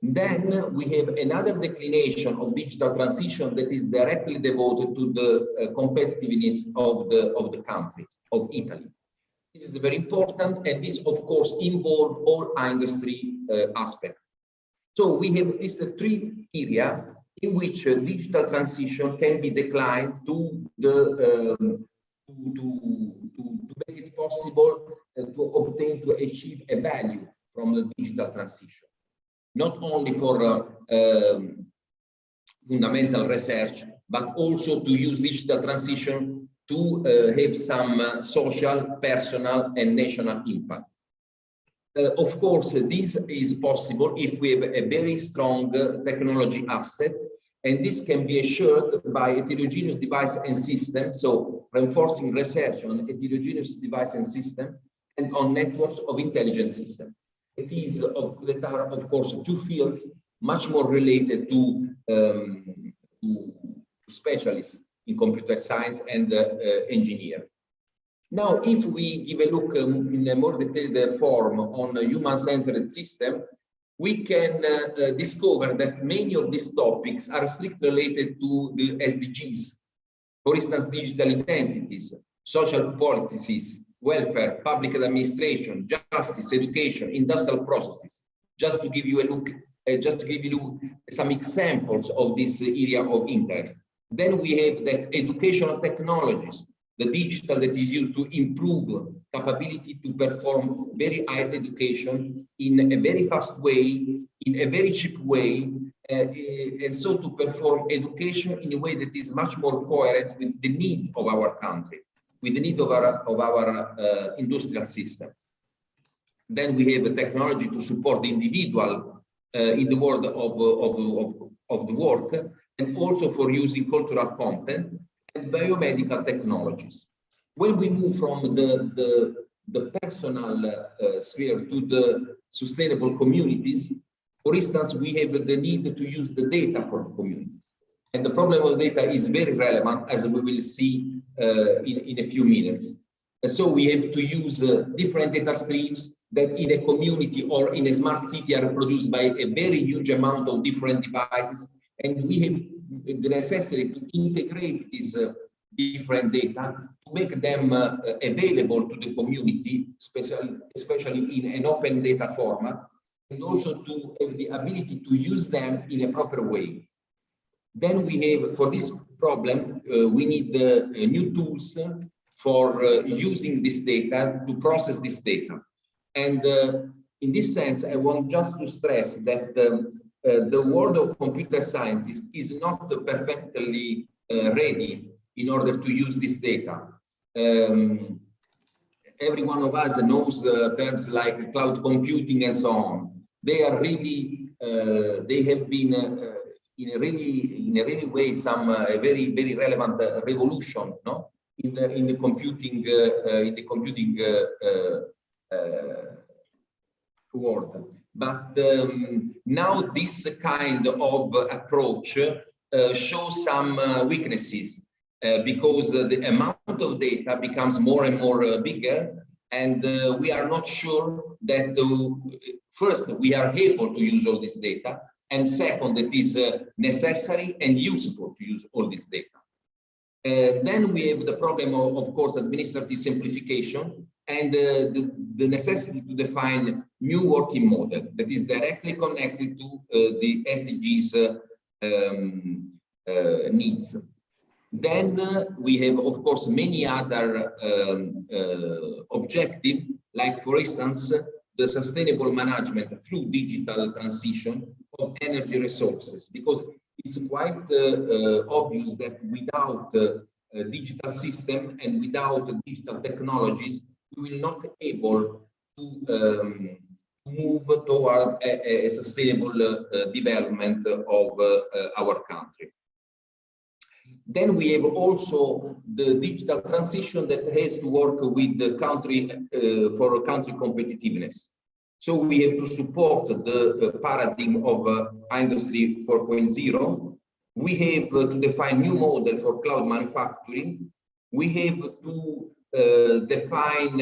Then we have another declination of digital transition that is directly devoted to the competitiveness of the country, of Italy. This is very important, and this, of course, involves all industry aspects. So we have these three areas in which digital transition can be declined to make it possible to achieve a value from the digital transition. Not only for fundamental research, but also to use digital transition to have some social, personal, and national impact. Of course, this is possible if we have a very strong technology asset, and this can be assured by heterogeneous device and system, so reinforcing research on heterogeneous device and system, and on networks of intelligent system. It is that are, of course, two fields much more related to specialists in computer science and engineering. Now, if we give a look in a more detailed form on a human-centered system, we can discover that many of these topics are strictly related to the SDGs. For instance, digital identities, social policies, welfare, public administration, justice, education, industrial processes. Just to give you a look, just to give you some examples of this area of interest. Then we have that educational technologies, the digital that is used to improve capability to perform very high education in a very fast way, in a very cheap way, and so to perform education in a way that is much more coherent with the need of our country, with the need of our industrial system. Then we have a technology to support the individual in the world of the work, and also for using cultural content and biomedical technologies. When we move from the personal sphere to the sustainable communities, for instance, we have the need to use the data for the communities. And the problem of data is very relevant, as we will see in a few minutes. So we have to use different data streams that in a community or in a smart city are produced by a very huge amount of different devices. And we have the necessity to integrate these different data to make them available to the community, especially in an open data format, and also to have the ability to use them in a proper way. Then we have, for this problem, we need new tools for using this data, to process this data. And in this sense, I want just to stress that the world of computer science is not perfectly ready in order to use this data. Every one of us knows terms like cloud computing and so on. They are really, they have been in a really way a very relevant revolution, no, in the computing world. But now this kind of approach shows some weaknesses because the amount of data becomes more and more bigger, and we are not sure that first we are able to use all this data, and second, it is necessary and useful to use all this data. Then we have the problem of course, administrative simplification and the necessity to define new working model that is directly connected to the SDGs needs. Then we have, of course, many other objectives, like, for instance, the sustainable management through digital transition of energy resources, because it's quite obvious that without a digital system and without digital technologies, we will not be able to move toward a sustainable development of our country. Then we have also the digital transition that has to work with the country for country competitiveness. So we have to support the paradigm of Industry 4.0. We have to define new model for cloud manufacturing. We have to define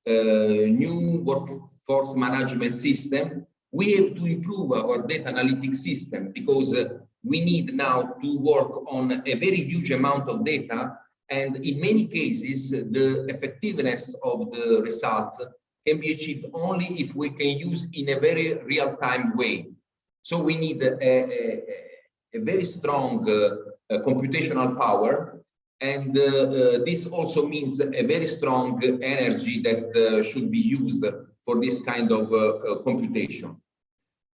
new workforce management system. We have to improve our data analytics system because we need now to work on a very huge amount of data, and in many cases the effectiveness of the results can be achieved only if we can use in a very real-time way. So we need a very strong computational power, and this also means a very strong energy that should be used for this kind of computation.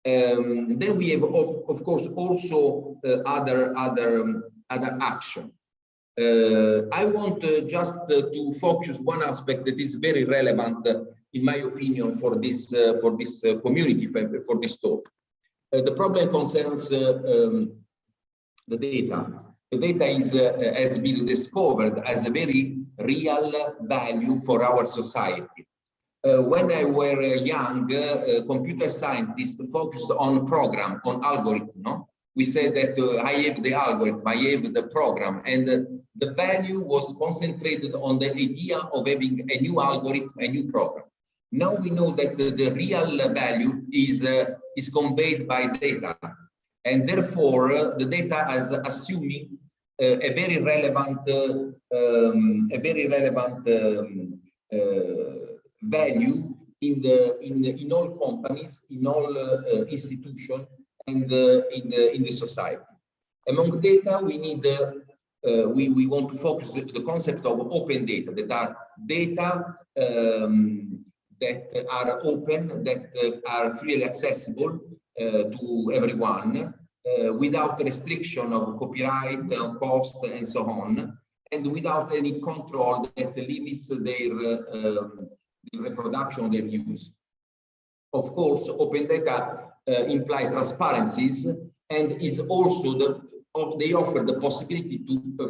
Then we have, of course, also other action. I want just to focus one aspect that is very relevant, in my opinion, for this community, for this talk. The problem concerns the data. The data is, has been discovered as a very real value for our society. When I were young, computer scientists focused on program, on algorithm. No? We said that I have the algorithm, I have the program, and the value was concentrated on the idea of having a new algorithm, a new program. Now we know that the real value is conveyed by data, and therefore the data is assuming a very relevant value in all companies, in all institutions, and in the society. Among data, we need we want to focus the concept of open data, that are data that are open, that are freely accessible to everyone, without restriction of copyright, cost, and so on, and without any control that limits their reproduction, their use. Of course, open data imply transparencies, and is also they offer the possibility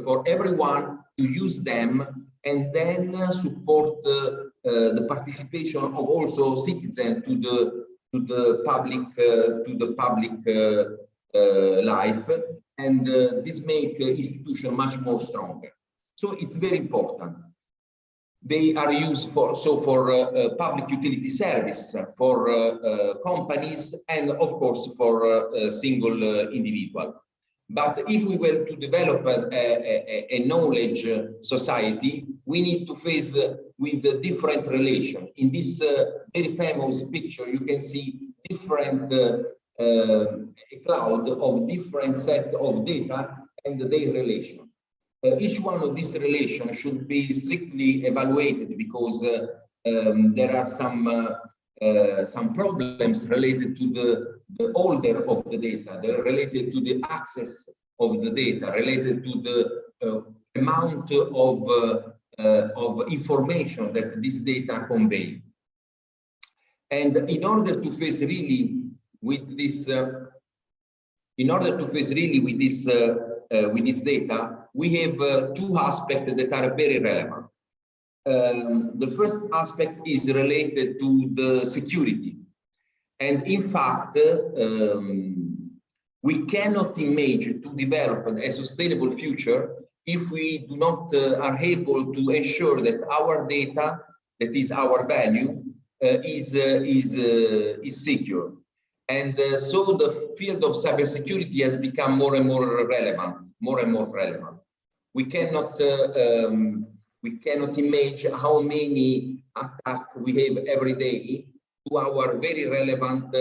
for everyone to use them, and then support the participation of also citizens to the public life, and this make institution much more stronger. So it's very important. They are used for public utility service, for companies, and of course for single individual. But if we were to develop a knowledge society, we need to face with the different relation. In this very famous picture, you can see different a cloud of different set of data and their relation. Each one of these relations should be strictly evaluated, because there are some problems related to the order of the data, they're related to the access of the data, related to the amount of information that this data convey. And in order to face really with this In order to face really with this data, we have two aspects that are very relevant. The first aspect is related to the security. And in fact, we cannot imagine to develop a sustainable future if we do not are able to ensure that our data, that is our value, is secure. And so the field of cybersecurity has become more and more relevant, We cannot imagine how many attacks we have every day to our very relevant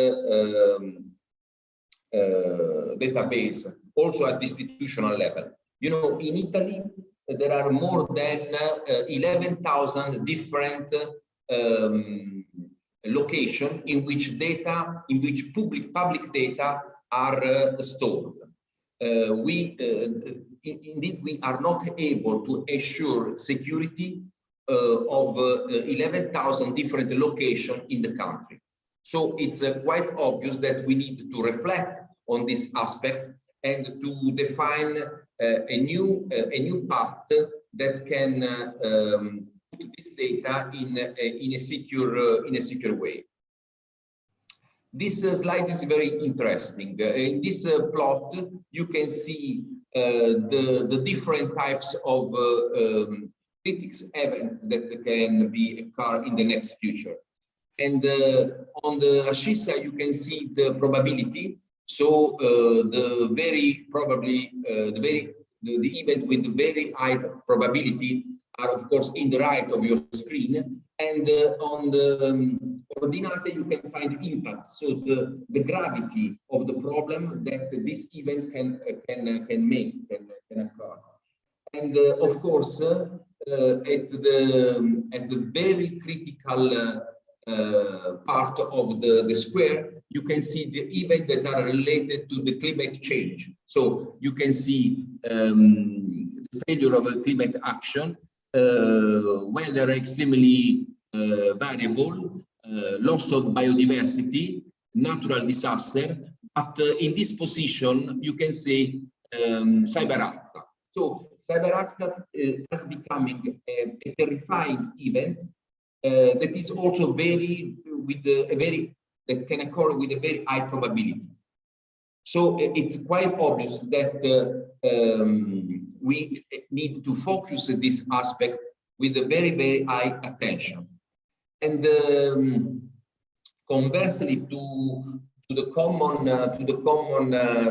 database, also at the institutional level. You know, in Italy, there are more than 11,000 different locations in which public data are stored. Indeed, we are not able to ensure security of 11,000 different locations in the country. So it's quite obvious that we need to reflect on this aspect and to define a new path that can put this data in a secure way. This slide is very interesting. In this plot, you can see the different types of critical events that can occur in the next future. And on the axis, you can see the probability. So the event with the very high probability are of course in the right of your screen, and on the coordinate you can find impact. So the gravity of the problem that this event can occur. And of course, at the very critical part of the square, you can see the events that are related to the climate change. So you can see the failure of a climate action, weather extremely variable, loss of biodiversity, natural disaster. But in this position, you can see cyber attack. So cyber attack is becoming a terrifying event that is also that can occur with a very high probability. So it's quite obvious that we need to focus on this aspect with a very, very high attention. And conversely to the common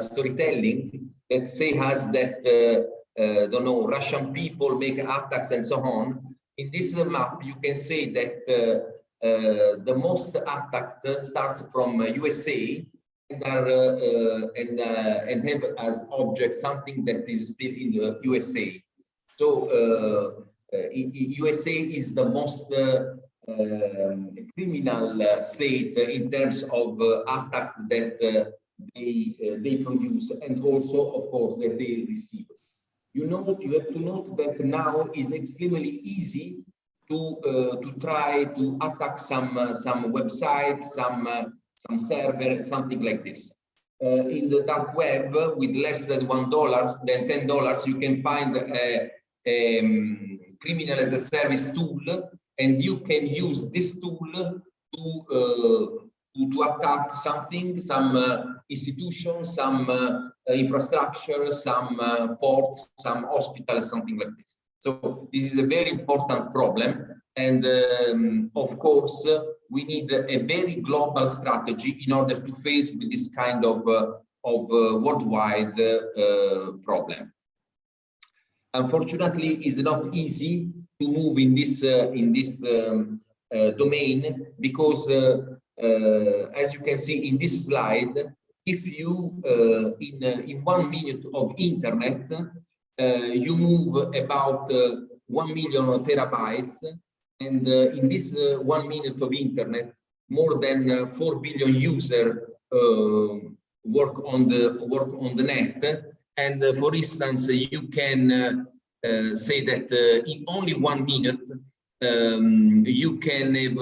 storytelling that say us that don't know, Russian people make attacks and so on. In this map, you can say that the most attacked starts from USA and have as object something that is still in the USA. So USA is the most criminal state in terms of attacks that they produce, and also, of course, that they receive. You have to note that now is extremely easy to try to attack some website, some server, something like this. In the dark web, with less than $10, you can find a criminal as a service tool, and you can use this tool to attack something, some institution, some infrastructure, some ports, some hospitals, something like this. So this is a very important problem, and of course we need a very global strategy in order to face with this kind of worldwide problem. Unfortunately, it's not easy to move in this domain, because as you can see in this slide, if you in 1 minute of internet you move about 1 million terabytes, and in this 1 minute of internet, more than 4 billion users work on the net. And for instance, you can say that in only 1 minute you can have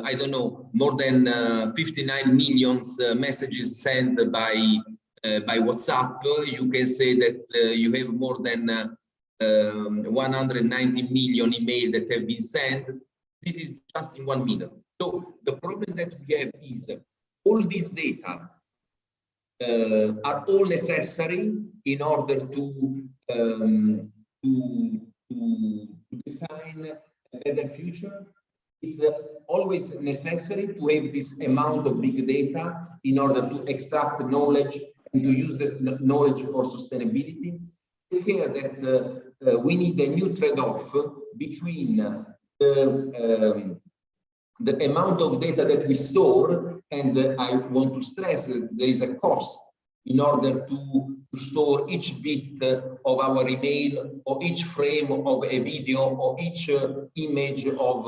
I don't know, more than 59 million messages sent by by WhatsApp. You can say that you have more than 190 million emails that have been sent. This is just in 1 minute. So the problem that we have is all these data are all necessary in order to design a better future. It's always necessary to have this amount of big data in order to extract knowledge and to use this knowledge for sustainability. Take care that we need a new trade-off between the amount of data that we store, and I want to stress that there is a cost in order to store each bit of our email, or each frame of a video, or each image of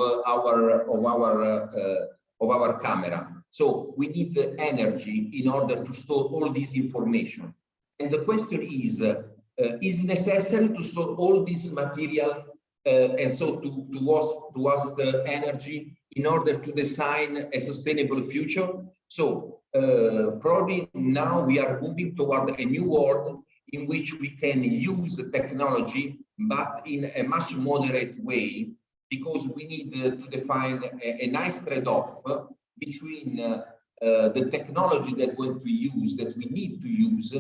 our camera. So we need the energy in order to store all this information. And the question is necessary to store all this material and so to waste energy in order to design a sustainable future? So probably now we are moving toward a new world in which we can use technology, but in a much moderate way, because we need to define a nice trade-off between the technology that we need to use,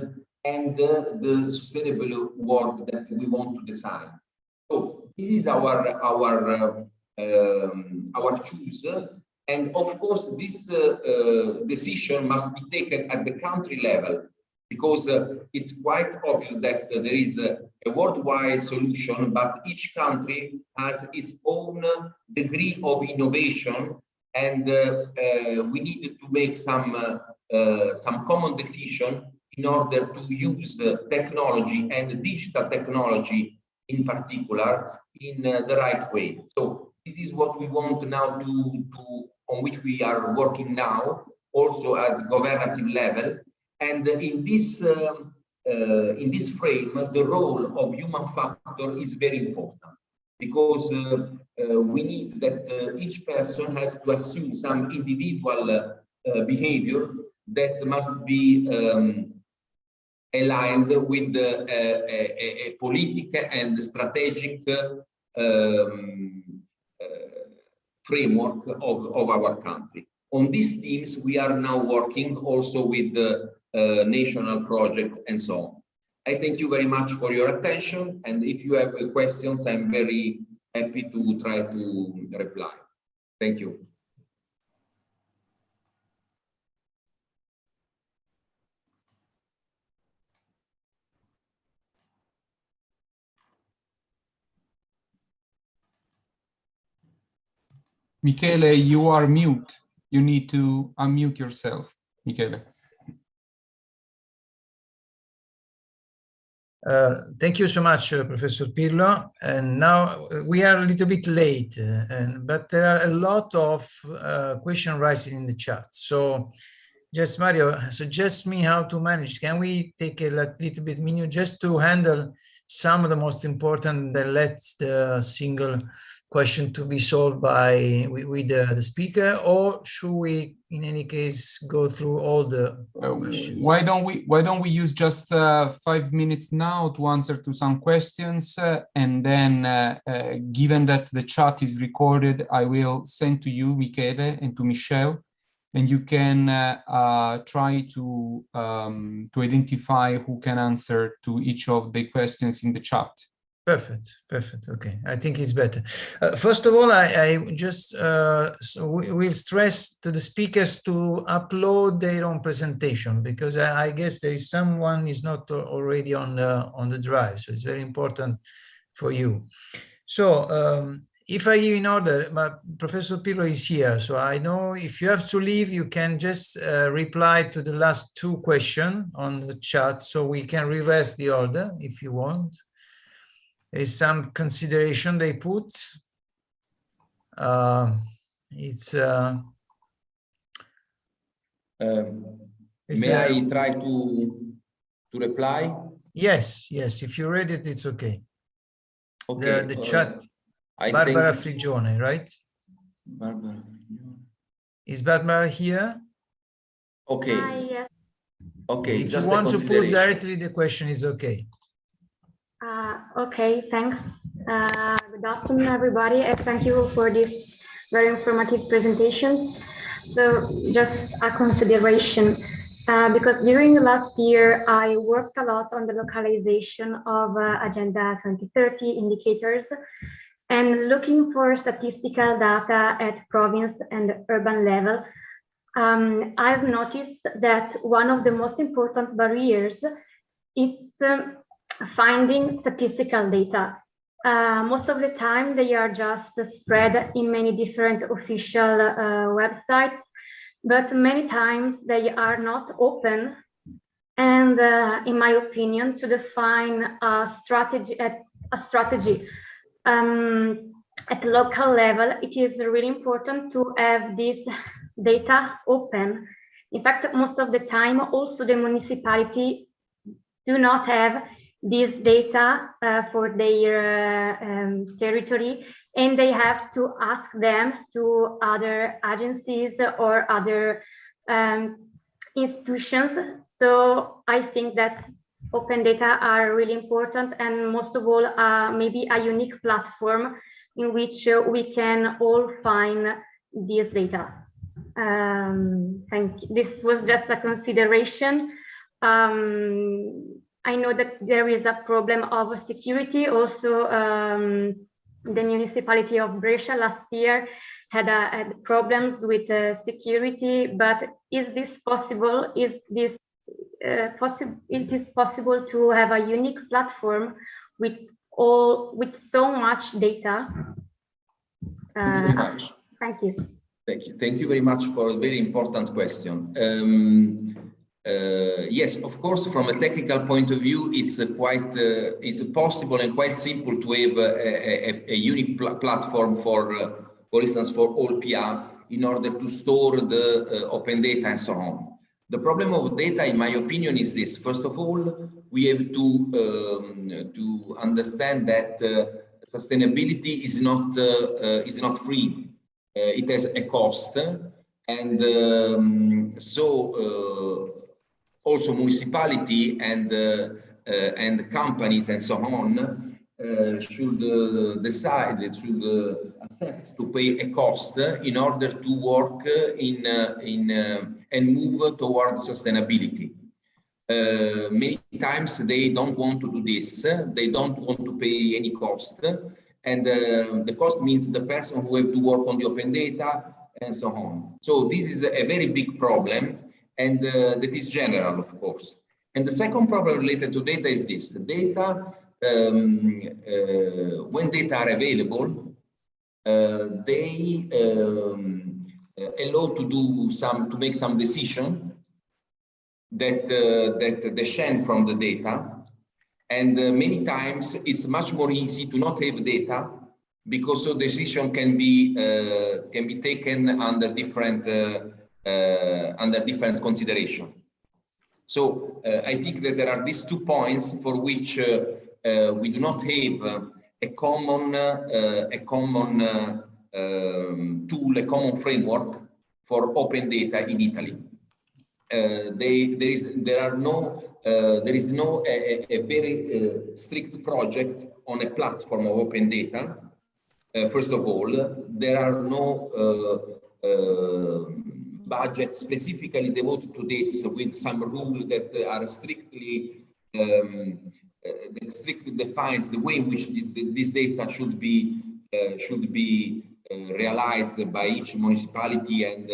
and the sustainable world that we want to design. So this is our choice. And of course, this decision must be taken at the country level, because it's quite obvious that there is a worldwide solution, but each country has its own degree of innovation, and we need to make some common decision in order to use technology, and digital technology in particular, in the right way. So this is what we want now on which we are working now, also at governative level. And in this frame, the role of human factor is very important, because we need that each person has to assume some individual behavior that must be aligned with a political and strategic framework of our country. On these themes, we are now working also with the national project and so on. I thank you very much for your attention, and if you have questions, I'm very happy to try to reply. Thank you. Michele, you are mute. You need to unmute yourself, Michele. Thank you so much, Professor Pirlo. And now we are a little bit late, but there are a lot of questions rising in the chat. So just Mario, suggest me how to manage. Can we take a little bit minute just to handle some of the most important, then let the single question to be solved with the speaker, or should we in any case go through all the questions? Why don't we use just 5 minutes now to answer to some questions, and then given that the chat is recorded, I will send to you, Michele, and to Michelle, and you can try to identify who can answer to each of the questions in the chat. Perfect, perfect. Okay, I think it's better. First of all, I just will stress to the speakers to upload their own presentation, because I guess there is someone is not already on the drive, so it's very important for you. So if I give in order, Professor Pirlo is here, so I know if you have to leave, you can just reply to the last 2 questions on the chat, so we can reverse the order if you want. There is some consideration they put. May I try to reply? Yes, yes. If you read it, it's okay. Okay. The chat. Barbara Frigione, right? Barbara. Is Barbara here? Okay. Okay, If just you a want to put consideration. directly the question, is okay. Okay, thanks. Good afternoon, everybody, and thank you for this very informative presentation. So just a consideration, because during the last year, I worked a lot on the localization of Agenda 2030 indicators and looking for statistical data at province and urban level. I've noticed that one of the most important barriers is finding statistical data. Most of the time, they are just spread in many different official websites, but many times they are not open. And in my opinion, to define a strategy at local level, it is really important to have this data open. In fact, most of the time, also the municipality do not have this data for their territory, and they have to ask them to other agencies or other institutions. So I think that open data are really important, and most of all, maybe a unique platform in which we can all find this data. Thank you. This was just a consideration. I know that there is a problem of security. Also, the municipality of Brescia last year had problems with security. But is this possible? Is this it is possible to have a unique platform with so much data? Thank you very much. Thank you. Thank you. Thank you very much for a very important question. Yes, of course, from a technical point of view, it's it's possible and quite simple to have a unique platform for instance, for all PR in order to store the open data and so on. The problem of data, in my opinion, is this. First of all, we have to understand that sustainability is not free. It has a cost, and also municipality and companies and so on should decide, should accept to pay a cost in order to work and move towards sustainability. Many times they don't want to do this. They don't want to pay any cost, and the cost means the person who have to work on the open data and so on. So this is a very big problem, and that is general, of course. And the second problem related to data is this: data, when data are available, they allow to make some decision that descend from the data. And many times it's much more easy to not have data, because so decision can be taken under different consideration. So I think that there are these 2 points for which we do not have a common tool, a common framework for open data in Italy. There is no very strict project on a platform of open data. First of all, there are no budget specifically devoted to this, with some rules that are strictly that strictly defines the way in which this data should be realized by each municipality and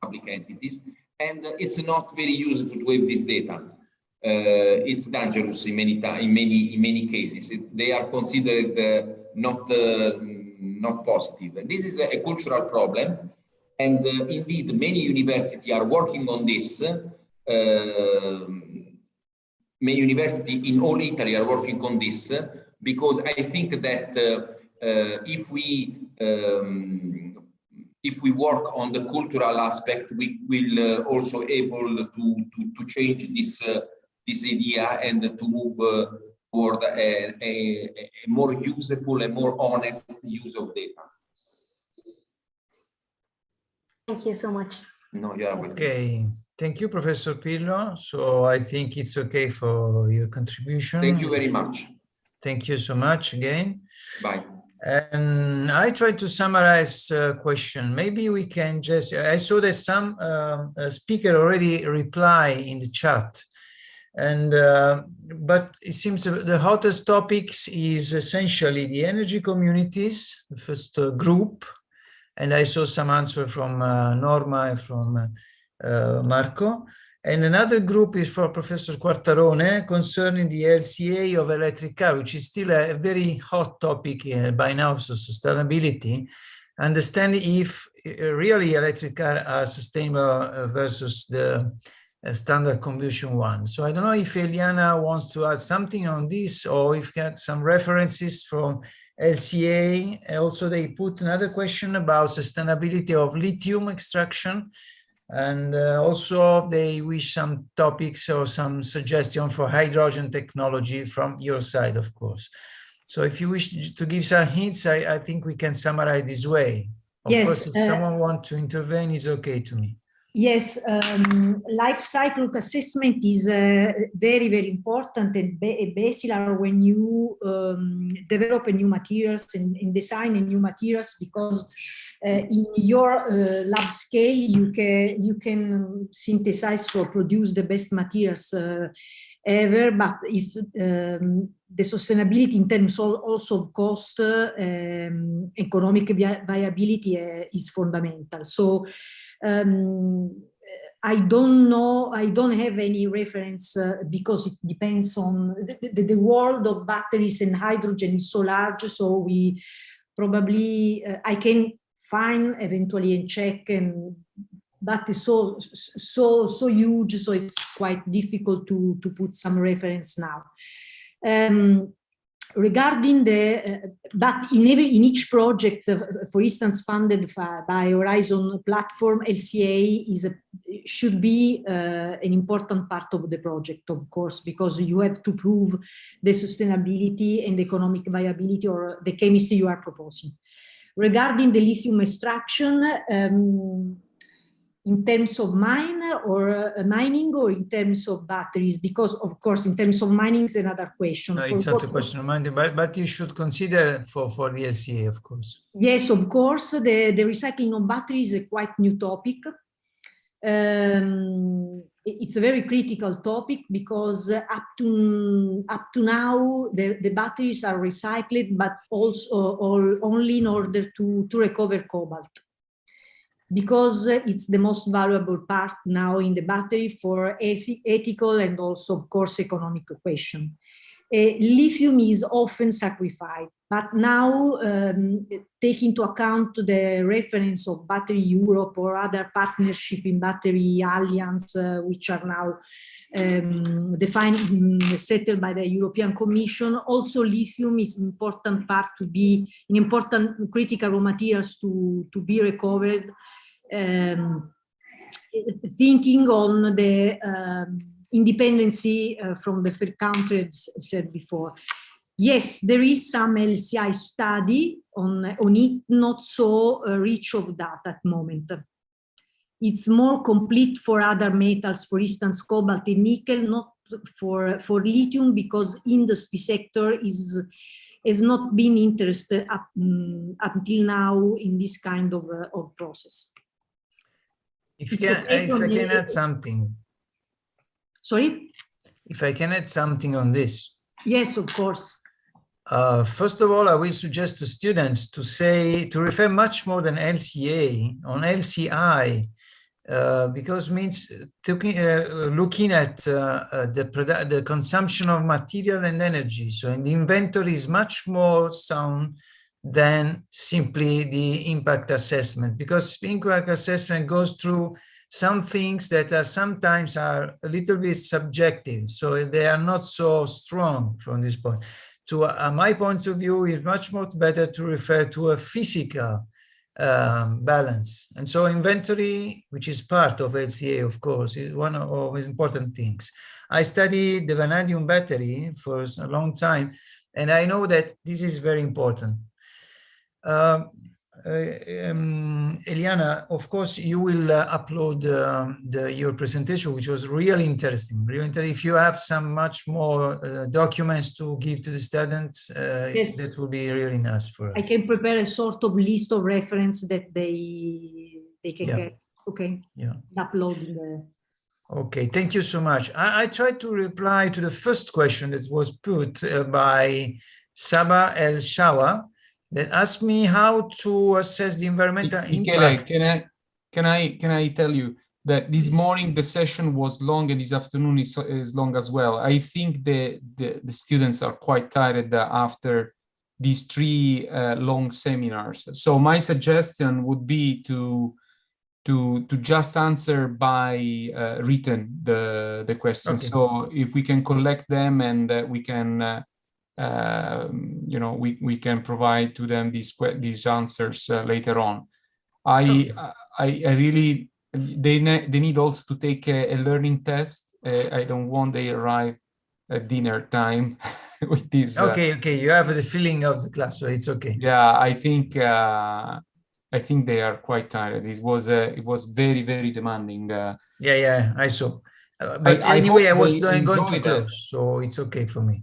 public entities. And it's not very useful to have this data. It's dangerous in many cases. They are considered not positive. And this is a cultural problem. And indeed, many universities are working on this. Many universities in all Italy are working on this, because I think that if we work on the cultural aspect, we will also able to change this idea and to move toward a more useful and more honest use of data. Thank you so much. No, you are welcome. Okay, Thank you, Professor Pillo. So I think it's okay for your contribution. Thank you very much. Thank you so much again. Bye. And I tried to summarize a question. Maybe we can just, I saw that some speaker already reply in the chat. And but it seems the hottest topics is essentially the energy communities, the first group. And I saw some answer from Norma and from Marco. And another group is for Professor Quartarone concerning the LCA of electric car, which is still a very hot topic by now, so sustainability. Understand if really electric cars are sustainable versus the standard combustion one. So I don't know if Eliana wants to add something on this, or if you got some references from LCA. Also, they put another question about sustainability of lithium extraction. And also they wish some topics or some suggestion for hydrogen technology from your side, of course. So if you wish to give some hints, I think we can summarize this way. Of course, if someone wants to intervene, it's okay to me. Yes, life cycle assessment is very, very important and basic when you develop a new materials and design a new materials, because in your lab scale you can synthesize or produce the best materials ever. But if the sustainability in terms also of cost, economic viability is fundamental. So I don't know, I don't have any reference because it depends on the world of batteries and hydrogen is so large. So we probably, I can find eventually and check, but it's so huge, so it's quite difficult to put some reference now. Regarding but in each project, for instance, funded by Horizon platform, LCA should be an important part of the project, of course, because you have to prove the sustainability and economic viability or the chemistry you are proposing. Regarding the lithium extraction, in terms of mining or in terms of batteries, because of course in terms of mining is another question. No, it's not a question of mining, but you should consider for the LCA, of course. Yes, of course, the recycling of batteries is a quite new topic. It's a very critical topic because up to now the batteries are recycled, but also only in order to recover cobalt, because it's the most valuable part now in the battery for ethical and also, of course, economic equation. Lithium is often sacrificed, but now take into account the reference of Battery Europe or other partnership in Battery Alliance, which are now defined, settled by the European Commission. Also, lithium is an important part to be an important critical raw materials to be recovered. Thinking on the independency from the third countries said before. Yes, there is some LCI study on it, not so rich of data at the moment. It's more complete for other metals, for instance, cobalt and nickel, not for lithium, because industry sector has not been interested until now in this kind of process. If I can add something. Sorry? If I can add something on this. Yes, of course. First of all, I will suggest to students to refer much more than LCA on LCI, because means looking at the consumption of material and energy. So in the inventory is much more sound than simply the impact assessment, because impact assessment goes through some things that are sometimes a little bit subjective, so they are not so strong from this point. To my point of view, it's much more better to refer to a physical balance. And so inventory, which is part of LCA, of course, is one of the important things. I studied the vanadium battery for a long time, and I know that this is very important. Eliana, of course, you will upload your presentation, which was really interesting. Really interesting. If you have some much more documents to give to the students, Yes. that will be really nice for us. I can prepare a sort of list of reference that they can get. Okay. Yeah. Uploading the. Okay, thank you so much. I tried to reply to the first question that was put by Saba El Shawa, that asked me how to assess the environmental impact. Can I tell you that this morning the session was long and this afternoon is long as well. I think the students are quite tired after these 3 long seminars. So my suggestion would be to just answer by written the questions. Okay. So if we can collect them and we can you know, we can provide to them these answers later on. I really, they need also to take a learning test. I don't want they arrive at dinner time with this. Okay, you have the feeling of the class, so it's okay. Yeah, I think they are quite tired. It was very, very demanding. Yeah, I saw. But anyway, I was going too close, so it's okay for me.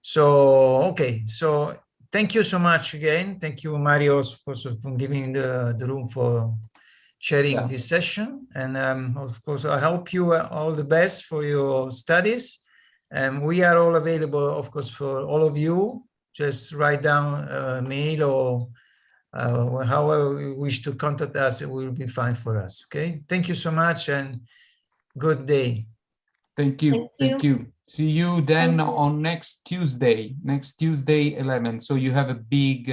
So, okay, so thank you so much again. Thank you, Mario, for giving the room for sharing this session. And of course, I hope you all the best for your studies. And we are all available, of course, for all of you. Just write down a mail or however you wish to contact us, it will be fine for us. Okay, thank you so much and good day. Thank you. See you then on next Tuesday 11. So you have a big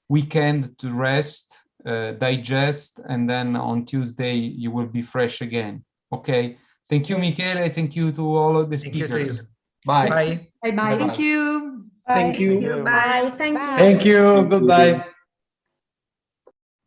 weekend to rest, digest, and then on Tuesday you will be fresh again. Okay. Thank you, Michele. Thank you to all of the speakers. Bye. Bye. Thank you. Thank you. Bye. Thank you. Thank you. Goodbye.